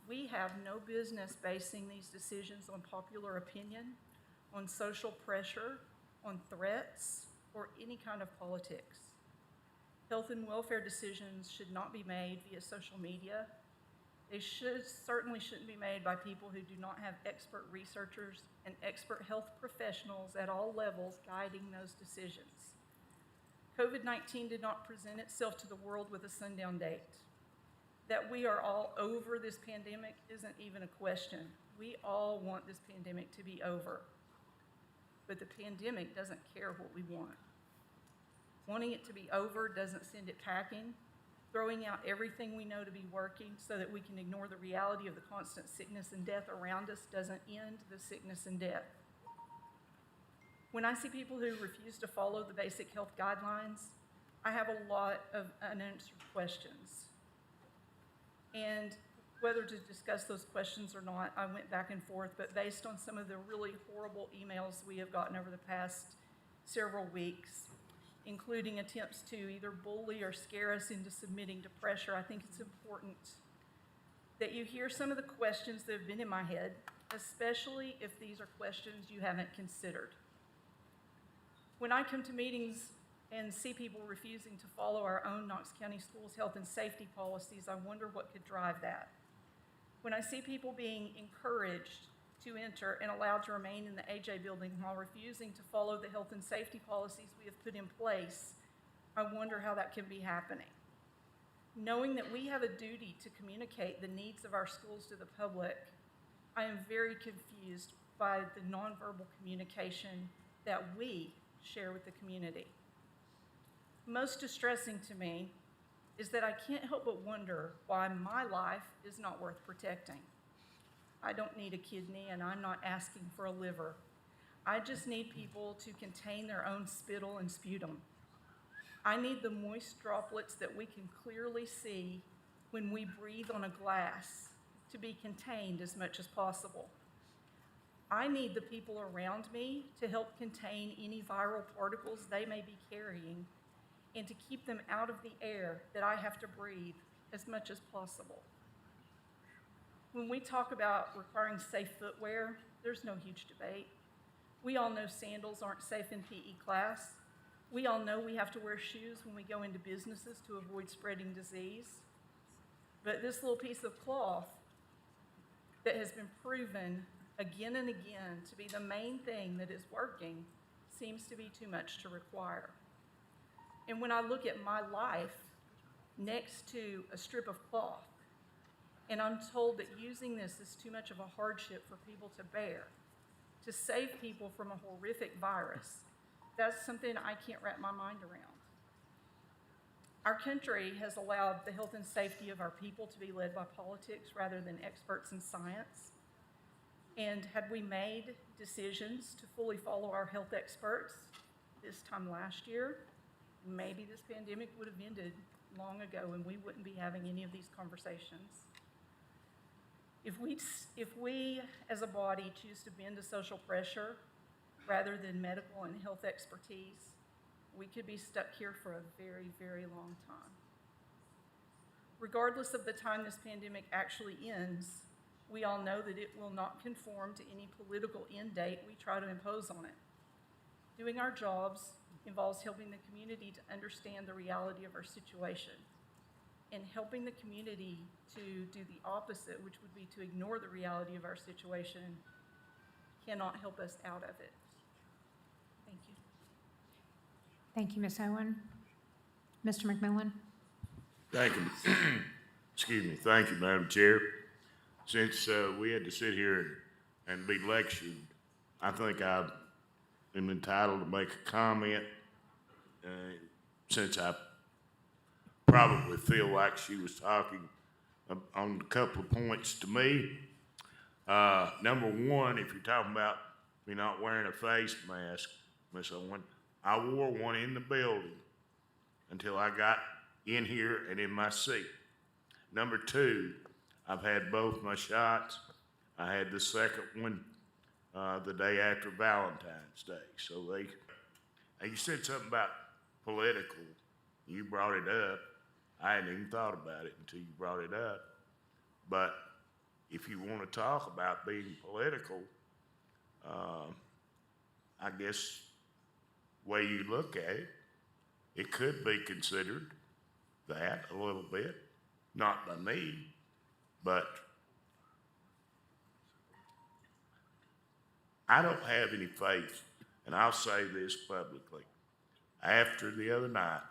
We have no business basing these decisions on popular opinion, on social pressure, on threats, or any kind of politics. Health and welfare decisions should not be made via social media. They certainly shouldn't be made by people who do not have expert researchers and expert health professionals at all levels guiding those decisions. COVID-19 did not present itself to the world with a sundown date. That we are all over this pandemic isn't even a question. We all want this pandemic to be over. But the pandemic doesn't care what we want. Wanting it to be over doesn't send it packing. Throwing out everything we know to be working so that we can ignore the reality of the constant sickness and death around us doesn't end the sickness and death. When I see people who refuse to follow the basic health guidelines, I have a lot of unanswered questions. And whether to discuss those questions or not, I went back and forth, but based on some of the really horrible emails we have gotten over the past several weeks, including attempts to either bully or scare us into submitting to pressure, I think it's important that you hear some of the questions that have been in my head, especially if these are questions you haven't considered. When I come to meetings and see people refusing to follow our own Knox County Schools health and safety policies, I wonder what could drive that. When I see people being encouraged to enter and allowed to remain in the AJ building while refusing to follow the health and safety policies we have put in place, I wonder how that can be happening. Knowing that we have a duty to communicate the needs of our schools to the public, I am very confused by the nonverbal communication that we share with the community. Most distressing to me is that I can't help but wonder why my life is not worth protecting. I don't need a kidney and I'm not asking for a liver. I just need people to contain their own spittle and sputum. I need the moist droplets that we can clearly see when we breathe on a glass to be contained as much as possible. I need the people around me to help contain any viral particles they may be carrying and to keep them out of the air that I have to breathe as much as possible. When we talk about requiring safe footwear, there's no huge debate. We all know sandals aren't safe in PE class. We all know we have to wear shoes when we go into businesses to avoid spreading disease. But this little piece of cloth that has been proven again and again to be the main thing that is working seems to be too much to require. And when I look at my life next to a strip of cloth, and I'm told that using this is too much of a hardship for people to bear, to save people from a horrific virus, that's something I can't wrap my mind around. Our country has allowed the health and safety of our people to be led by politics rather than experts in science. And had we made decisions to fully follow our health experts this time last year, maybe this pandemic would have ended long ago and we wouldn't be having any of these conversations. If we as a body choose to bend to social pressure rather than medical and health expertise, we could be stuck here for a very, very long time. Regardless of the time this pandemic actually ends, we all know that it will not conform to any political end date we try to impose on it. Doing our jobs involves helping the community to understand the reality of our situation, and helping the community to do the opposite, which would be to ignore the reality of our situation, cannot help us out of it. Thank you. Thank you, Ms. Owen. Mr. McMillan? Thank you. Excuse me. Thank you, Madam Chair. Since we had to sit here and be lectured, I think I am entitled to make a comment since I probably feel like she was talking on a couple of points to me. Number one, if you're talking about me not wearing a face mask, Miss Owen, I wore one in the building until I got in here and in my seat. Number two, I've had both my shots. I had the second one the day after Valentine's Day. So you said something about political. You brought it up. I hadn't even thought about it until you brought it up. But if you want to talk about being political, I guess the way you look at it, it could be considered that a little bit. Not by me, but I don't have any faith, and I'll say this publicly. after the other night,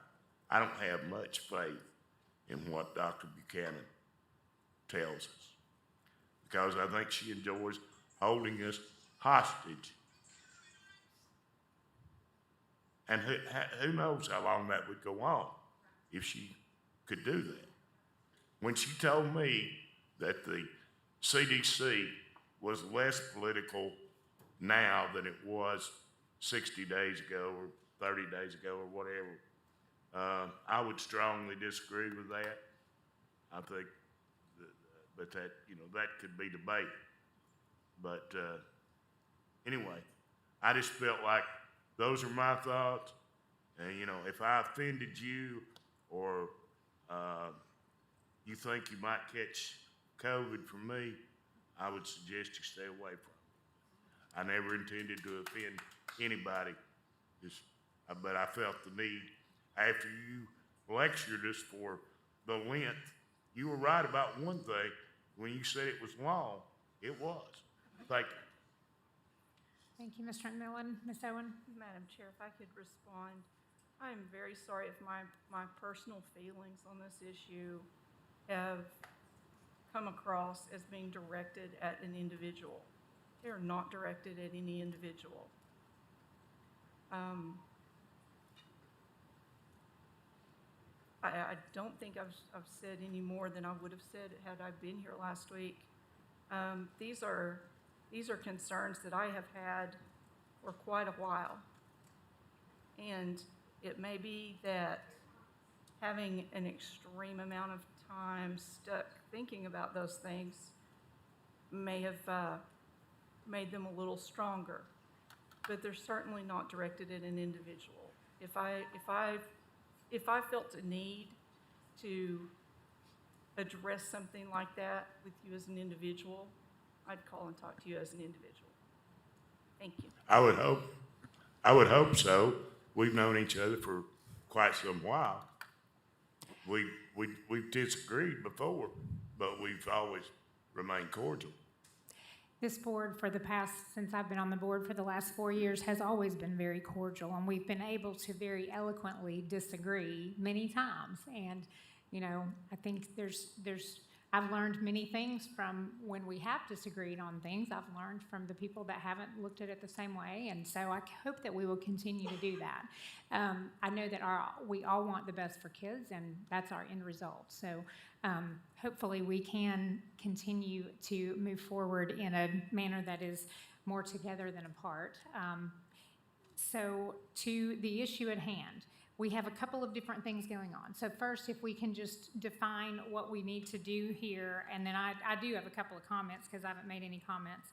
I don't have much faith in what Dr. Buchanan tells us. Because I think she enjoys holding us hostage. And who knows how long that would go on if she could do that. When she told me that the CDC was less political now than it was 60 days ago or 30 days ago or whatever, I would strongly disagree with that. I think, but that, that could be debated. But anyway, I just felt like those are my thoughts. And, if I offended you or you think you might catch COVID from me, I would suggest you stay away from it. I never intended to offend anybody, but I felt the need. After you lectured us for the length, you were right about one thing. When you said it was long, it was. Thank you. Thank you, Mr. McMillan. Ms. Owen? Madam Chair, if I could respond. I am very sorry if my personal feelings on this issue have come across as being directed at an individual. They are not directed at any individual. I don't think I've said any more than I would have said had I been here last week. These are concerns that I have had for quite a while. And it may be that having an extreme amount of time stuck thinking about those things may have made them a little stronger, but they're certainly not directed at an individual. If I felt a need to address something like that with you as an individual, I'd call and talk to you as an individual. Thank you. I would hope so. We've known each other for quite some while. We've disagreed before, but we've always remained cordial. This board since I've been on the board for the last 4 years, has always been very cordial, and we've been able to very eloquently disagree many times. And, I think I've learned many things from when we have disagreed on things. I've learned from the people that haven't looked at it the same way, and so I hope that we will continue to do that. I know that we all want the best for kids, and that's our end result. So hopefully we can continue to move forward in a manner that is more together than apart. So to the issue at hand, we have a couple of different things going on. So first, if we can just define what we need to do here, and then I do have a couple of comments because I haven't made any comments.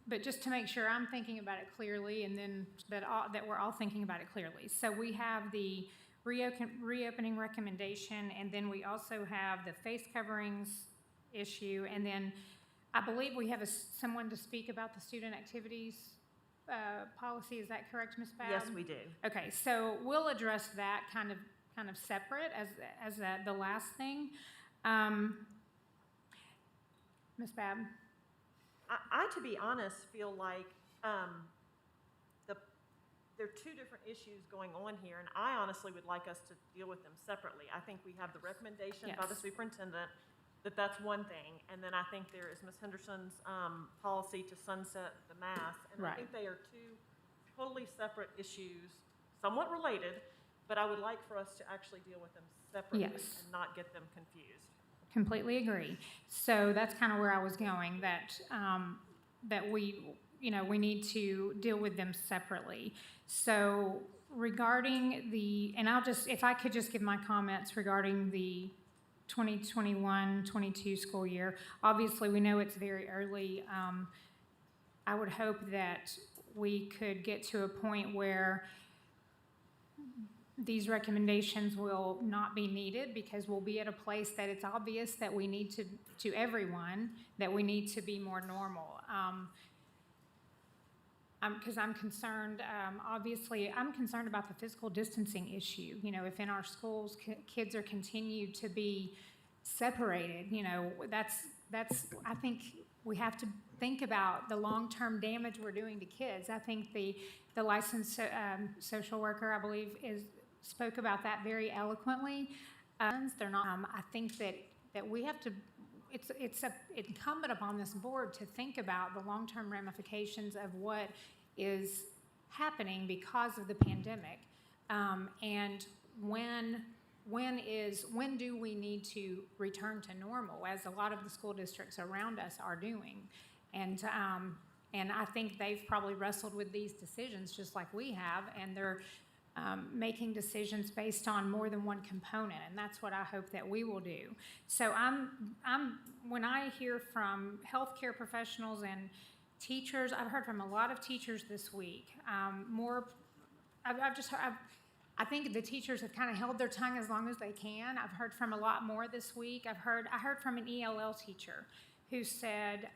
But just to make sure I'm thinking about it clearly, and then that we're all thinking about it clearly. So we have the reopening recommendation, and then we also have the face coverings issue, and then I believe we have someone to speak about the student activities policy. Is that correct, Ms. Babb? Yes, we do. Okay, so we'll address that kind of separate as the last thing. Ms. Babb? I, to be honest, feel like there are two different issues going on here, and I honestly would like us to deal with them separately. I think we have the recommendation by the superintendent that's one thing, and then I think there is Ms. Henderson's policy to sunset the math, and I think they are two totally separate issues, somewhat related, but I would like for us to actually deal with them separately and not get them confused. Completely agree. So that's kind of where I was going, that we need to deal with them separately. So regarding and if I could just give my comments regarding the 2021-22 school year. Obviously, we know it's very early. I would hope that we could get to a point where these recommendations will not be needed, because we'll be at a place that it's obvious that we need to everyone, that we need to be more normal. Because I'm concerned, obviously, I'm concerned about the physical distancing issue. If in our schools kids are continued to be separated, that's I think we have to think about the long-term damage we're doing to kids. I think the licensed social worker, I believe, spoke about that very eloquently. They're not. I think that we have to. It's incumbent upon this board to think about the long-term ramifications of what is happening because of the pandemic, and when do we need to return to normal, as a lot of the school districts around us are doing, and I think they've probably wrestled with these decisions just like we have, and they're making decisions based on more than one component, and that's what I hope that we will do. So when I hear from healthcare professionals and teachers, I've heard from a lot of teachers this week. I think the teachers have kind of held their tongue as long as they can. I've heard from a lot more this week. I heard from an ELL teacher who said,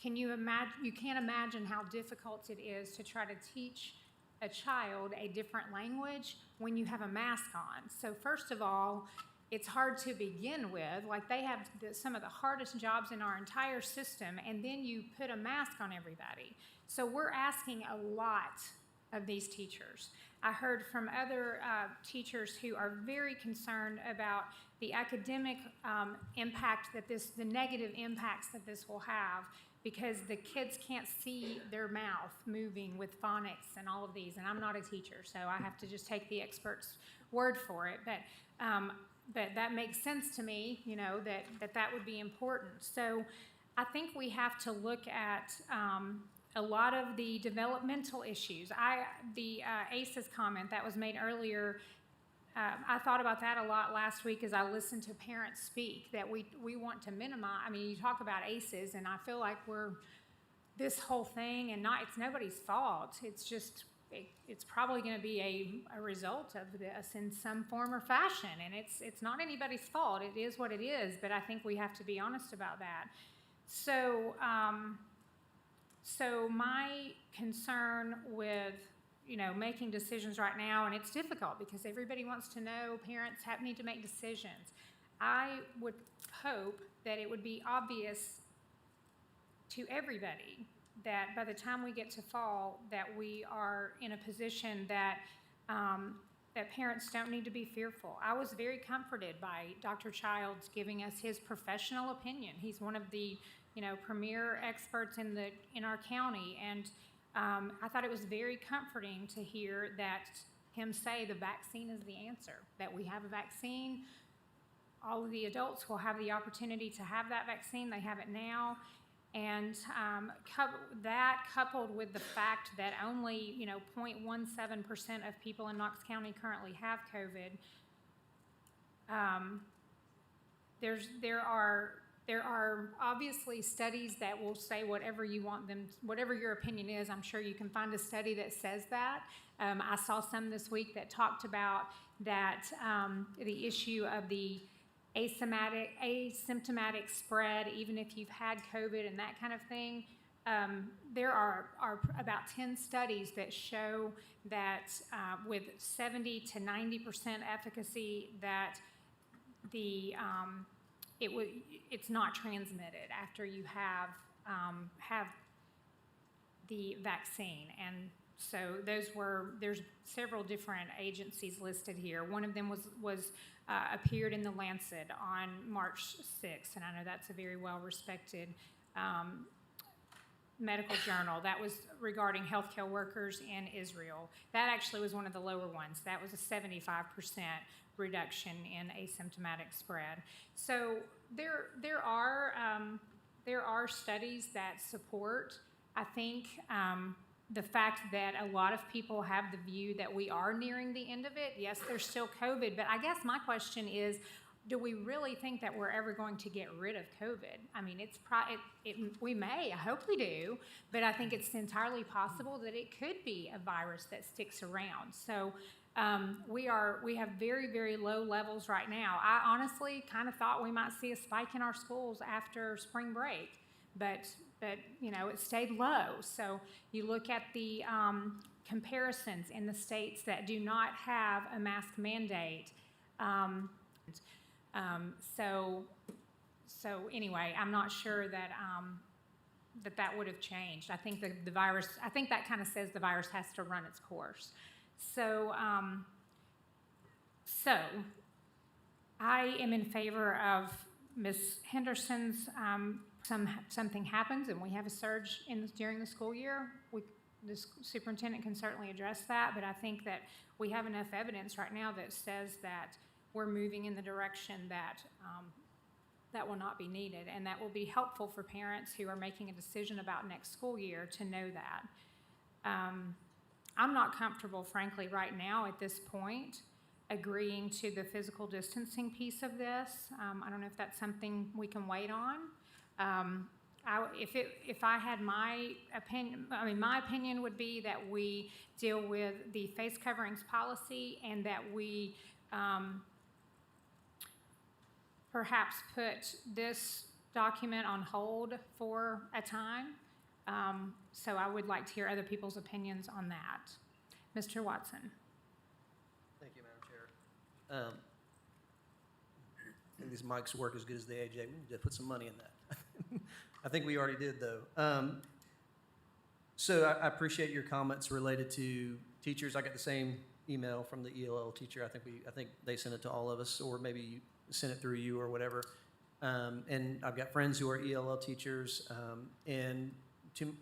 you can't imagine how difficult it is to try to teach a child a different language when you have a mask on. So first of all, it's hard to begin with. Like, they have some of the hardest jobs in our entire system, and then you put a mask on everybody. So we're asking a lot of these teachers. I heard from other teachers who are very concerned about the academic impact that the negative impacts that this will have, because the kids can't see their mouth moving with phonics and all of these. And I'm not a teacher, so I have to just take the expert's word for it. But that makes sense to me, that would be important. So I think we have to look at a lot of the developmental issues. The ACEs comment that was made earlier, I thought about that a lot last week as I listened to parents speak, that we want to minimize. I mean, you talk about ACEs, and I feel like this whole thing, and it's nobody's fault. It's just, it's probably going to be a result of this in some form or fashion, and it's not anybody's fault. It is what it is, but I think we have to be honest about that. So my concern with making decisions right now, and it's difficult because everybody wants to know, parents need to make decisions. I would hope that it would be obvious to everybody that by the time we get to fall, that we are in a position that parents don't need to be fearful. I was very comforted by Dr. Childs giving us his professional opinion. He's one of the premier experts in our county, and I thought it was very comforting to hear him say the vaccine is the answer, that we have a vaccine. All of the adults will have the opportunity to have that vaccine. They have it now. And that coupled with the fact that only 0.17% of people in Knox County currently have COVID, there are obviously studies that will say whatever you want them, whatever your opinion is. I'm sure you can find a study that says that. I saw some this week that talked about that the issue of the asymptomatic spread, even if you've had COVID and that kind of thing. There are about 10 studies that show that with 70 to 90% efficacy, that it's not transmitted after you have the vaccine. And so there's several different agencies listed here. One of them was appeared in the Lancet on March 6th, and I know that's a very well-respected medical journal. That was regarding healthcare workers in Israel. That actually was one of the lower ones. That was a 75% reduction in asymptomatic spread. So there are studies that support, I think, the fact that a lot of people have the view that we are nearing the end of it. Yes, there's still COVID, but I guess my question is, do we really think that we're ever going to get rid of COVID? I mean, we may, I hope we do, but I think it's entirely possible that it could be a virus that sticks around. So we have very, very low levels right now. I honestly kind of thought we might see a spike in our schools after spring break, but it stayed low. So you look at the comparisons in the states that do not have a mask mandate. So anyway, I'm not sure that that would have changed. I think the virus, I think that kind of says the virus has to run its course. So, I am in favor of Ms. Henderson's, something happens and we have a surge during the school year, the superintendent can certainly address that, but I think that we have enough evidence right now that says that we're moving in the direction that that will not be needed, and that will be helpful for parents who are making a decision about next school year to know that. I'm not comfortable, frankly, right now at this point, agreeing to the physical distancing piece of this. I don't know if that's something we can wait on. If I had my opinion, my opinion would be that we deal with the face coverings policy and that we perhaps put this document on hold for a time. So I would like to hear other people's opinions on that. Mr. Watson. Thank you, Madam Chair. And these mics work as good as they AJ. We need to put some money in that. I think we already did, though. So I appreciate your comments related to teachers. I got the same email from the ELL teacher. I think they sent it to all of us, or maybe you sent it through you or whatever. And I've got friends who are ELL teachers, and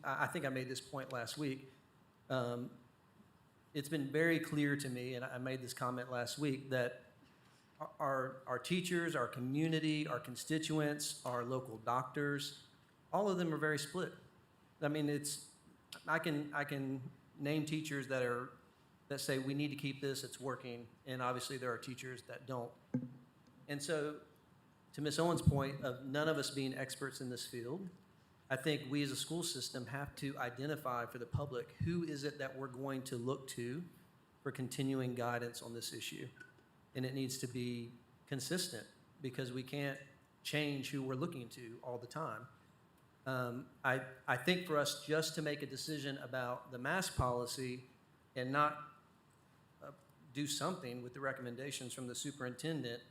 I think I made this point last week. It's been very clear to me, and I made this comment last week, that our teachers, our community, our constituents, our local doctors, all of them are very split. I mean, I can name teachers that say we need to keep this, it's working, and obviously there are teachers that don't. And so, to Ms. Owens' point of none of us being experts in this field, I think we as a school system have to identify for the public who is it that we're going to look to for continuing guidance on this issue. And it needs to be consistent, because we can't change who we're looking to all the time. I think for us just to make a decision about the mask policy and not do something with the recommendations from the superintendent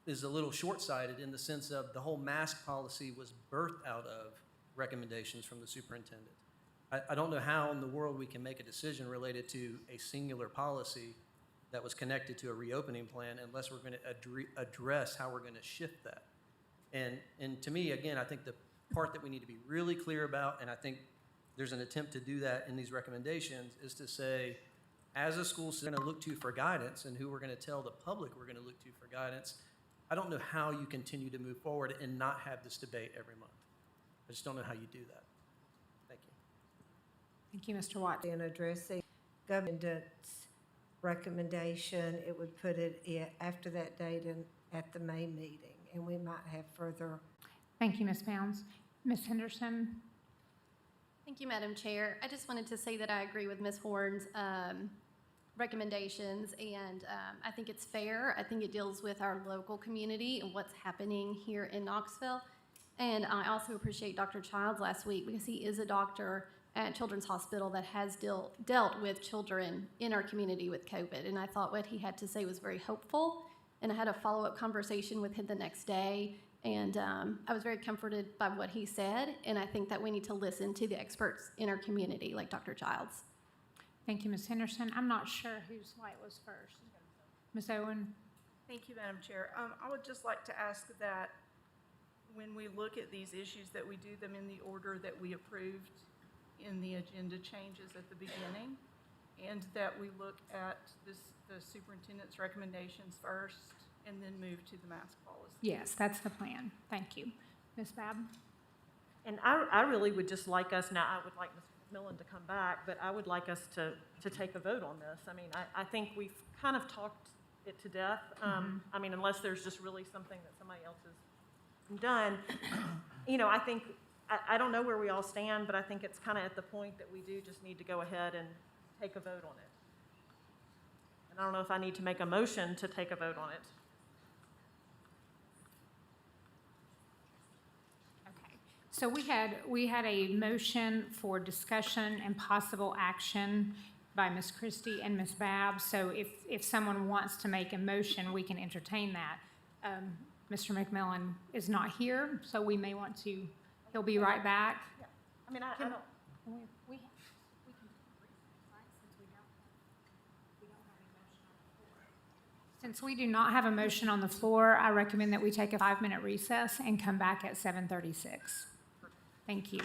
is a little short-sighted, in the sense of the whole mask policy was birthed out of recommendations from the superintendent. I don't know how in the world we can make a decision related to a singular policy that was connected to a reopening plan unless we're going to address how we're going to shift that. And to me, again, I think the part that we need to be really clear about, and I think there's an attempt to do that in these recommendations, is to say, as a school system, we're going to look to for guidance, and who we're going to tell the public we're going to look to for guidance. I don't know how you continue to move forward and not have this debate every month. I just don't know how you do that. Thank you. Thank you, Mr. Watson. In addressing government's recommendation, it would put it after that date at the May meeting, and we might have further. Thank you, Ms. Bounds. Ms. Henderson. Thank you, Madam Chair. I just wanted to say that I agree with Ms. Horn's recommendations, and I think it's fair. I think it deals with our local community and what's happening here in Knoxville. And I also appreciate Dr. Childs last week, because he is a doctor at Children's Hospital that has dealt with children in our community with COVID. And I thought what he had to say was very hopeful. And I had a follow-up conversation with him the next day. And I was very comforted by what he said. And I think that we need to listen to the experts in our community, like Dr. Childs. Thank you, Ms. Henderson. I'm not sure whose light was first. Ms. Owen. Thank you, Madam Chair. I would just like to ask that when we look at these issues, that we do them in the order that we approved in the agenda changes at the beginning, and that we look at the superintendent's recommendations first and then move to the mask policy. Yes, that's the plan. Thank you. Ms. Babb? And I really would just like us, now I would like Ms. McMillan to come back, but I would like us to take a vote on this. I mean, I think we've kind of talked it to death. I mean, unless there's just really something that somebody else has done. You know, I think, I don't know where we all stand, but I think it's kind of at the point that we do just need to go ahead and take a vote on it. And I don't know if I need to make a motion to take a vote on it. Okay. So we had a motion for discussion and possible action by Ms. Christie and Ms. Babb. So if someone wants to make a motion, we can entertain that. Mr. McMillan is not here, so we may want to He'll be right back. I mean, I Can- don't, We can take a recess, right, since we don't have a motion on the floor. Since we do not have a motion on the floor, I recommend that we take a 5-minute recess and come back at 7:36. Thank you.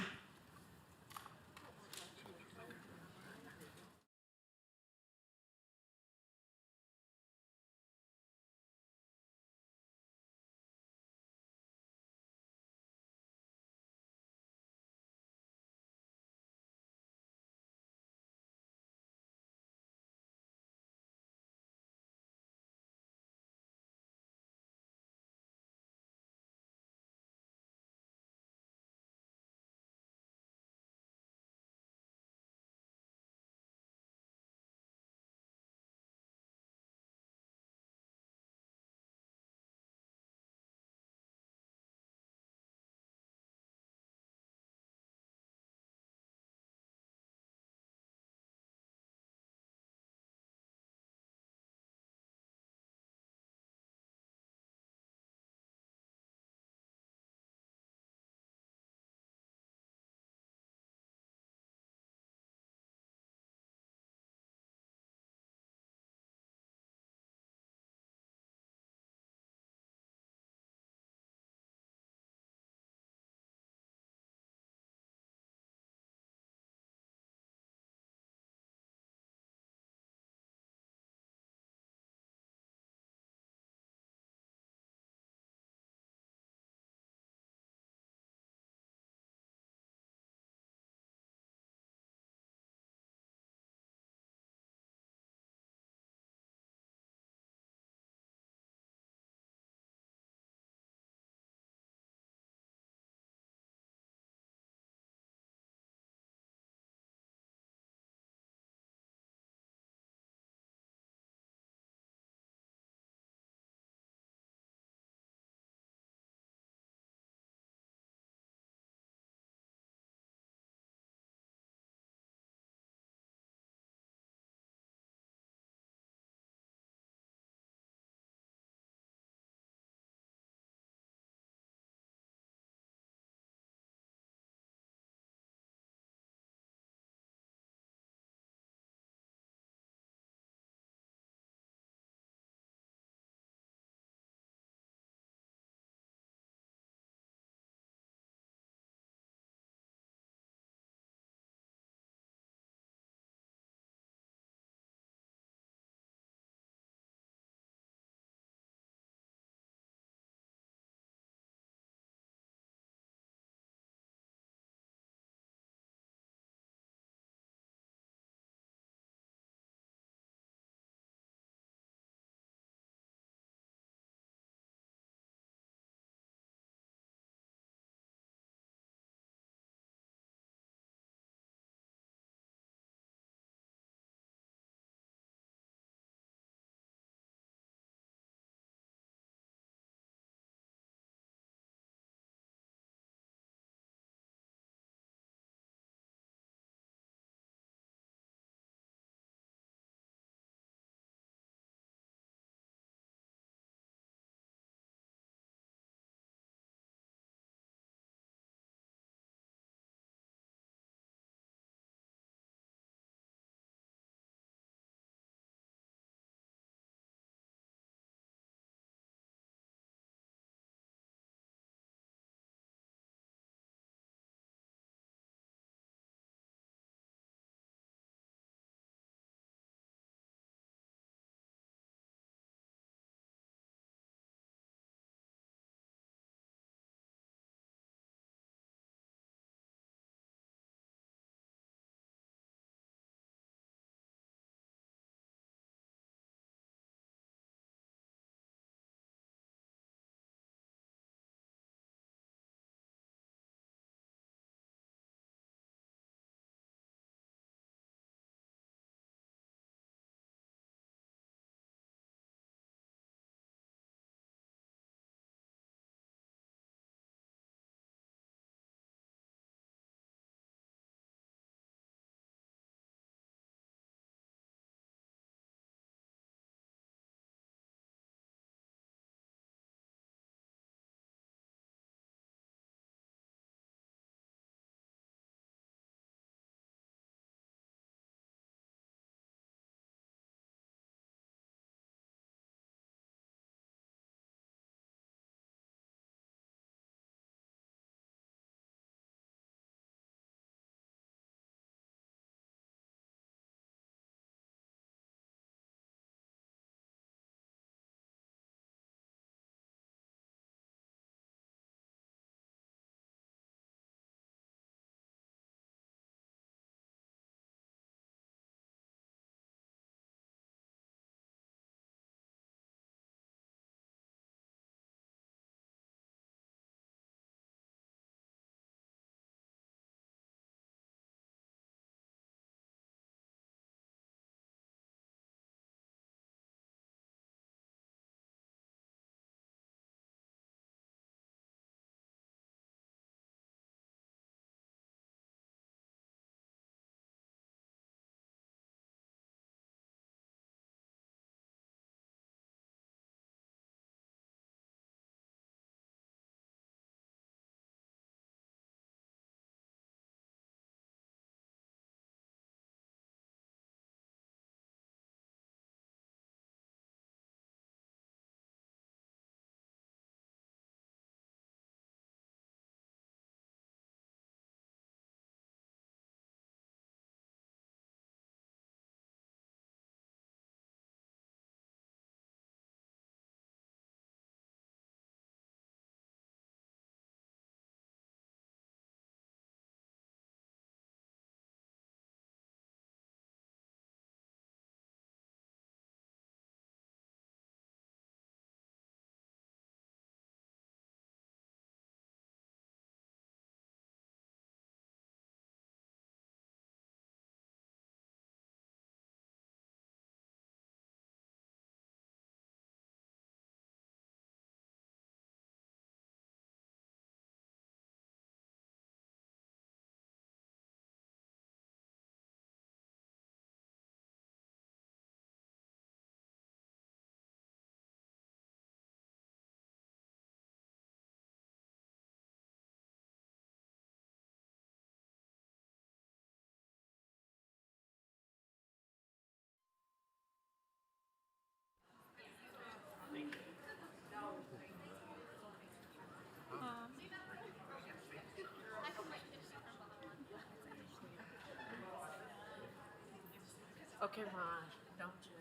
Okay, Ron, don't judge.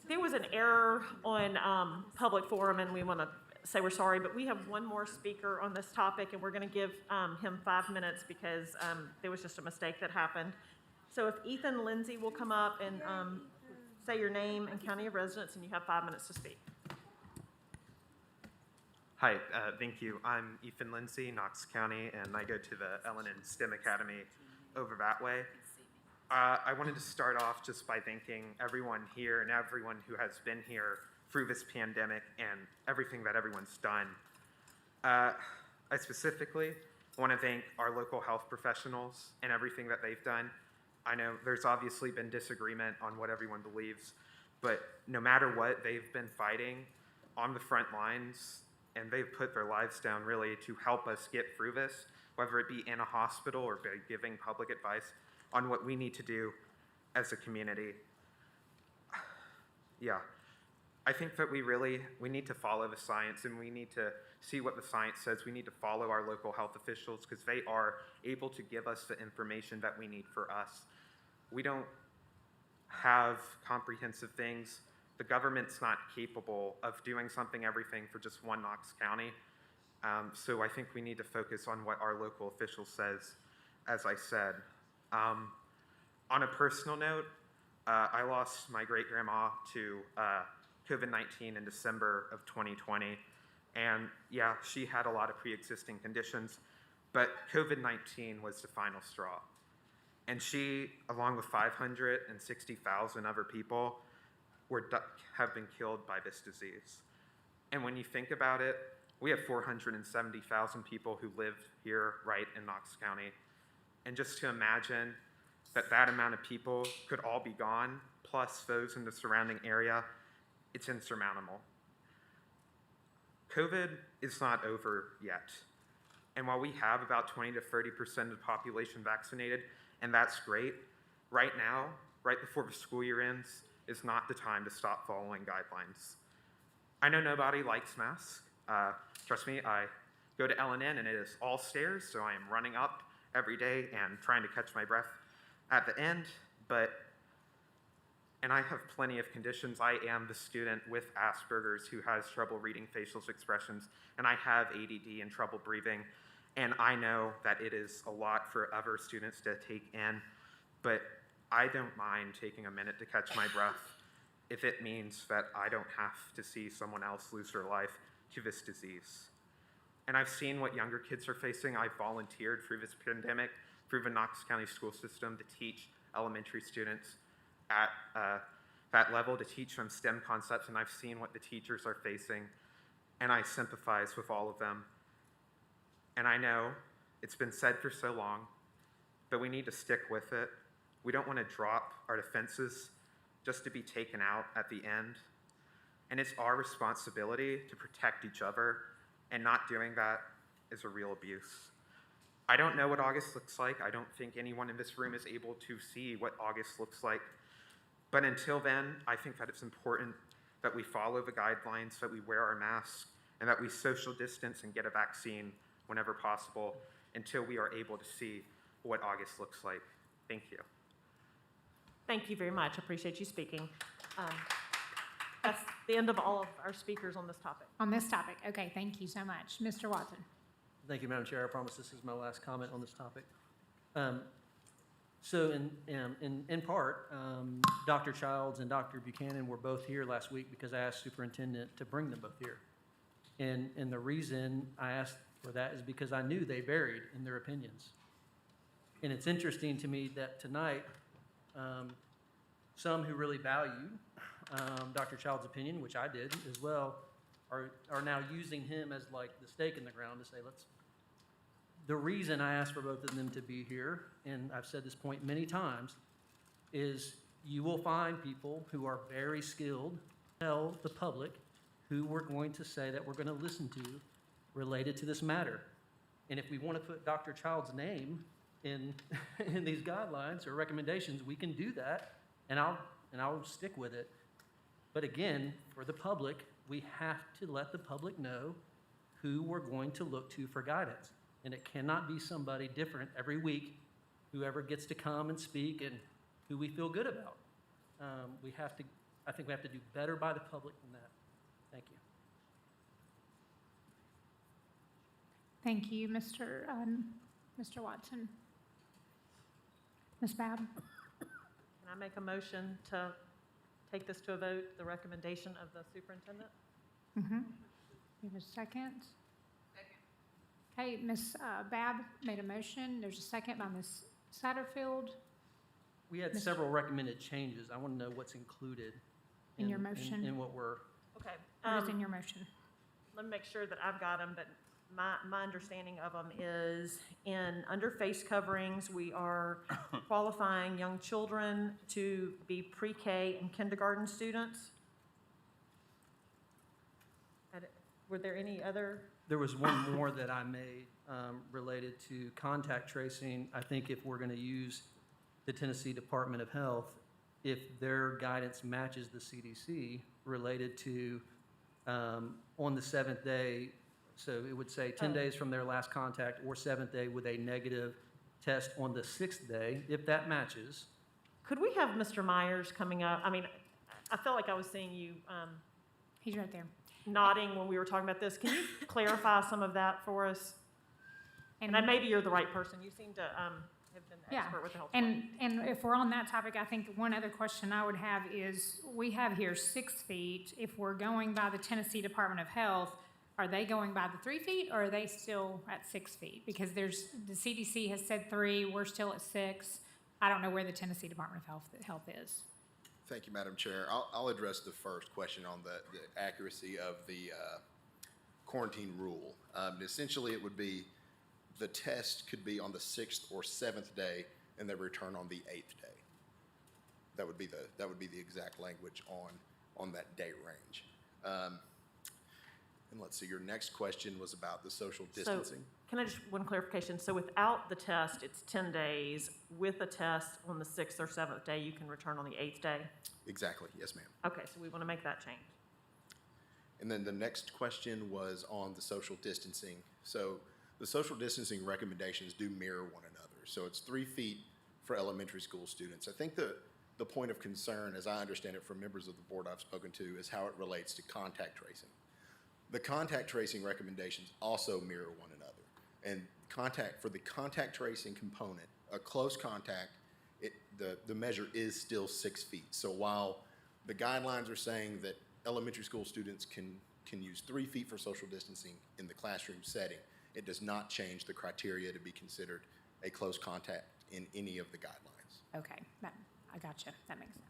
There was an error on, public forum, and we want to say we're sorry, but we have one more speaker on this topic, and we're going to give, him 5 minutes because, there was just a mistake that happened. So if Ethan Lindsay will come up and, say your name and county of residence, and you have 5 minutes to speak. Hi, thank you. I'm Ethan Lindsay, Knox County, and I go to the Ellen STEM Academy over that way. I wanted to start off just by thanking everyone here and everyone who has been here through this pandemic and everything that everyone's done. I specifically want to thank our local health professionals and everything that they've done. I know there's obviously been disagreement on what everyone believes, but no matter what, they've been fighting on the front lines, and they've put their lives down really to help us get through this, whether it be in a hospital or by giving public advice on what we need to do as a community. Yeah, I think that we need to follow the science, and we need to see what the science says. We need to follow our local health officials because they are able to give us the information that we need for us. We don't have comprehensive things. The government's not capable of doing everything for just one Knox County. So I think we need to focus on what our local official says, as I said. On a personal note, I lost my great-grandma to COVID-19 in December of 2020. And yeah, she had a lot of pre-existing conditions, but COVID-19 was the final straw. And she, along with 560,000 other people, have been killed by this disease. And when you think about it, we have 470,000 people who live here right in Knox County. And just to imagine that amount of people could all be gone, plus those in the surrounding area, it's insurmountable. COVID is not over yet. And while we have about 20 to 30% of the population vaccinated, and that's great, right now, right before the school year ends, is not the time to stop following guidelines. I know nobody likes masks. Trust me, I go to LNN and it is all stairs, so I am running up every day and trying to catch my breath at the end, and I have plenty of conditions. I am the student with Asperger's who has trouble reading facial expressions, and I have ADD and trouble breathing, and I know that it is a lot for other students to take in, but I don't mind taking a minute to catch my breath if it means that I don't have to see someone else lose their life to this disease. And I've seen what younger kids are facing. I've volunteered through this pandemic, through the Knox County school system, to teach elementary students at that level, to teach them STEM concepts, and I've seen what the teachers are facing, and I sympathize with all of them. And I know it's been said for so long, but we need to stick with it. We don't want to drop our defenses just to be taken out at the end. And it's our responsibility to protect each other, and not doing that is a real abuse. I don't know what August looks like. I don't think anyone in this room is able to see what August looks like. But until then, I think that it's important that we follow the guidelines, that we wear our masks, and that we social distance and get a vaccine whenever possible until we are able to see what August looks like. Thank you. Thank you very much. I appreciate you speaking. That's the end of all of our speakers on this topic. On this topic, okay, thank you so much. Mr. Watson. Thank you, Madam Chair. I promise this is my last comment on this topic. So in part, Dr. Childs and Dr. Buchanan were both here last week because I asked Superintendent to bring them both here. And the reason I asked for that is because I knew they varied in their opinions. And it's interesting to me that tonight, some who really value Dr. Child's opinion, which I did as well, are now using him as like the stake in the ground to say, the reason I asked for both of them to be here, and I've said this point many times, is you will find people who are very skilled, tell the public who we're going to say that we're going to listen to related to this matter. And if we want to put Dr. Child's name in these guidelines or recommendations, we can do that, and I'll stick with it. But again, for the public, we have to let the public know who we're going to look to for guidance. And it cannot be somebody different every week, whoever gets to come and speak and who we feel good about. I think we have to do better by the public than that. Thank you. Thank you, Mr. Watson. Ms. Babb? Can I make a motion to take this to a vote, the recommendation of the superintendent? Mm-hmm. We have a second? Okay, Ms. Babb made a motion. There's a second by Ms. Satterfield. We had Mr. several recommended changes. I want to know what's included In your motion? in what we're, Okay. What is in your motion? Let me make sure that I've got them, but my understanding of them is under face coverings, we are qualifying young children to be pre-K and kindergarten students. Were there any other? there was one more that I made related to contact tracing. I think if we're going to use the Tennessee Department of Health, if their guidance matches the CDC related to on the 7th day, so it would say 10 days from their last contact or 7th day with a negative test on the 6th day, if that matches. Could we have Mr. Myers coming up? I mean, I felt like I was seeing you He's right there. nodding when we were talking about this. Can you clarify some of that for us? And maybe you're the right person. You seem to have been the expert with the health department. And if we're on that topic, I think one other question I would have is, we have here 6 feet. If we're going by the Tennessee Department of Health, are they going by the 3 feet, or are they still at 6 feet? Because the CDC has said 3, we're still at 6. I don't know where the Tennessee Department of Health is. Thank you, Madam Chair. I'll address the first question on the accuracy of the quarantine rule. Essentially, it would be the test could be on the 6th or 7th day, and they return on the 8th day. That would be the exact language on that day range. And let's see, your next question was about the social distancing. So, can I just, one clarification? So without the test, it's 10 days. With a test on the 6th or 7th day, you can return on the 8th day? Exactly, yes, ma'am. Okay, so we want to make that change. And then the next question was on the social distancing. So the social distancing recommendations do mirror one another. So it's 3 feet for elementary school students. I think the point of concern, as I understand it from members of the board I've spoken to, is how it relates to contact tracing. The contact tracing recommendations also mirror one another. And for the contact tracing component, a close contact, the measure is still 6 feet. So while the guidelines are saying that elementary school students can use 3 feet for social distancing in the classroom setting, it does not change the criteria to be considered a close contact in any of the guidelines. Okay, I gotcha. That makes sense.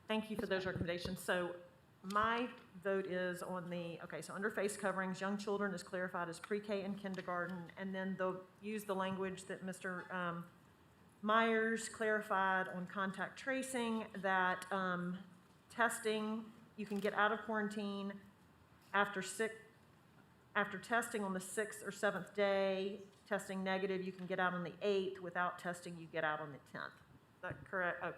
Thank you for those recommendations. So my vote is on so under face coverings, young children is clarified as pre-K and kindergarten, and then they'll use the language that Mr. Myers clarified on contact tracing, that testing, you can get out of quarantine after testing on the 6th or 7th day, testing negative, you can get out on the 8th. Without testing, you get out on the 10th. Is that correct? Okay.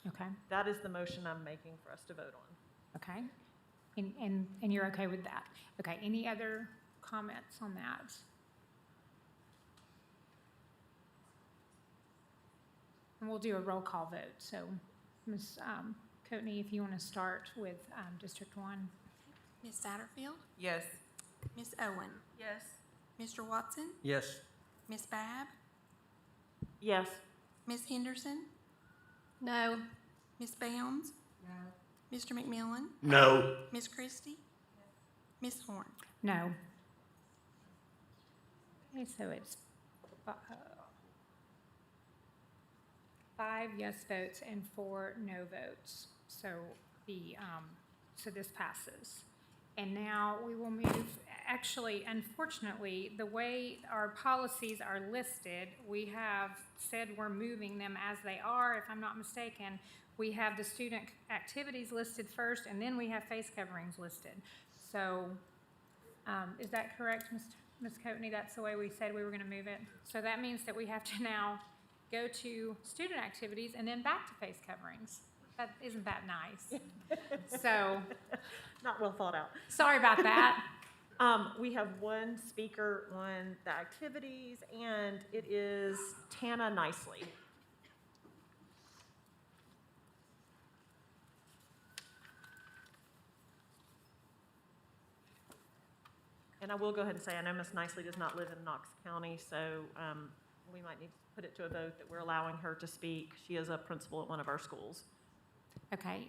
Okay. That is the motion I'm making for us to vote on. Okay. And you're okay with that? Okay, any other comments on that? And we'll do a roll call vote. So, Ms. Coatney, if you want to start with District 1. Ms. Satterfield? Yes. Ms. Owen? Yes. Mr. Watson? Yes. Ms. Babb? Yes. Ms. Henderson? No. Ms. Bounds? No. Mr. McMillan? No. Ms. Christie? Ms. Horn? No. Okay, so it's 5 yes votes and 4 no votes. So so this passes. And now we will move, actually, unfortunately, the way our policies are listed, we have said we're moving them as they are, if I'm not mistaken. We have the student activities listed first, and then we have face coverings listed. So is that correct, Ms. Coatney? That's the way we said we were going to move it? So that means that we have to now go to student activities and then back to face coverings. Isn't that nice? So, not well thought out. Sorry about that. We have one speaker on the activities, and it is Tana Nicely. And I will go ahead and say, I know Ms. Nicely does not live in Knox County, so we might need to put it to a vote that we're allowing her to speak. She is a principal at one of our schools. Okay,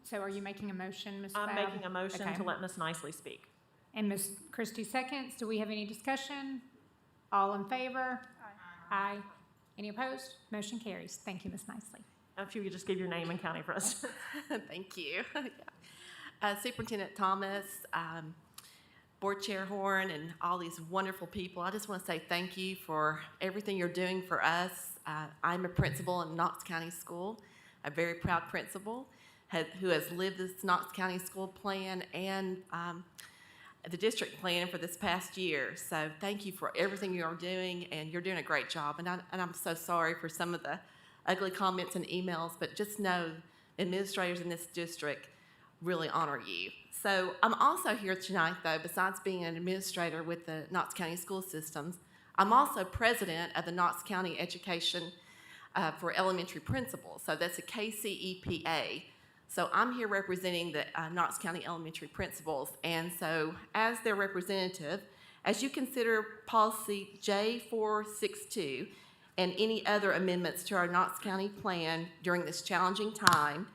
so are you making a motion, Ms. I'm Babb? making a motion Okay. to let Ms. Nicely speak. And Ms. Christie seconds. Do we have any discussion? All in favor? Aye. Any opposed? Motion carries. Thank you, Ms. Nicely. If you could just give your name and county for us. Thank you. Superintendent Thomas, Board Chair Horn, and all these wonderful people, I just want to say thank you for everything you're doing for us. I'm a principal in Knox County School, a very proud principal who has lived this Knox County School plan and the district plan for this past year. So thank you for everything you're doing, and you're doing a great job. And I'm so sorry for some of the ugly comments and emails, but just know administrators in this district really honor you. So I'm also here tonight, though, besides being an administrator with the Knox County School Systems, I'm also president of the Knox County Education for Elementary Principals. So that's a KCEPA. So I'm here representing the Knox County Elementary Principals. And so as their representative, as you consider policy J462 and any other amendments to our Knox County plan during this challenging time,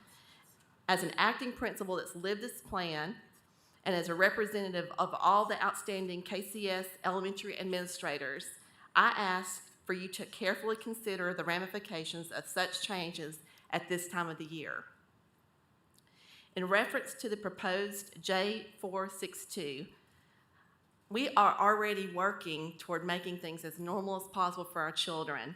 as an acting principal that's lived this plan, and as a representative of all the outstanding KCS elementary administrators, I ask for you to carefully consider the ramifications of such changes at this time of the year. In reference to the proposed J462, we are already working toward making things as normal as possible for our children.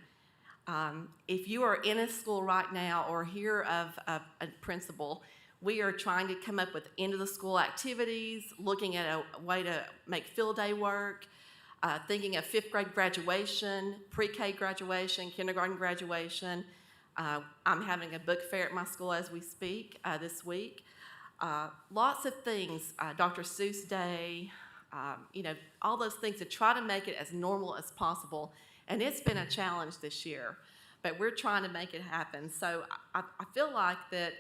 If you are in a school right now or hear of a principal, we are trying to come up with end of the school activities, looking at a way to make field day work, thinking of 5th grade graduation, pre-K graduation, kindergarten graduation. I'm having a book fair at my school as we speak this week. Lots of things, Dr. Seuss Day, all those things to try to make it as normal as possible. And it's been a challenge this year, but we're trying to make it happen. So I feel like that,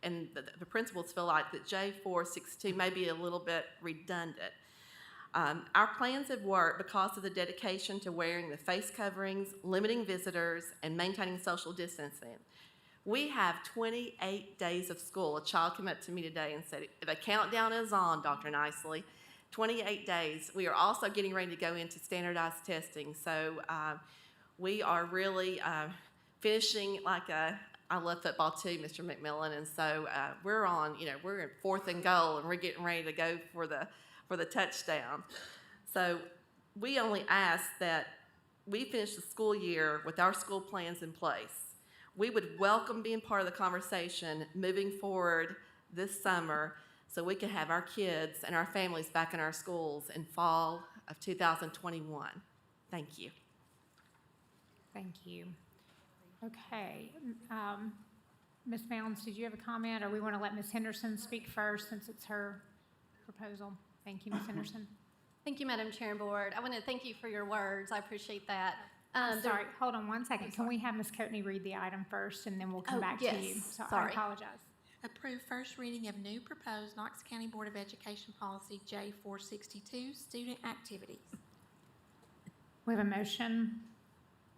and the principals feel like that J462 may be a little bit redundant. Our plans have worked because of the dedication to wearing the face coverings, limiting visitors, and maintaining social distancing. We have 28 days of school. A child came up to me today and said, the countdown is on, Dr. Nicely. 28 days. We are also getting ready to go into standardized testing. So we are really finishing I love football too, Mr. McMillan, and so we're on, we're in 4th and goal, and we're getting ready to go for the touchdown. So we only ask that we finish the school year with our school plans in place. We would welcome being part of the conversation moving forward this summer so we can have our kids and our families back in our schools in fall of 2021. Thank you. Thank you. Okay. Ms. Bounds, did you have a comment, or we want to let Ms. Henderson speak first since it's her proposal? Thank you, Ms. Henderson. Thank you, Madam Chair and Board. I want to thank you for your words. I appreciate that. Sorry, hold on one second. Can we have Ms. Coatney read the item first, and then we'll come back to you? So I sorry. apologize. Approve first reading of new proposed Knox County Board of Education policy J462, student activities. We have a motion.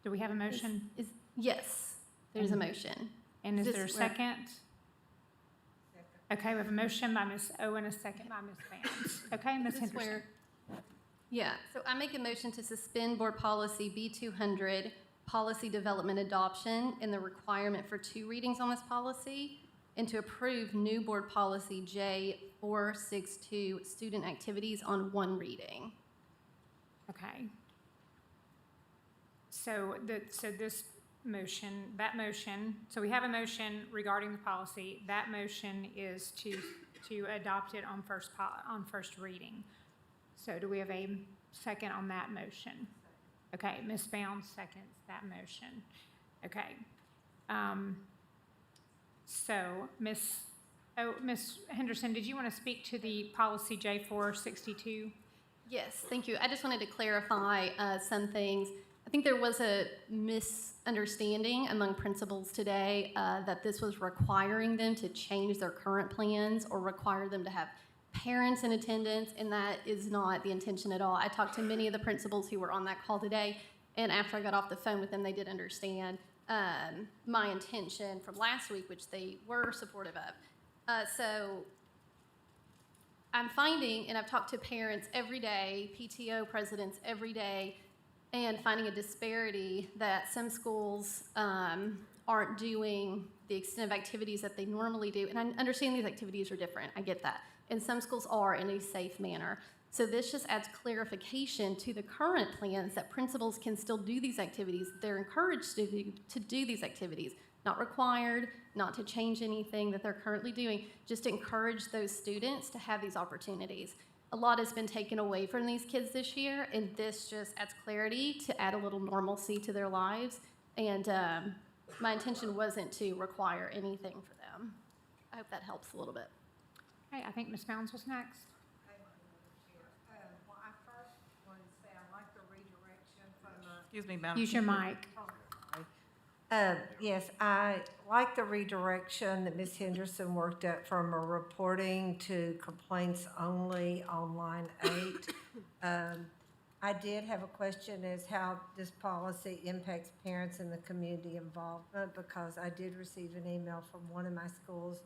Do we have a motion? Yes, there's a motion. And is This- there a second? Okay, we have a motion by Ms. Owen, a second by Ms. Bounds. Okay, Ms. This is Henderson. where- Yeah, so I make a motion to suspend board policy B200, policy development adoption, and the requirement for 2 readings on this policy, and to approve new board policy J462, student activities, on 1 reading. Okay. So this motion, so we have a motion regarding the policy. That motion is to adopt it on first reading. So do we have a second on that motion? Okay, Ms. Bounds seconds that motion. Okay. So Ms. Oh, Ms. Henderson, did you want to speak to the policy J462? Yes, thank you. I just wanted to clarify some things. I think there was a misunderstanding among principals today that this was requiring them to change their current plans or require them to have parents in attendance, and that is not the intention at all. I talked to many of the principals who were on that call today, and after I got off the phone with them, they did understand my intention from last week, which they were supportive of. So I'm finding, and I've talked to parents every day, PTO presidents every day, and finding a disparity that some schools aren't doing the extent of activities that they normally do. And I understand these activities are different. I get that. And some schools are in a safe manner. So this just adds clarification to the current plans that principals can still do these activities. They're encouraged to do these activities, not required, not to change anything that they're currently doing, just to encourage those students to have these opportunities. A lot has been taken away from these kids this year, and this just adds clarity to add a little normalcy to their lives. And my intention wasn't to require anything for them. I hope that helps a little bit. Okay, I think Ms. Bounds was next. Well, I first want to say I like the redirection from the. Excuse me, Madam Use your Chair. mic. Yes, I like the redirection that Ms. Henderson worked at from a reporting to complaints only on line 8. I did have a question as how this policy impacts parents and the community involvement, because I did receive an email from one of my schools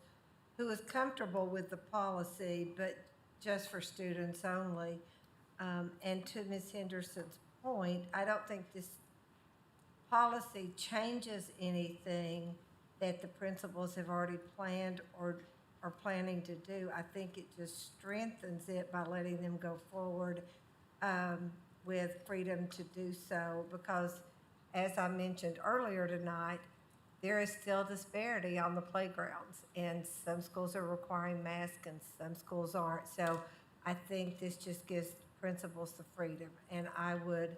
who was comfortable with the policy, but just for students only. And to Ms. Henderson's point, I don't think this policy changes anything that the principals have already planned or are planning to do. I think it just strengthens it by letting them go forward with freedom to do so, because as I mentioned earlier tonight, there is still disparity on the playgrounds, and some schools are requiring masks and some schools aren't. So I think this just gives principals the freedom. And I would,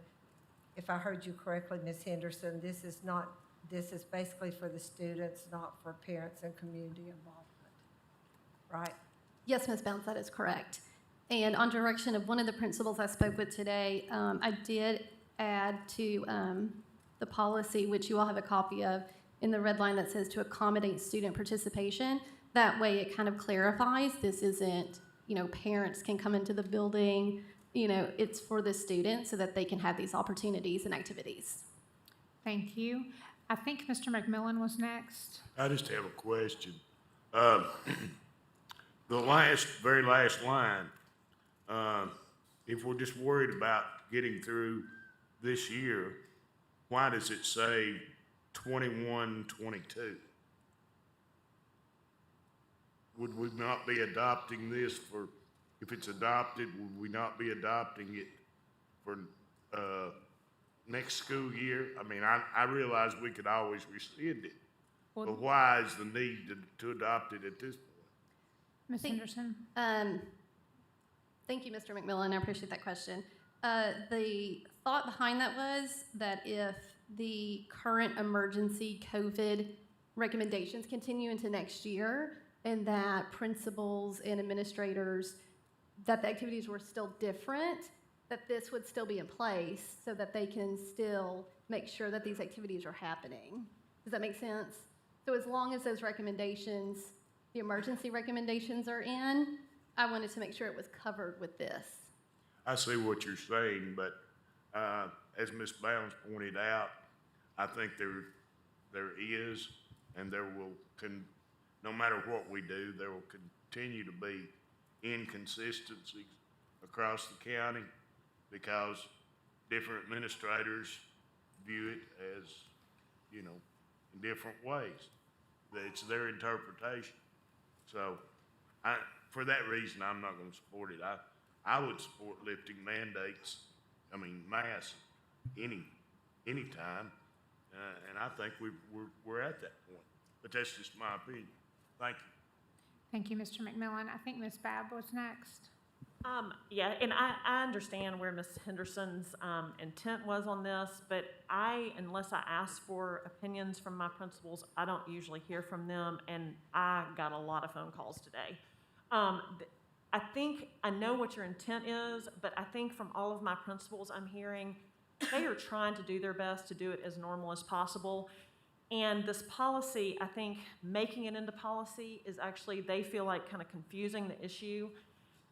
if I heard you correctly, Ms. Henderson, this is basically for the students, not for parents and community involvement, right? Yes, Ms. Bounce, that is correct. And on direction of one of the principals I spoke with today, I did add to the policy, which you all have a copy of, in the red line that says to accommodate student participation. That way it kind of clarifies this isn't, parents can come into the building, it's for the students so that they can have these opportunities and activities. Thank you. I think Mr. McMillan was next. I just have a question. The very last line, if we're just worried about getting through this year, why does it say 21, 22? Would we not be adopting this for, if it's adopted, would we not be adopting it for next school year? I mean, I realize we could always rescind it, but why is the need to adopt it at this point? Ms. Henderson? Thank you, Mr. McMillan. I appreciate that question. The thought behind that was that if the current emergency COVID recommendations continue into next year, and that principals and administrators, that the activities were still different, that this would still be in place so that they can still make sure that these activities are happening. Does that make sense? So as long as those recommendations, the emergency recommendations are in, I wanted to make sure it was covered with this. I see what you're saying, but as Ms. Bounds pointed out, I think there is, and there will, no matter what we do, there will continue to be inconsistencies across the county because different administrators view it as, in different ways. It's their interpretation. So for that reason, I'm not going to support it. I would support lifting mandates, masks, anytime, and I think we're at that point. But that's just my opinion. Thank you. Thank you, Mr. McMillan. I think Ms. Babb was next. Yeah, and I understand where Ms. Henderson's intent was on this, but unless I ask for opinions from my principals, I don't usually hear from them, and I got a lot of phone calls today. I think I know what your intent is, but I think from all of my principals I'm hearing, they are trying to do their best to do it as normal as possible. And this policy, I think making it into policy is actually, they feel like kind of confusing the issue.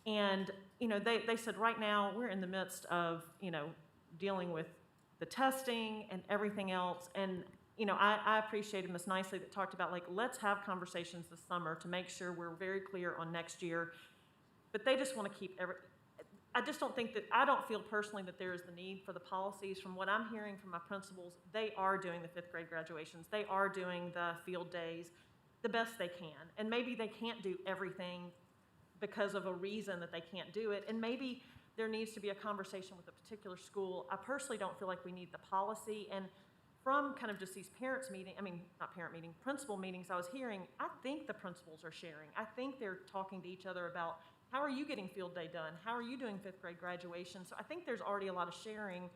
And, they said right now we're in the midst of, dealing with the testing and everything else. And, I appreciated Ms. Nicely that talked about, like, let's have conversations this summer to make sure we're very clear on next year. But they just want to keep I just don't think I don't feel personally that there is the need for the policies. From what I'm hearing from my principals, they are doing the 5th grade graduations. They are doing the field days the best they can. And maybe they can't do everything because of a reason that they can't do it. And maybe there needs to be a conversation with a particular school. I personally don't feel like we need the policy. And from kind of just these principal meetings I was hearing, I think the principals are sharing. I think they're talking to each other about, how are you getting field day done? How are you doing 5th grade graduation? So I think there's already a lot of sharing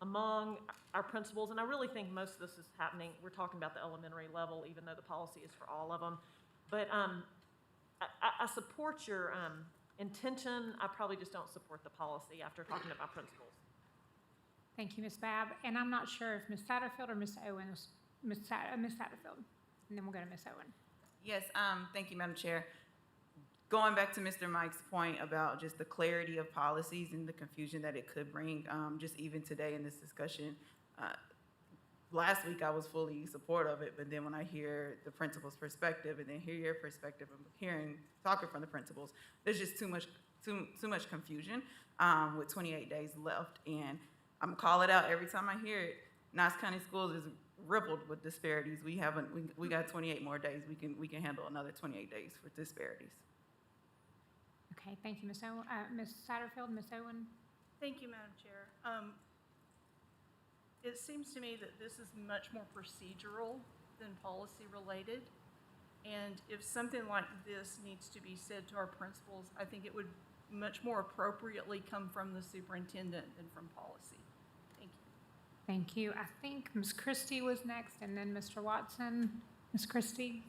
among our principals. And I really think most of this is happening. We're talking about the elementary level, even though the policy is for all of them. But I support your intention. I probably just don't support the policy after talking to my principals. Thank you, Ms. Babb. And I'm not sure if Ms. Satterfield or Ms. Owen, Ms. Satterfield. And then we'll go to Ms. Owen. Yes, thank you, Madam Chair. Going back to Mr. Mike's point about just the clarity of policies and the confusion that it could bring, just even today in this discussion, last week I was fully supportive of it, but then when I hear the principal's perspective and then hear your perspective of talking from the principals, there's just too much confusion with 28 days left. And I'm gonna call it out every time I hear it. Knox County Schools is riddled with disparities. We got 28 more days. We can handle another 28 days for disparities. Okay, thank you, Ms. Owen. Ms. Satterfield, Ms. Owen. Thank you, Madam Chair. It seems to me that this is much more procedural than policy related. And if something like this needs to be said to our principals, I think it would much more appropriately come from the superintendent than from policy. Thank you. Thank you. I think Ms. Christie was next, and then Mr. Watson. Ms. Christie?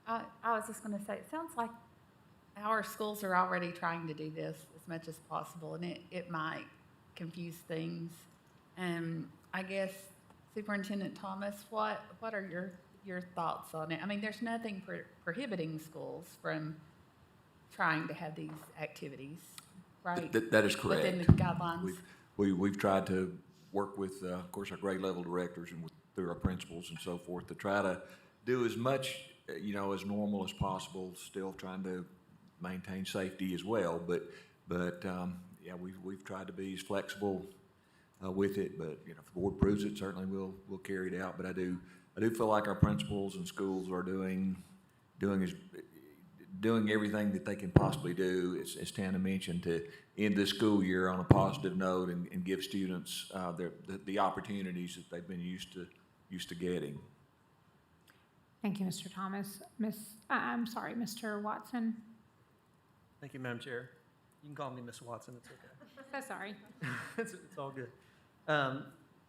I was just going to say, it sounds like our schools are already trying to do this as much as possible, and it might confuse things. And I guess, Superintendent Thomas, what are your thoughts on it? I mean, there's nothing prohibiting schools from trying to have these activities, right? That is correct. Within the guidelines. We've tried to work with, of course, our grade level directors and through our principals and so forth to try to do as much, as normal as possible, still trying to maintain safety as well. But yeah, we've tried to be as flexible with it. But if the board approves it, certainly we'll carry it out. But I do feel like our principals and schools are doing everything that they can possibly do, as Tana mentioned, to end this school year on a positive note and give students the opportunities that they've been used to getting. Thank you, Mr. Thomas. Mr. Watson? Thank you, Madam Chair. You can call me Ms. Watson, it's okay. So sorry. It's all good.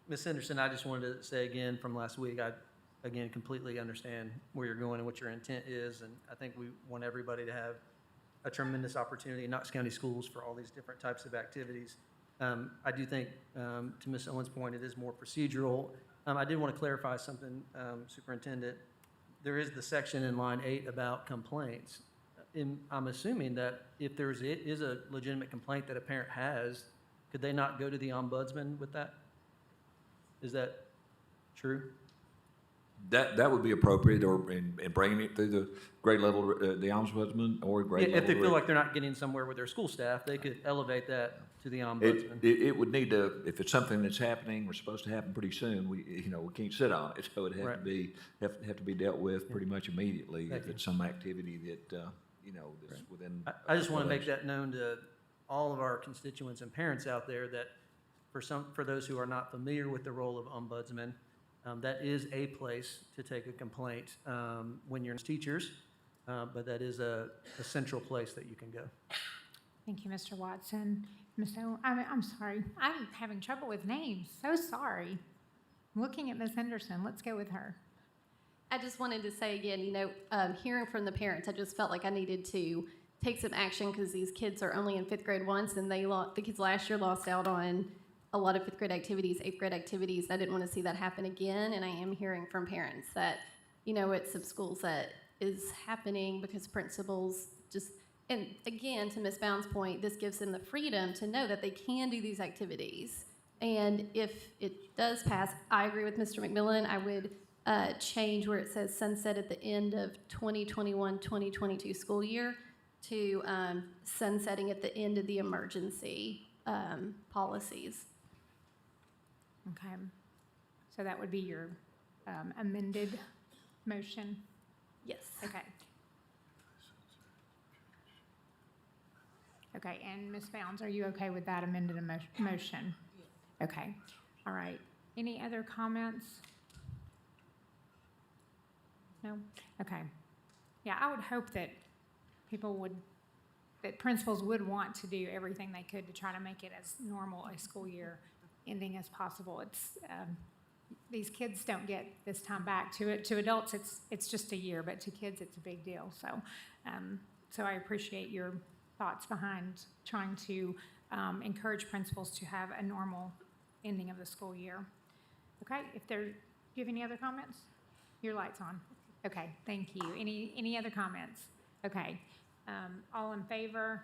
Ms. Henderson, I just wanted to say again from last week, I completely understand where you're going and what your intent is, and I think we want everybody to have a tremendous opportunity in Knox County Schools for all these different types of activities. I do think, to Ms. Owen's point, it is more procedural. I did want to clarify something, Superintendent. There is the section in line 8 about complaints. I'm assuming that if there is a legitimate complaint that a parent has, could they not go to the ombudsman with that? Is that true? That would be appropriate, or in bringing it through the grade level, the ombudsman or grade level. If they feel like they're not getting somewhere with their school staff, they could elevate that to the ombudsman. It would need to, if it's something that's happening or supposed to happen pretty soon, we can't sit on it. So it'd have to be dealt with pretty much immediately if it's some activity that that's within. I just want to make that known to all of our constituents and parents out there that for those who are not familiar with the role of ombudsman, that is a place to take a complaint when you're teachers, but that is a central place that you can go. Thank you, Mr. Watson. I'm sorry. I'm having trouble with names. So sorry. I'm looking at Ms. Henderson. Let's go with her. I just wanted to say again, hearing from the parents, I just felt like I needed to take some action because these kids are only in fifth grade once, and the kids last year lost out on a lot of fifth grade activities, eighth grade activities. I didn't want to see that happen again, and I am hearing from parents that, at some schools that is happening because principals just, and again, to Ms. Bound's point, this gives them the freedom to know that they can do these activities. And if it does pass, I agree with Mr. McMillan. I would change where it says sunset at the end of 2021-2022 school year to sunsetting at the end of the emergency policies. Okay. So that would be your amended motion? Yes. Okay. Okay, and Ms. Bounds, are you okay with that amended motion? Okay, all right. Any other comments? No? Okay. Yeah, I would hope that that principals would want to do everything they could to try to make it as normal a school year ending as possible. It's, these kids don't get this time back. To adults, it's just a year, but to kids, it's a big deal. So I appreciate your thoughts behind trying to encourage principals to have a normal ending of the school year. Okay, do you have any other comments? Your light's on. Okay, thank you. Any other comments? Okay, all in favor?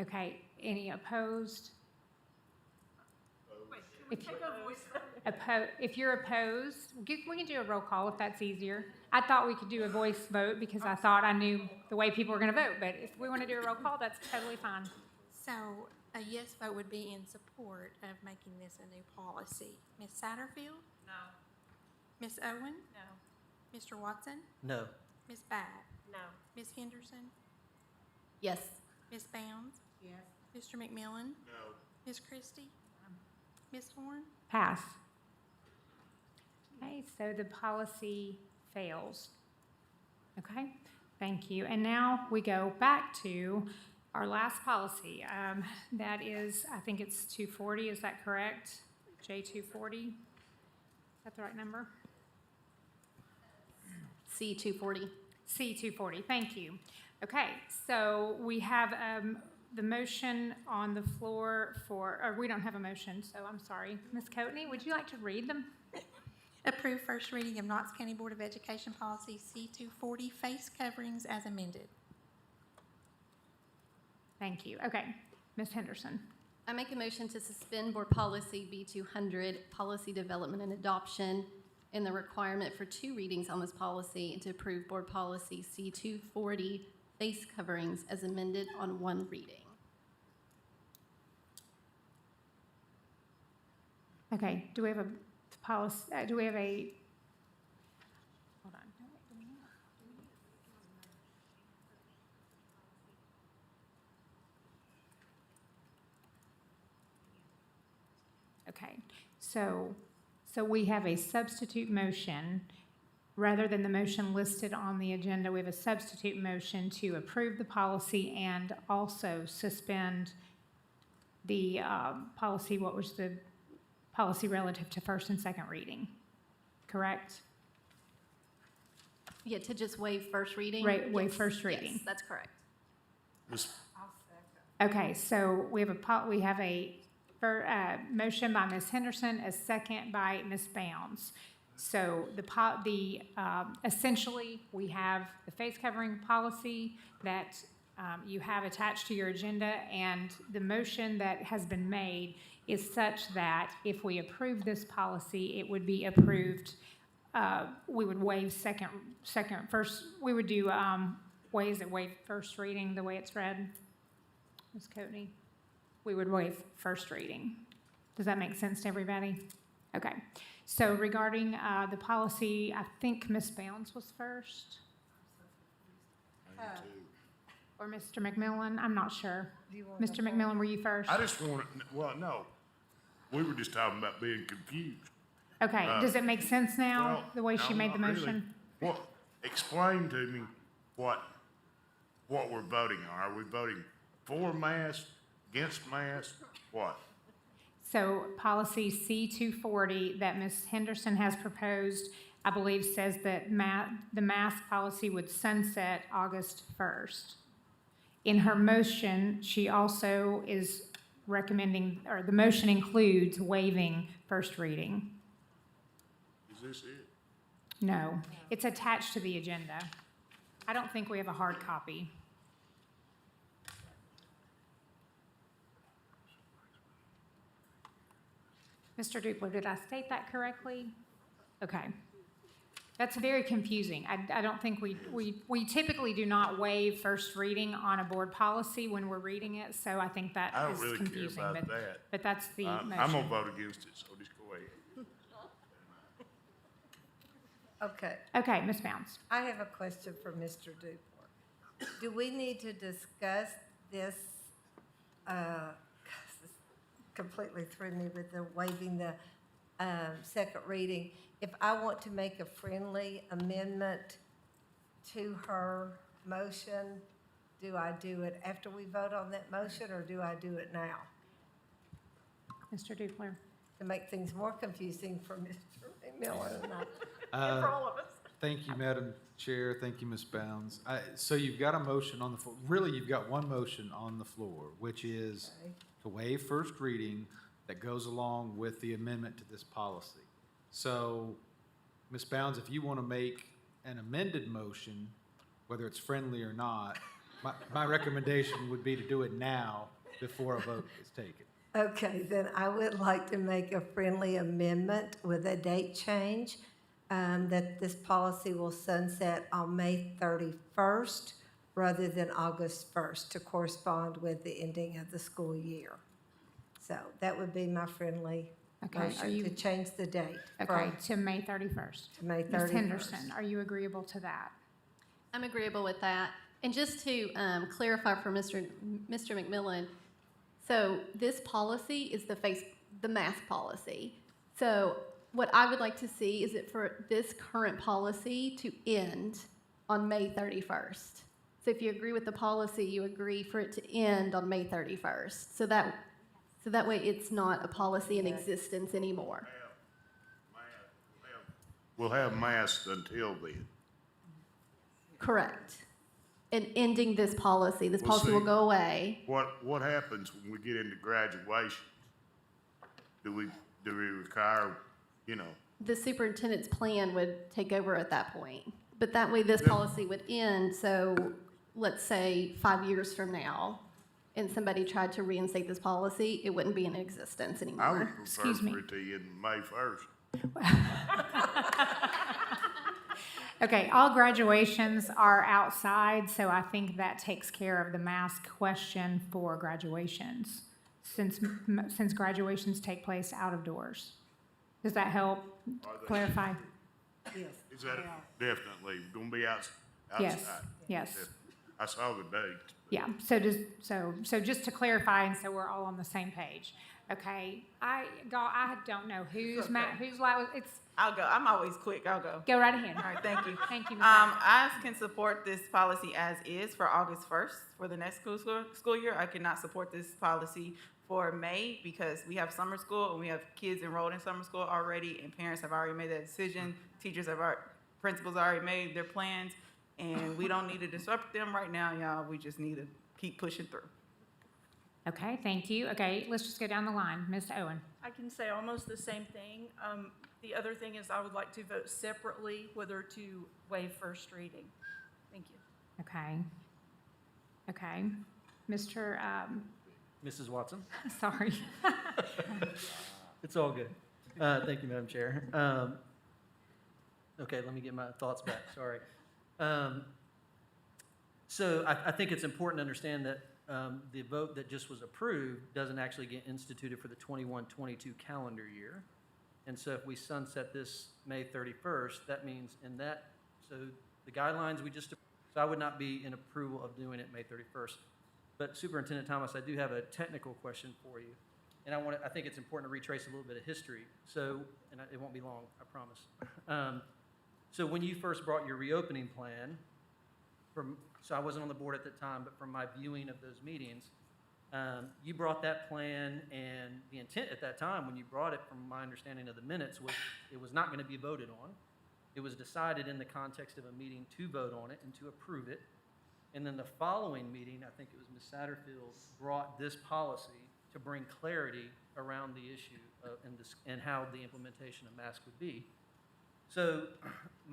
Okay, any opposed? Wait, can we take a voice vote? If you're opposed, we can do a roll call if that's easier. I thought we could do a voice vote because I thought I knew the way people were going to vote, but if we want to do a roll call, that's totally fine. So a yes vote would be in support of making this a new policy. Ms. Satterfield? No. Ms. Owen? No. Mr. Watson? No. Ms. Babb? No. Ms. Henderson? Yes. Ms. Bounds? Yes. Mr. McMillan? No. Ms. Christie? Ms. Horn? Pass. Okay, so the policy fails. Okay, thank you. And now we go back to our last policy. That is, I think it's 240, is that correct? J240? Is that the right number? C240. C240, thank you. Okay, so we have the motion on the floor or we don't have a motion, so I'm sorry. Ms. Coatney, would you like to read them? Approve first reading of Knox County Board of Education Policy C240, face coverings as amended. Thank you. Okay, Ms. Henderson. I make a motion to suspend Board Policy B200, Policy Development and Adoption, and the requirement for 2 readings on this policy, and to approve Board Policy C240, face coverings as amended on 1 reading. Okay, do we have a policy, do we have a, hold on. Okay, so we have a substitute motion. Rather than the motion listed on the agenda, we have a substitute motion to approve the policy and also suspend the policy. What was the policy relative to first and second reading? Correct? Yeah, to just waive first reading? Right, waive Yes, first reading. Yes, that's correct. Okay, so we have a motion by Ms. Henderson, a second by Ms. Bounds. So essentially, we have the face covering policy that you have attached to your agenda, and the motion that has been made is such that if we approve this policy, it would be approved. We would waive we would do ways that waive first reading the way it's read. Ms. Coatney, we would waive first reading. Does that make sense to everybody? Okay. So regarding the policy, I think Ms. Bounds was first. Or Mr. McMillan, I'm not sure. Mr. McMillan, were you first? I just want to, well, no. We were just talking about being confused. Okay, does it make sense now, Well, the way she no, made the not really. motion? Well, explain to me what what we're voting on. Are we voting for masks, against masks, what? So policy C-240 that Ms. Henderson has proposed, I believe, says that the mask policy would sunset August 1st. In her motion, she also is recommending, or the motion includes waiving first reading. Is this it? No, it's attached to the agenda. I don't think we have a hard copy. Mr. Dupler, did I state that correctly? Okay. That's very confusing. I don't think we typically do not waive first reading on a board policy when we're reading it, so I think that I don't is really care confusing. about that. But that's the motion. I'm gonna vote against it, so just go ahead. Okay, Okay, Ms. Bounds. I have a question for Mr. Duport. Do we need to discuss this, 'cause this completely threw me with the waiving the second reading. If I want to make a friendly amendment to her motion, do I do it after we vote on that motion, or do I do it now? Mr. Dupler. To make things more confusing for Mr. Miller and I. And for all of us. Thank you, Madam Chair. Thank you, Ms. Bounds. So you've got a motion on the floor. Really, you've got one motion on the floor, which is Okay. to waive first reading that goes along with the amendment to this policy. So, Ms. Bounds, if you want to make an amended motion, whether it's friendly or not, my recommendation would be to do it now before a vote is taken. Okay, then I would like to make a friendly amendment with a date change, that this policy will sunset on May 31st rather than August 1st to correspond with the ending of the school year. So that would be my friendly Okay, are motion you- to change the date. Okay, from- to May 31st. To May Ms. 31st. Henderson, are you agreeable to that? I'm agreeable with that. And just to clarify for Mr. McMillan, so this policy is the mask policy. So what I would like to see is it for this current policy to end on May 31st. So if you agree with the policy, you agree for it to end on May 31st. So that way it's not a policy in existence anymore. We'll have masks until then. Correct. And ending this policy Well, policy will see, go away. What happens when we get into graduation? Do we require, The superintendent's plan would take over at that point. But that way this policy would end, so let's say 5 years from now, and somebody tried to reinstate this policy, it wouldn't be in existence I would anymore. prefer Excuse me. for it to end May 1st. Okay, all graduations are outside, so I think that takes care of the mask question for graduations, since graduations take place out of doors. Does that help clarify? Yes. Is that definitely gonna be outside? Yes, yes. I saw the date. Yeah, so just to clarify, and so we're all on the same page, okay? I don't know who's it's, I'll go. I'm always quick. I'll go. go right ahead. All right, thank you. Thank you, Ms. I can support this policy as is for August 1st for the next school year. I cannot support this policy for May because we have summer school and we have kids enrolled in summer school already, and parents have already made that decision. Principals already made their plans, and we don't need to disrupt them right now, y'all. We just need to keep pushing through. Okay, thank you. Okay, let's just go down the line. Ms. Owen. I can say almost the same thing. The other thing is I would like to vote separately whether to waive first reading. Thank you. Okay. Okay. Mr., Mrs. Watson? sorry. It's all good. Thank you, Madam Chair. Okay, let me get my thoughts back, sorry. So I think it's important to understand that the vote that just was approved doesn't actually get instituted for the 21-22 calendar year. And so if we sunset this May 31st, that means so the guidelines so I would not be in approval of doing it May 31st. But Superintendent Thomas, I do have a technical question for you. And I think it's important to retrace a little bit of history. So, it won't be long, I promise. So when you first brought your reopening plan, so I wasn't on the board at the time, but from my viewing of those meetings, you brought that plan, and the intent at that time, when you brought it, from my understanding of the minutes, was it was not going to be voted on. It was decided in the context of a meeting to vote on it and to approve it. And then the following meeting, I think it was Ms. Satterfield, brought this policy to bring clarity around the issue and how the implementation of masks would be. So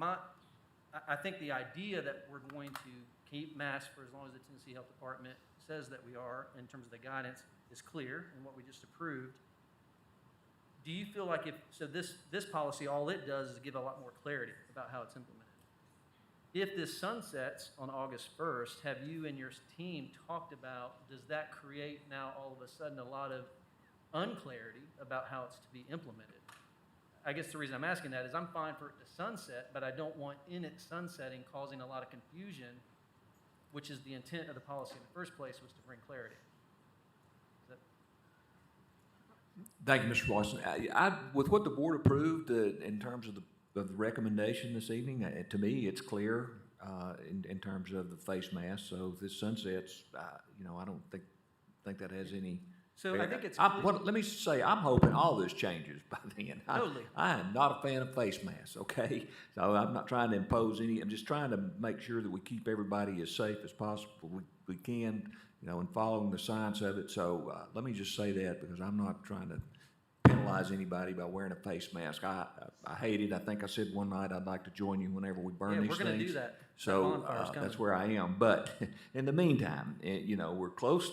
I think the idea that we're going to keep masks for as long as the Tennessee Health Department says that we are, in terms of the guidance, is clear in what we just approved. Do you feel like this policy, all it does is give a lot more clarity about how it's implemented? If this sunsets on August 1st, have you and your team talked about, does that create now all of a sudden a lot of unclarity about how it's to be implemented? I guess the reason I'm asking that is I'm fine for it to sunset, but I don't want in it sunsetting causing a lot of confusion, which is the intent of the policy in the first place, was to bring clarity. Thank you, Mr. Watson. With what the board approved in terms of the recommendation this evening, to me, it's clear in terms of the face mask. So if this sunsets, I don't think that has any. So I think it's. Let me say, I'm hoping all this changes by then. Totally. I am not a fan of face masks, okay? So I'm not trying to impose any. I'm just trying to make sure that we keep everybody as safe as possible we can, and following the science of it. So let me just say that, because I'm not trying to penalize anybody by wearing a face mask. I hate it. I think I said one night I'd like to join you whenever we burn these things. Yeah, we're going to do that. So that's where I am. But in the meantime, we're close.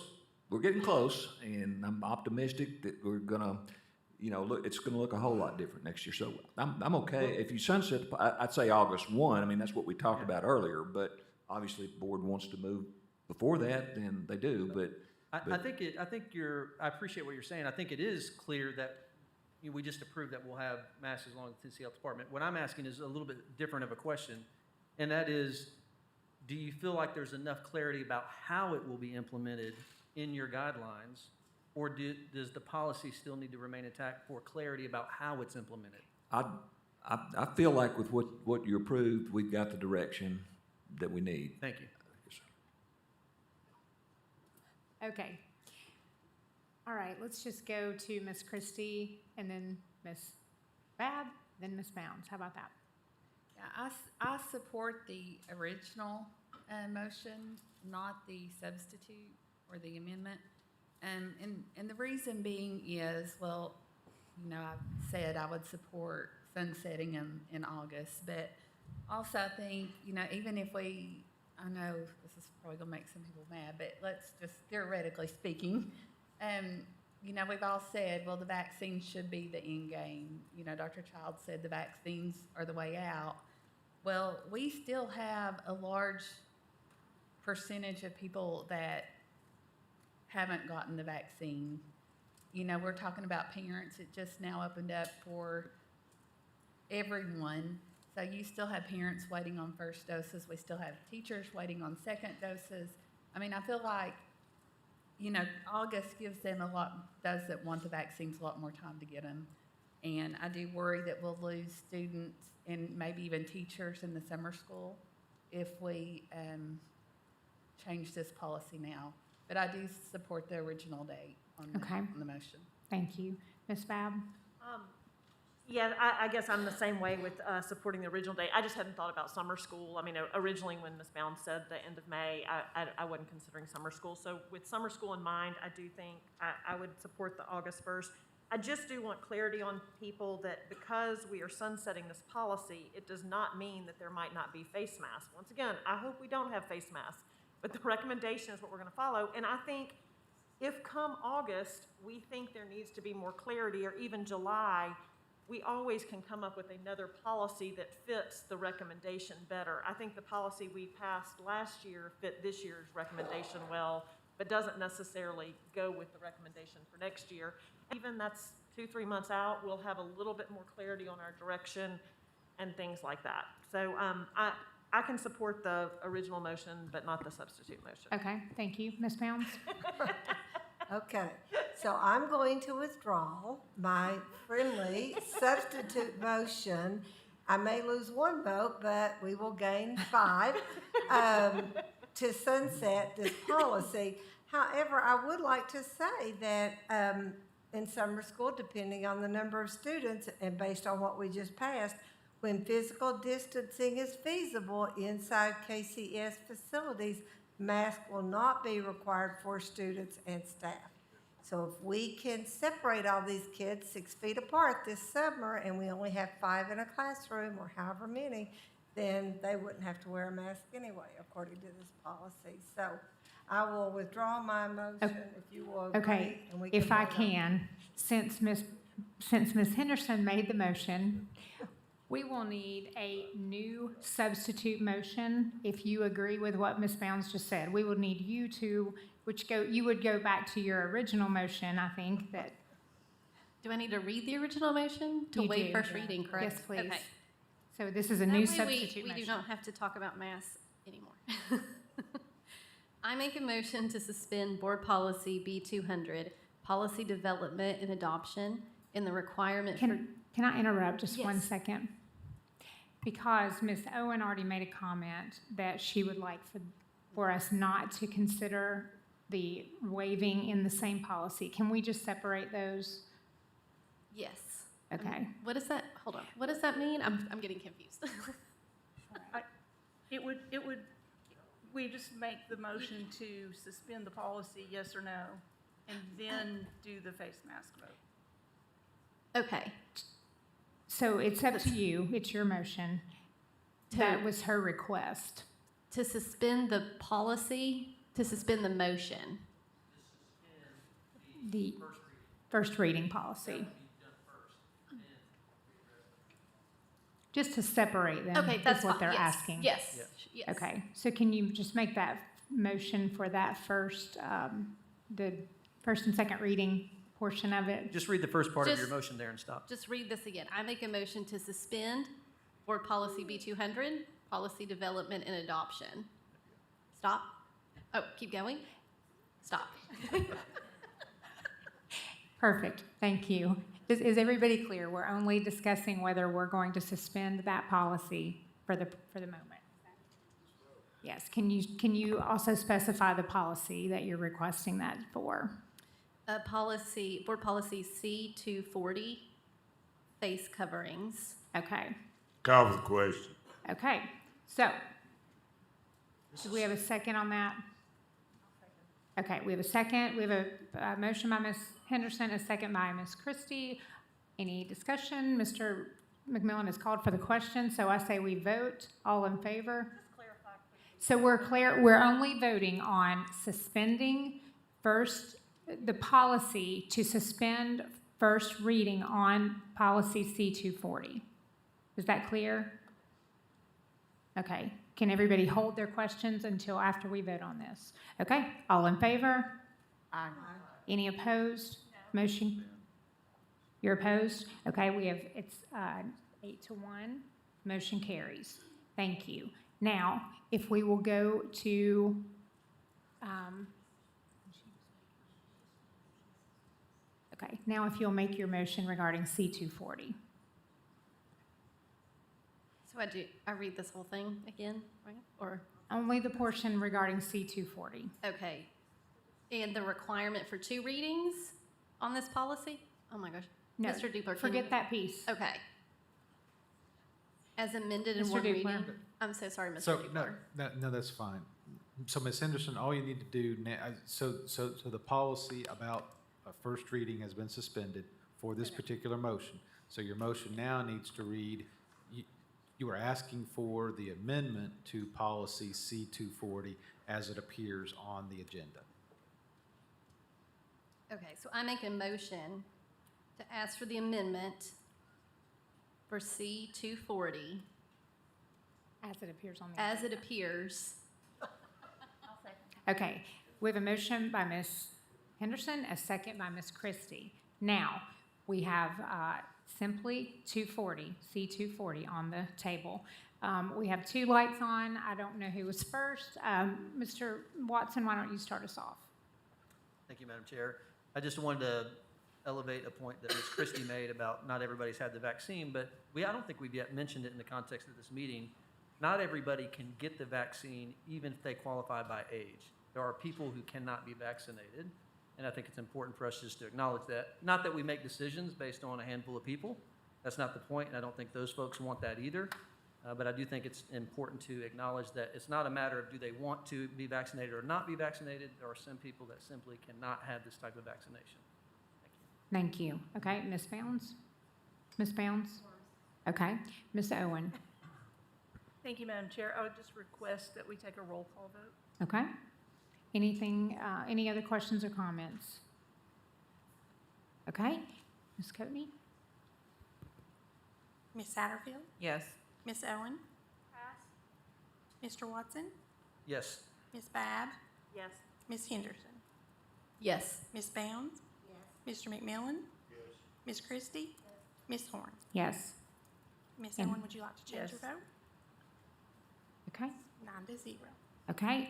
We're getting close, and I'm optimistic that we're gonna, it's gonna look a whole lot different next year. So I'm okay. If you sunset, I'd say August 1. I mean, that's what we talked about earlier. But obviously, if the board wants to move before that, then they do. But I appreciate what you're saying. I think it is clear that we just approved that we'll have masks as long as the Tennessee Health Department. What I'm asking is a little bit different of a question, and that is, do you feel like there's enough clarity about how it will be implemented in your guidelines, or does the policy still need to remain intact for clarity about how it's implemented? I feel like with what you approved, we've got the direction that we need. Thank you. Okay. All right, let's just go to Ms. Christie, and then Ms. Babb, then Ms. Bounds. How about that? Yeah, I support the original motion, not the substitute or the amendment. And the reason being is, well, I said I would support sunsetting in August, but also I think, even if I know this is probably gonna make some people mad, but let's just theoretically speaking, we've all said, well, the vaccine should be the end game. Dr. Child said the vaccines are the way out. Well, we still have a large percentage of people that haven't gotten the vaccine. We're talking about parents. It just now opened up for everyone. So you still have parents waiting on first doses. We still have teachers waiting on second doses. I mean, I feel like, August gives them those that want the vaccines a lot more time to get them. And I do worry that we'll lose students and maybe even teachers in the summer school if we change this policy now. But I do support the original date on the motion. Thank you. Ms. Babb? Yeah, I guess I'm the same way with supporting the original date. I just hadn't thought about summer school. I mean, originally when Ms. Bounds said the end of May, I wasn't considering summer school. So with summer school in mind, I do think I would support the August 1st. I just do want clarity on people that because we are sunsetting this policy, it does not mean that there might not be face masks. Once again, I hope we don't have face masks, but the recommendation is what we're going to follow. And I think if come August, we think there needs to be more clarity, or even July, we always can come up with another policy that fits the recommendation better. I think the policy we passed last year fit this year's recommendation well, but doesn't necessarily go with the recommendation for next year. Even that's 2-3 months out, we'll have a little bit more clarity on our direction and things like that. So I can support the original motion, but not the substitute motion. Okay, thank you. Ms. Bounds? Okay, so I'm going to withdraw my friendly substitute motion. I may lose one vote, but we will gain 5 to sunset this policy. However, I would like to say that in summer school, depending on the number of students and based on what we just passed, when physical distancing is feasible inside KCS facilities, masks will not be required for students and staff. So if we can separate all these kids 6 feet apart this summer and we only have 5 in a classroom or however many, then they wouldn't have to wear a mask anyway, according to this policy. So I will withdraw my motion if you will agree. Okay, and we if I vote on it. can, since Ms. Henderson made the motion, we will need a new substitute motion. If you agree with what Ms. Bounds just said, we would need you to, you would go back to your original motion, I think, that. Do I need to read the original motion to You waive do. first reading, correct? Yes, please. Okay. So this is a That new way substitute we motion. do not have to talk about masks anymore. I make a motion to suspend Board Policy B200, Policy Development and Adoption, in the requirement for... Can I interrupt just one Yes. second? Because Ms. Owen already made a comment that she would like for us not to consider the waiving in the same policy. Can we just separate those? Yes. Okay. What does that, hold on, what does that mean? I'm getting confused. It would, we just make the motion to suspend the policy, yes or no, and then do the face mask vote. Okay. So it's up to you. It's your motion. That was her request. To suspend the policy, to suspend the motion. The first reading policy. Just to separate them. Okay, that's is what fine. they're Yes. asking. Yes. Yes. Okay, so can you just make that motion for that first, the first and second reading portion of it? Just read the first part of your Just- motion there and stop. Just read this again. I make a motion to suspend Board Policy B200, Policy Development and Adoption. Stop. Oh, keep going. Stop. Perfect, thank you. Is everybody clear? We're only discussing whether we're going to suspend that policy for the moment. Yes, can you also specify the policy that you're requesting that for? Board Policy C240, face coverings. Okay, Call for the question. okay, so, do we have a second on that? Okay, we have a second, we have a motion by Ms. Henderson, a second by Ms. Christie. Any discussion? Mr. McMillan has called for the question, so I say we vote. All in favor? So we're only voting on suspending the policy to suspend first reading on policy C240. Is that clear? Okay, can everybody hold their questions until after we vote on this? Okay, all in favor? Aye. Any opposed? Motion? You're opposed? Okay, it's 8-1. Motion carries. Thank you. Now, if we will go to, okay, now if you'll make your motion regarding C240. So I read this whole thing again, right? Or, Only the portion regarding C240. okay. And the requirement for 2 readings on this policy? Oh my gosh. No, Mr. Dupler, can forget you- that piece. Okay. As amended in Mr. one Dupler. reading? I'm so sorry, Mr. So, Dupler. no, that's fine. So, Ms. Henderson, all you need to do now, so the policy about a first reading has been suspended for this particular motion. So your motion now needs to read, you are asking for the amendment to policy C240 as it appears on the agenda. Okay, so I make a motion to ask for the amendment for C240 As it appears on the. as it appears. Okay, we have a motion by Ms. Henderson, a second by Ms. Christie. Now, we have simply C240 on the table. We have 2 lights on. I don't know who was first. Mr. Watson, why don't you start us off? Thank you, Madam Chair. I just wanted to elevate a point that Ms. Christie made about not everybody's had the vaccine, but I don't think we've yet mentioned it in the context of this meeting. Not everybody can get the vaccine even if they qualify by age. There are people who cannot be vaccinated, and I think it's important for us just to acknowledge that. Not that we make decisions based on a handful of people. That's not the point, and I don't think those folks want that either. But I do think it's important to acknowledge that it's not a matter of do they want to be vaccinated or not be vaccinated. There are some people that simply cannot have this type of vaccination. Thank you. Okay, Ms. Bounds? Ms. Bounds? Okay, Ms. Owen? Thank you, Madam Chair. I would just request that we take a roll call vote. Okay. Anything, any other questions or comments? Okay, Ms. Coatney? Ms. Satterfield? Yes. Ms. Owen? Mr. Watson? Yes. Ms. Babb? Yes. Ms. Henderson? Yes. Ms. Bounds? Yes. Mr. McMillan? Yes. Ms. Christie? Ms. Horn? Yes. Ms. And- Owen, would you like to change your Yes. vote? Okay. 9-0. Okay,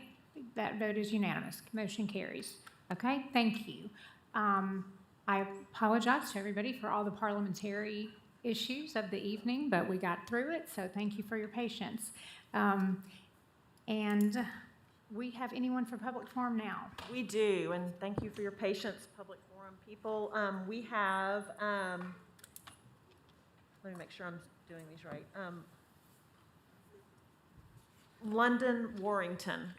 that vote is unanimous. Motion carries. Okay, thank you. I apologize to everybody for all the parliamentary issues of the evening, but we got through it, so thank you for your patience. And we have anyone for public forum now? We do, and thank you for your patience, public forum people. We have, let me make sure I'm doing these right. London Warrington.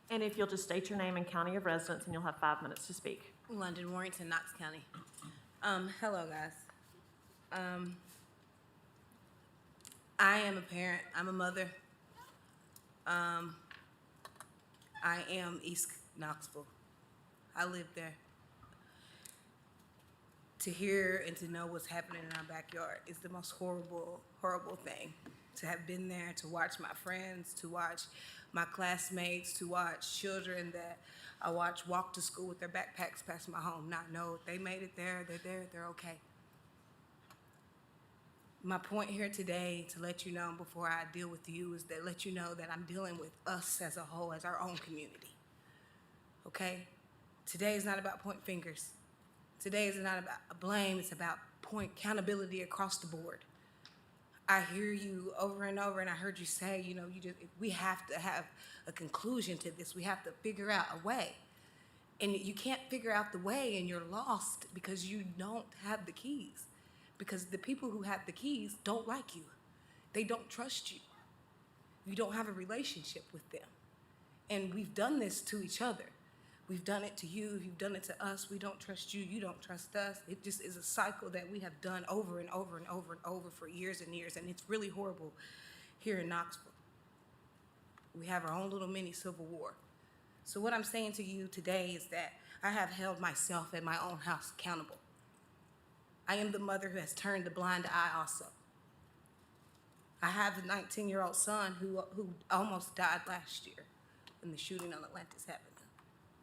And if you'll just state your name and county of residence, and you'll have 5 minutes to speak. London, Warrington, Knox County. Hello, guys. I am a parent. I'm a mother. I am East Knoxville. I live there. To hear and to know what's happening in our backyard is the most horrible, horrible thing. To have been there, to watch my friends, to watch my classmates, to watch children that I watch walk to school with their backpacks past my home, not know if they made it there, they're okay. My point here today to let you know before I deal with you is that let you know that I'm dealing with us as a whole, as our own community. Okay? Today is not about pointing fingers. Today is not about blame, it's about accountability across the board. I hear you over and over, and I heard you say, we have to have a conclusion to this. We have to figure out a way. And you can't figure out the way, and you're lost because you don't have the keys. Because the people who have the keys don't like you. They don't trust you. You don't have a relationship with them. And we've done this to each other. We've done it to you, you've done it to us. We don't trust you, you don't trust us. It just is a cycle that we have done over and over and over and over for years and years, and it's really horrible here in Knoxville. We have our own little mini civil war. So what I'm saying to you today is that I have held myself at my own house accountable. I am the mother who has turned the blind eye also. I have a 19-year-old son who almost died last year when the shooting on Atlantis happened.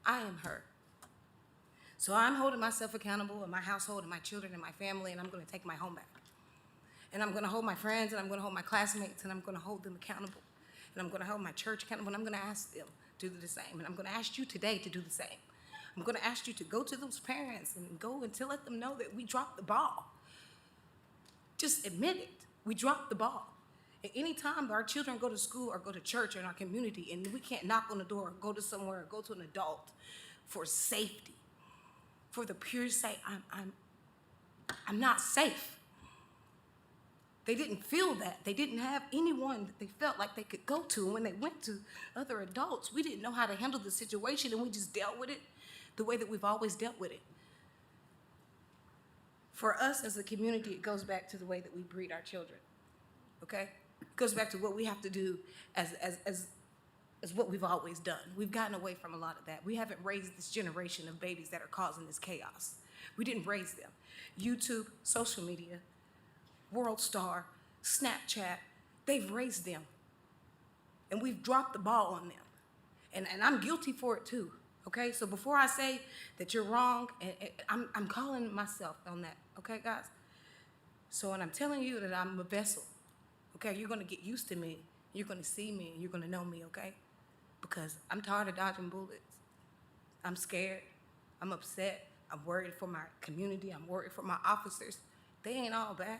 I am her. So I'm holding myself accountable in my household and my children and my family, and I'm going to take my home back. And I'm going to hold my friends, and I'm going to hold my classmates, and I'm going to hold them accountable. And I'm going to hold my church accountable, and I'm going to ask them to do the same. And I'm going to ask you today to do the same. I'm going to ask you to go to those parents and go and to let them know that we dropped the ball. Just admit it. We dropped the ball. At any time our children go to school or go to church or in our community and we can't knock on the door or go to somewhere or go to an adult for safety, for the pure sake, I'm not safe. They didn't feel that. They didn't have anyone that they felt like they could go to. And when they went to other adults, we didn't know how to handle the situation and we just dealt with it the way that we've always dealt with it. For us as a community, it goes back to the way that we breed our children, okay? It goes back to what we have to do as what we've always done. We've gotten away from a lot of that. We haven't raised this generation of babies that are causing this chaos. We didn't raise them. YouTube, social media, World Star, Snapchat, they've raised them. And we've dropped the ball on them. And I'm guilty for it too, okay? So before I say that you're wrong, I'm calling myself on that, okay, guys? So when I'm telling you that I'm a vessel, okay, you're gonna get used to me, you're gonna see me, and you're gonna know me, okay? because I'm tired of dodging bullets. I'm scared. I'm upset. I'm worried for my community. I'm worried for my officers. They ain't all bad.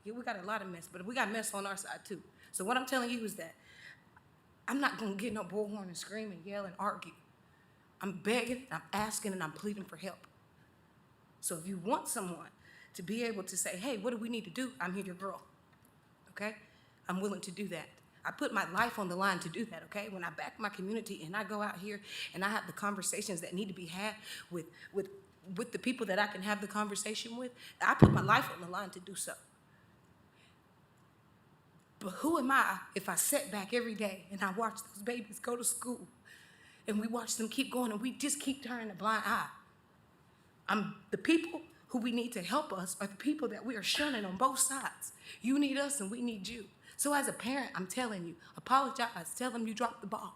Yeah, we got a lot of mess, but we got mess on our side too. So what I'm telling you is that I'm not gonna get no bullhorn and scream and yell and argue. I'm begging, I'm asking, and I'm pleading for help. So if you want someone to be able to say, hey, what do we need to do? I'm here, your girl, okay? I'm willing to do that. I put my life on the line to do that, okay? When I back my community and I go out here and I have the conversations that need to be had with the people that I can have the conversation with, I put my life on the line to do so. But who am I if I sit back every day and I watch those babies go to school and we watch them keep going and we just keep turning a blind eye? The people who we need to help us are the people that we are shunning on both sides. You need us and we need you. So as a parent, I'm telling you, apologize, tell them you dropped the ball.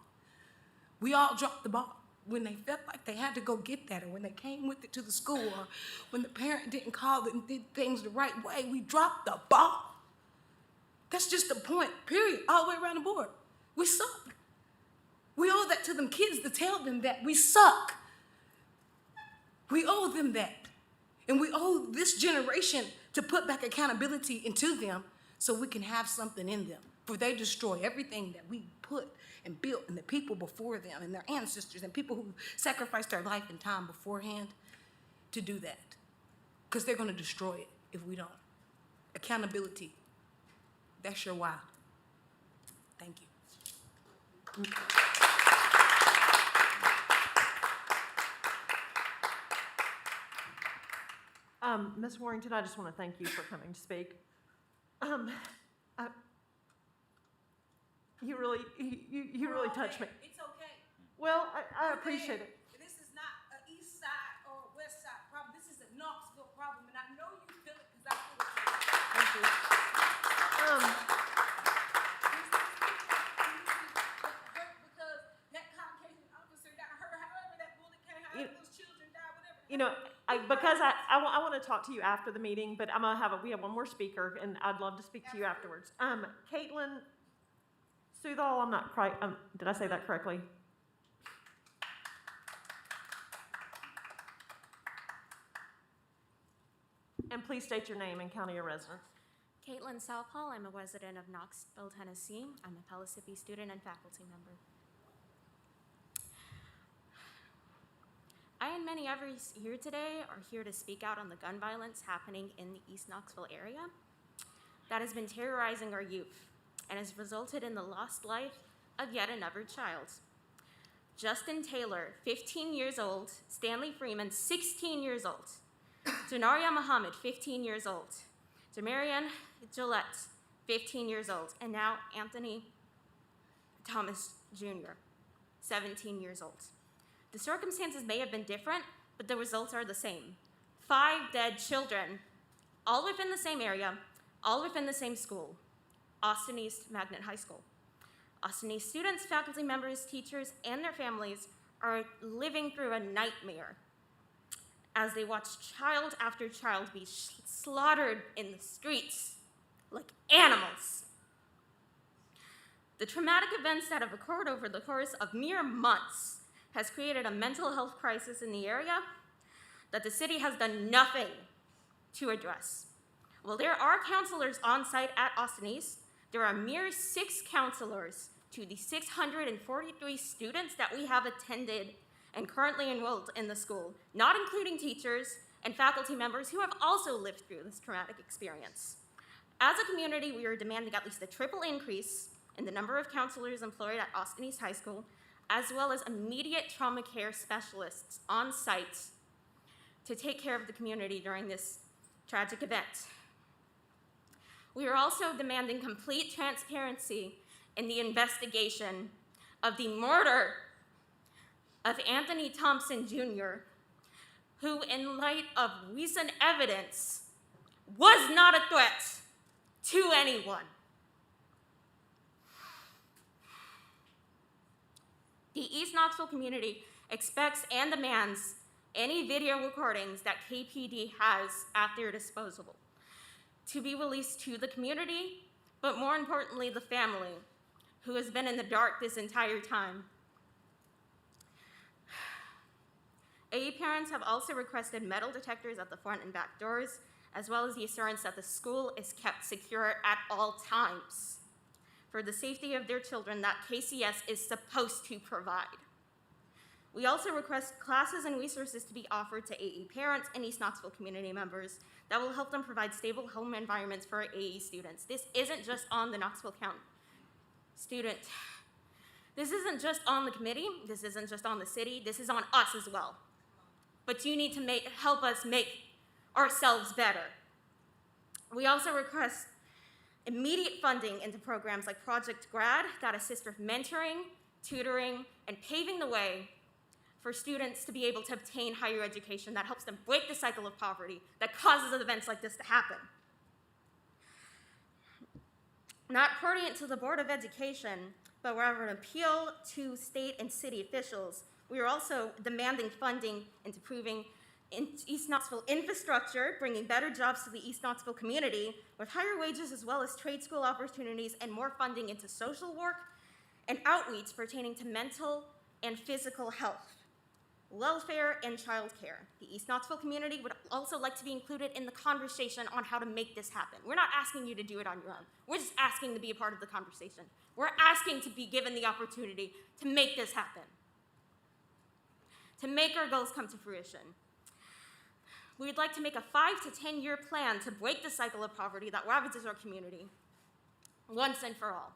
We all dropped the ball when they felt like they had to go get that, or when they came with it to the school, or when the parent didn't call it and did things the right way. We dropped the ball. That's just the point, period, all the way around the board. We suck. We owe that to them kids to tell them that we suck. We owe them that. And we owe this generation to put back accountability into them so we can have something in them. For they destroy everything that we put and built, and the people before them and their ancestors and people who sacrificed their life and time beforehand to do that. Because they're going to destroy it if we don't. Accountability. That's your why. Thank you. Ms. Warrington, I just want to thank you for coming to speak. You really touched me. It's okay. Well, I appreciate it. This is not an east side or a west side problem. This is a Knoxville problem, and I know you feel it because I feel it. Thank you. Because that Caucasian officer got hurt, however that bullet came, however those children died, whatever. You know, because I want to talk to you after the meeting, but we have one more speaker, and I'd love to speak to you afterwards. Caitlin Soothall, I'm not quite, did I say that correctly? And please state your name and county of residence. Caitlin Southall, I'm a resident of Knoxville, Tennessee. I'm a Pellissippi student and faculty member. I and many others here today are here to speak out on the gun violence happening in the East Knoxville area that has been terrorizing our youth and has resulted in the lost life of yet another child. Justin Taylor, 15 years old, Stanley Freeman, 16 years old, Janaria Muhammad, 15 years old, Demarian Gillette, 15 years old, and now Anthony Thomas Jr., 17 years old. The circumstances may have been different, but the results are the same. 5 dead children, all within the same area, all within the same school, Austin East Magnet High School. Austin East students, faculty members, teachers, and their families are living through a nightmare as they watch child after child be slaughtered in the streets like animals. The traumatic events that have occurred over the course of mere months has created a mental health crisis in the area that the city has done nothing to address. While there are counselors on site at Austin East, there are mere 6 counselors to the 643 students that we have attended and currently enrolled in the school, not including teachers and faculty members who have also lived through this traumatic experience. As a community, we are demanding at least a triple increase in the number of counselors employed at Austin East High School, as well as immediate trauma care specialists on site to take care of the community during this tragic event. We are also demanding complete transparency in the investigation of the murder of Anthony Thompson Jr., who, in light of recent evidence, was not a threat to anyone. The East Knoxville community expects and demands any video recordings that KPD has at their disposal to be released to the community, but more importantly, the family, who has been in the dark this entire time. AE parents have also requested metal detectors at the front and back doors, as well as the assurance that the school is kept secure at all times for the safety of their children that KCS is supposed to provide. We also request classes and resources to be offered to AE parents and East Knoxville community members that will help them provide stable home environments for AE students. This isn't just on the Knoxville County student. This isn't just on the committee. This isn't just on the city. This is on us as well. But you need to help us make ourselves better. We also request immediate funding into programs like Project Grad that assist with mentoring, tutoring, and paving the way for students to be able to obtain higher education that helps them break the cycle of poverty that causes events like this to happen. Not pertinent to the Board of Education, but rather an appeal to state and city officials, we are also demanding funding into improving East Knoxville infrastructure, bringing better jobs to the East Knoxville community with higher wages as well as trade school opportunities and more funding into social work and outreach pertaining to mental and physical health, welfare, and childcare. The East Knoxville community would also like to be included in the conversation on how to make this happen. We're not asking you to do it on your own. We're just asking to be a part of the conversation. We're asking to be given the opportunity to make this happen, to make our goals come to fruition. We would like to make a 5 to 10 year plan to break the cycle of poverty that ravages our community once and for all.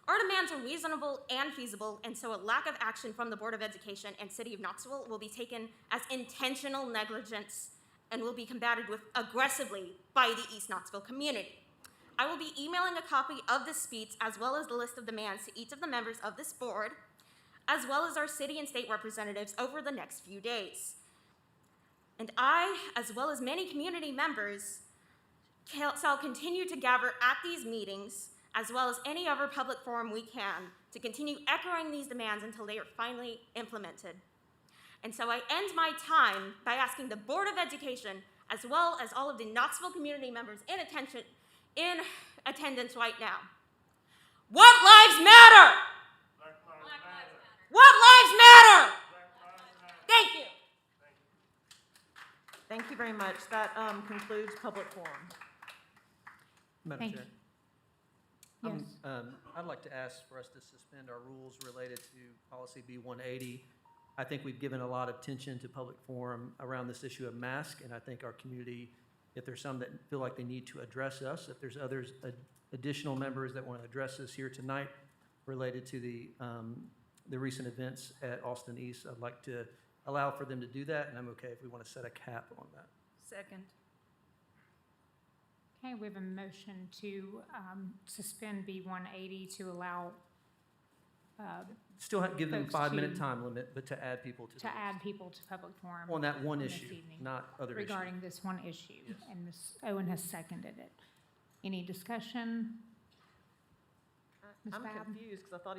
Our demands are reasonable and feasible, and so a lack of action from the Board of Education and City of Knoxville will be taken as intentional negligence and will be combated with aggressively by the East Knoxville community. I will be emailing a copy of this speech as well as the list of demands to each of the members of this board, as well as our city and state representatives over the next few days. And I, as well as many community members, shall continue to gather at these meetings, as well as any other public forum we can, to continue echoing these demands until they are finally implemented. And so I end my time by asking the Board of Education, as well as all of the Knoxville community members in attendance right now, what lives matter? What lives matter? Thank you. Thank you very much. That concludes public forum. Madam Thank Chair. Yes. I'd like to ask for us to suspend our rules related to policy B180. I think we've given a lot of attention to public forum around this issue of mask, and I think our community, if there's some that feel like they need to address us, if there's others, additional members that want to address us here tonight related to the recent events at Austin East, I'd like to allow for them to do that, and I'm okay if we want to set a cap on that. Second. Okay, we have a motion to suspend B180 to allow Still give them folks 5-minute to- time limit, but to add people to the add people to public forum. on that one this issue, evening not other issues. regarding this one issue. Yes. And Ms. Owen has seconded it. Any discussion? Ms. I'm Babb? confused because I thought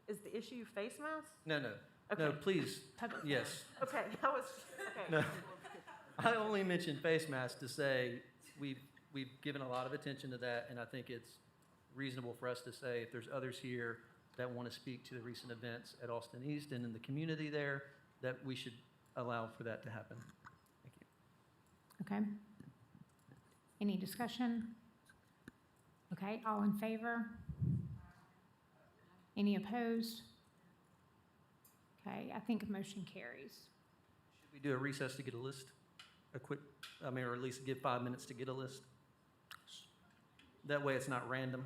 is the issue face masks? No, no, Okay. no, please, Public yes. Okay, that was, okay. No. I only mentioned face masks to say we've given a lot of attention to that, and I think it's reasonable for us to say if there's others here that want to speak to the recent events at Austin East and in the community there, that we should allow for that to happen. Thank you. Okay. Any discussion? Okay, all in favor? Any opposed? Okay, I think motion carries. Should we do a recess to get a list? A quick, or at least give 5 minutes to get a list? That way it's not random.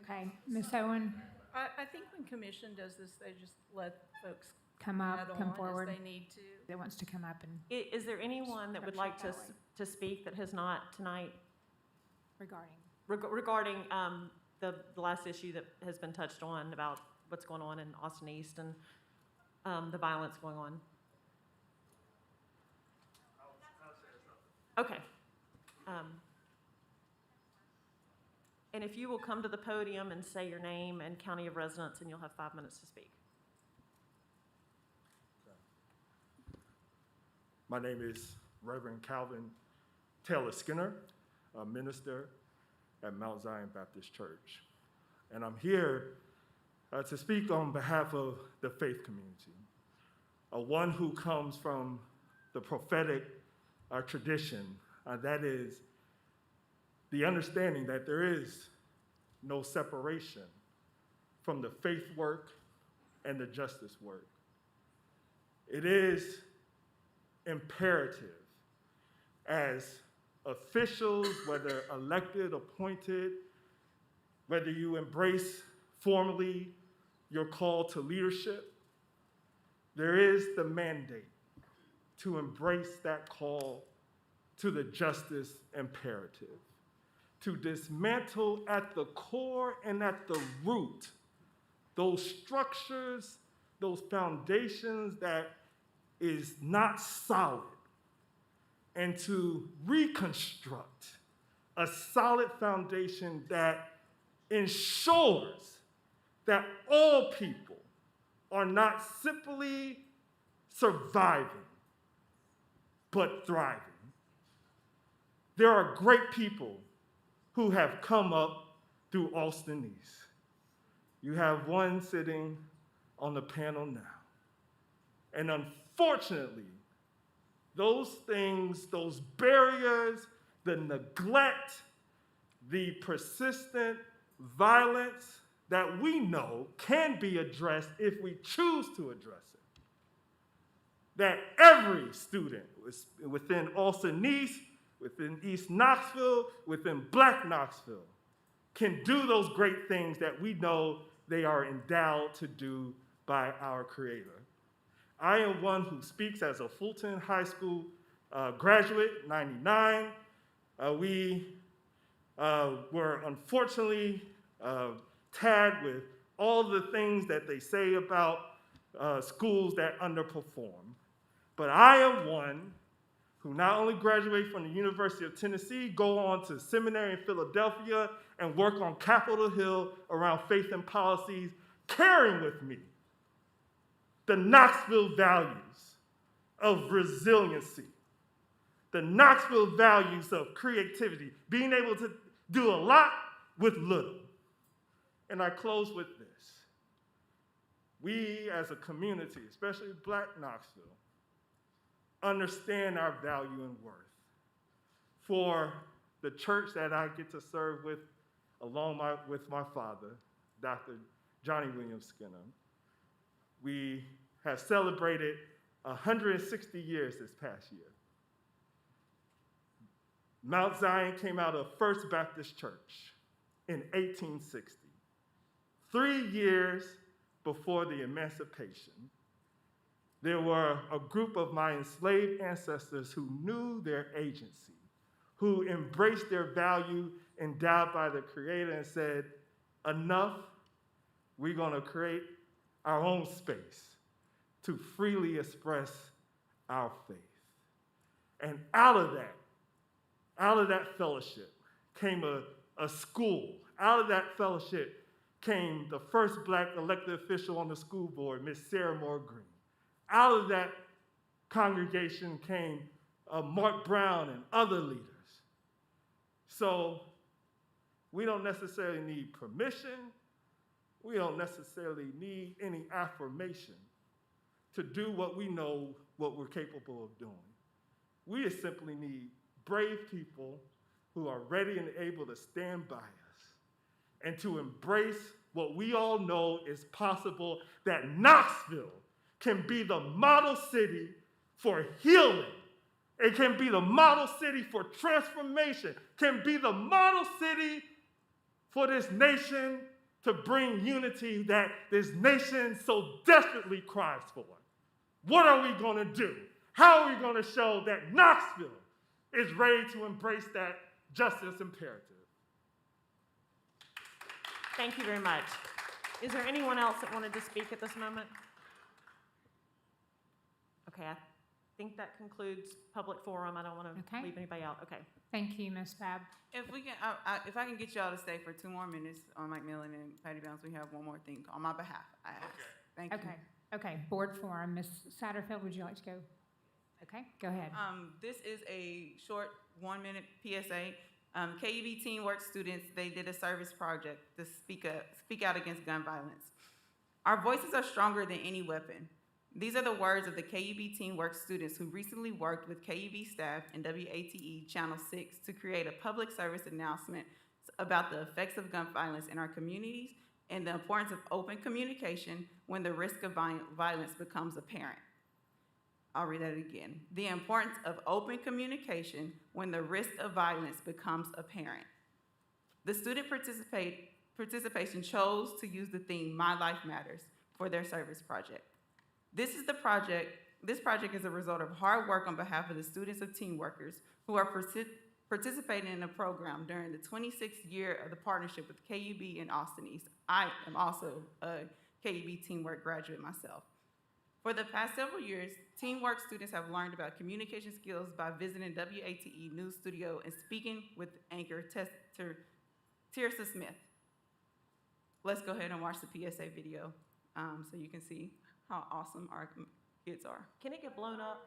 Okay, Ms. Owen, I think when commission does this, they just let folks come add up, come on forward. as they need to. That wants to come up and Is there anyone that would like to speak that has not tonight regarding. regarding the last issue that has been touched on about what's going on in Austin East and the violence going on? Okay. And if you will come to the podium and say your name and county of residence, and you'll have 5 minutes to speak. My name is Reverend Calvin Taylor Skinner, a minister at Mount Zion Baptist Church. And I'm here to speak on behalf of the faith community, one who comes from the prophetic tradition, that is the understanding that there is no separation from the faith work and the justice work. It is imperative as officials, whether elected, appointed, whether you embrace formally your call to leadership, there is the mandate to embrace that call to the justice imperative, to dismantle at the core and at the root those structures, those foundations that is not solid, and to reconstruct a solid foundation that ensures that all people are not simply surviving, but thriving. There are great people who have come up through Austin East. You have one sitting on the panel now. And unfortunately, those things, those barriers, the neglect, the persistent violence that we know can be addressed if we choose to address it. That every student within Austin East, within East Knoxville, within Black Knoxville, can do those great things that we know they are endowed to do by our Creator. I am one who speaks as a Fulton High School graduate, 99. We were unfortunately tagged with all the things that they say about schools that underperform. But I am one who not only graduated from the University of Tennessee, go on to seminary in Philadelphia and work on Capitol Hill around faith and policies, carrying with me the Knoxville values of resiliency, the Knoxville values of creativity, being able to do a lot with little. And I close with this. We as a community, especially Black Knoxville, understand our value and worth. For the church that I get to serve with, with my father, Dr. Johnny Williams Skinner, we have celebrated 160 years this past year. Mount Zion came out of First Baptist Church in 1860, 3 years before the emancipation. There were a group of my enslaved ancestors who knew their agency, who embraced their value endowed by the Creator and said, enough, we're gonna create our own space to freely express our faith. And out of that fellowship came a school. Out of that fellowship came the first Black elected official on the school board, Miss Sarah Moore Green. Out of that congregation came Mark Brown and other leaders. So we don't necessarily need permission. We don't necessarily need any affirmation to do what we know what we're capable of doing. We just simply need brave people who are ready and able to stand by us and to embrace what we all know is possible, that Knoxville can be the model city for healing. It can be the model city for transformation, can be the model city for this nation to bring unity that this nation so desperately cries for. What are we going to do? How are we going to show that Knoxville is ready to embrace that justice imperative? Thank you very much. Is there anyone else that wanted to speak at this moment? Okay, I think that concludes public forum. I don't want to leave anybody out. Okay. Thank you, Ms. Babb. If we can, if I can get y'all to stay for 2 more minutes on Mike Millen and Patty Bounce, we have one more thing on my behalf. I ask. Thank you. Okay, board forum. Ms. Satterfield, would you like to go? Okay, go ahead. This is a short 1-minute PSA. KUB Teamwork students, they did a service project to speak out against gun violence. Our voices are stronger than any weapon. These are the words of the KUB Teamwork students who recently worked with KUB staff and WATE Channel 6 to create a public service announcement about the effects of gun violence in our communities and the importance of open communication when the risk of violence becomes apparent. I'll read that again. The importance of open communication when the risk of violence becomes apparent. The student participation chose to use the theme My Life Matters for their service project. This project is a result of hard work on behalf of the students of Team Workers who are participating in the program during the 26th year of the partnership with KUB and Austin East. I am also a KUB Teamwork graduate myself. For the past several years, Teamwork students have learned about communication skills by visiting WATE News Studio and speaking with anchor Tirsa Smith. Let's go ahead and watch the PSA video so you can see how awesome our kids are. Can it get blown up?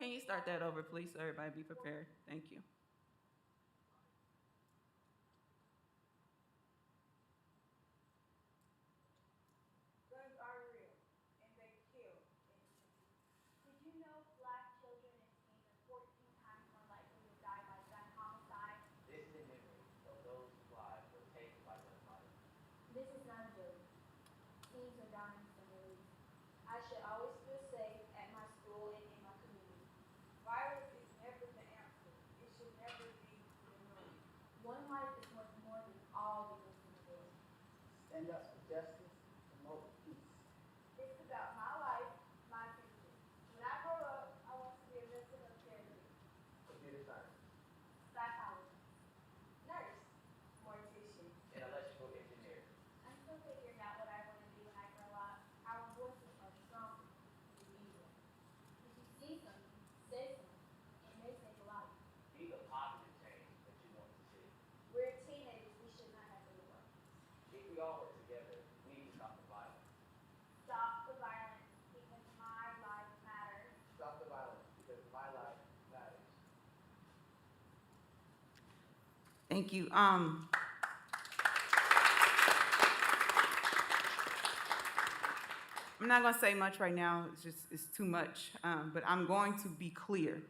Can you start that over, please, so everybody be prepared? Thank you. Guns are real, and they kill innocent. Did you know Black children and teens are 14 times more likely to die by gun homicide? This is a memory of those whose lives were taken by gunfire. This is not a joke. Teens are dying from release. I should always feel safe at my school and in my community. Violence is never the answer. It should never be the norm. One life is worth more than all the innocent lives. Stand up for justice, promote peace. It's about my life, my future. When I grow up, I want to be a resident of charity. Computer science, Psychologist, nurse, mortician. and electrical engineer. I'm still figuring out what I want to be when I grow up. Our voices are stronger than usual. If you see something, say something. It may save a life. Be the positive change that you want to see. We're teenagers. We should not have to work. If we all work together, we can stop the violence. Stop the violence because my life matters. Stop the violence because my life matters. Thank you. I'm not gonna say much right now, it's too much, but I'm going to be clear.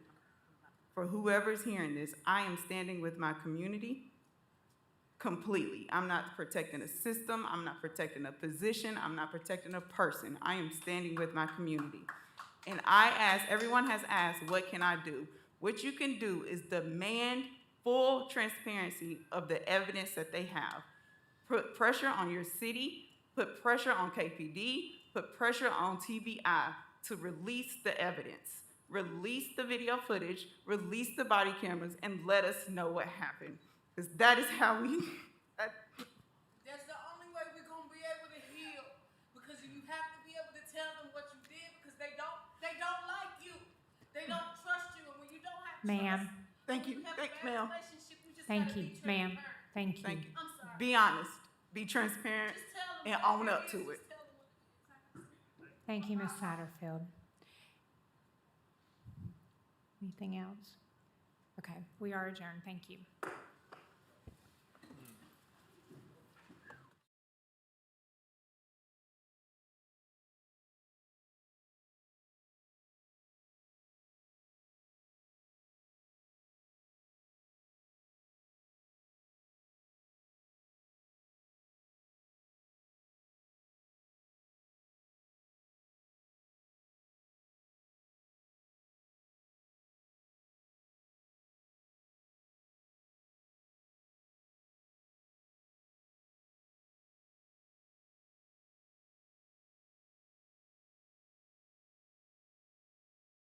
For whoever's hearing this, I am standing with my community completely. I'm not protecting a system, I'm not protecting a position, I'm not protecting a person. I am standing with my community. And everyone has asked, what can I do? What you can do is demand full transparency of the evidence that they have. Put pressure on your city, put pressure on KPD, put pressure on TBI to release the evidence. Release the video footage, release the body cameras, and let us know what happened. Because that is how we, That's the only way we're gonna be able to heal. Because you have to be able to tell them what you did because they don't like you. They don't trust you. And when you don't have Ma'am, trust, thank you, have a bad ma'am. relationship, you just thank gotta you, be ma'am, transparent. thank you. Thank you. I'm sorry. Be honest, be transparent, Just tell them and what own it up is. to Just it. tell them what it is. Thank you, Ms. Satterfield. Anything else? Okay, we are adjourned. Thank you.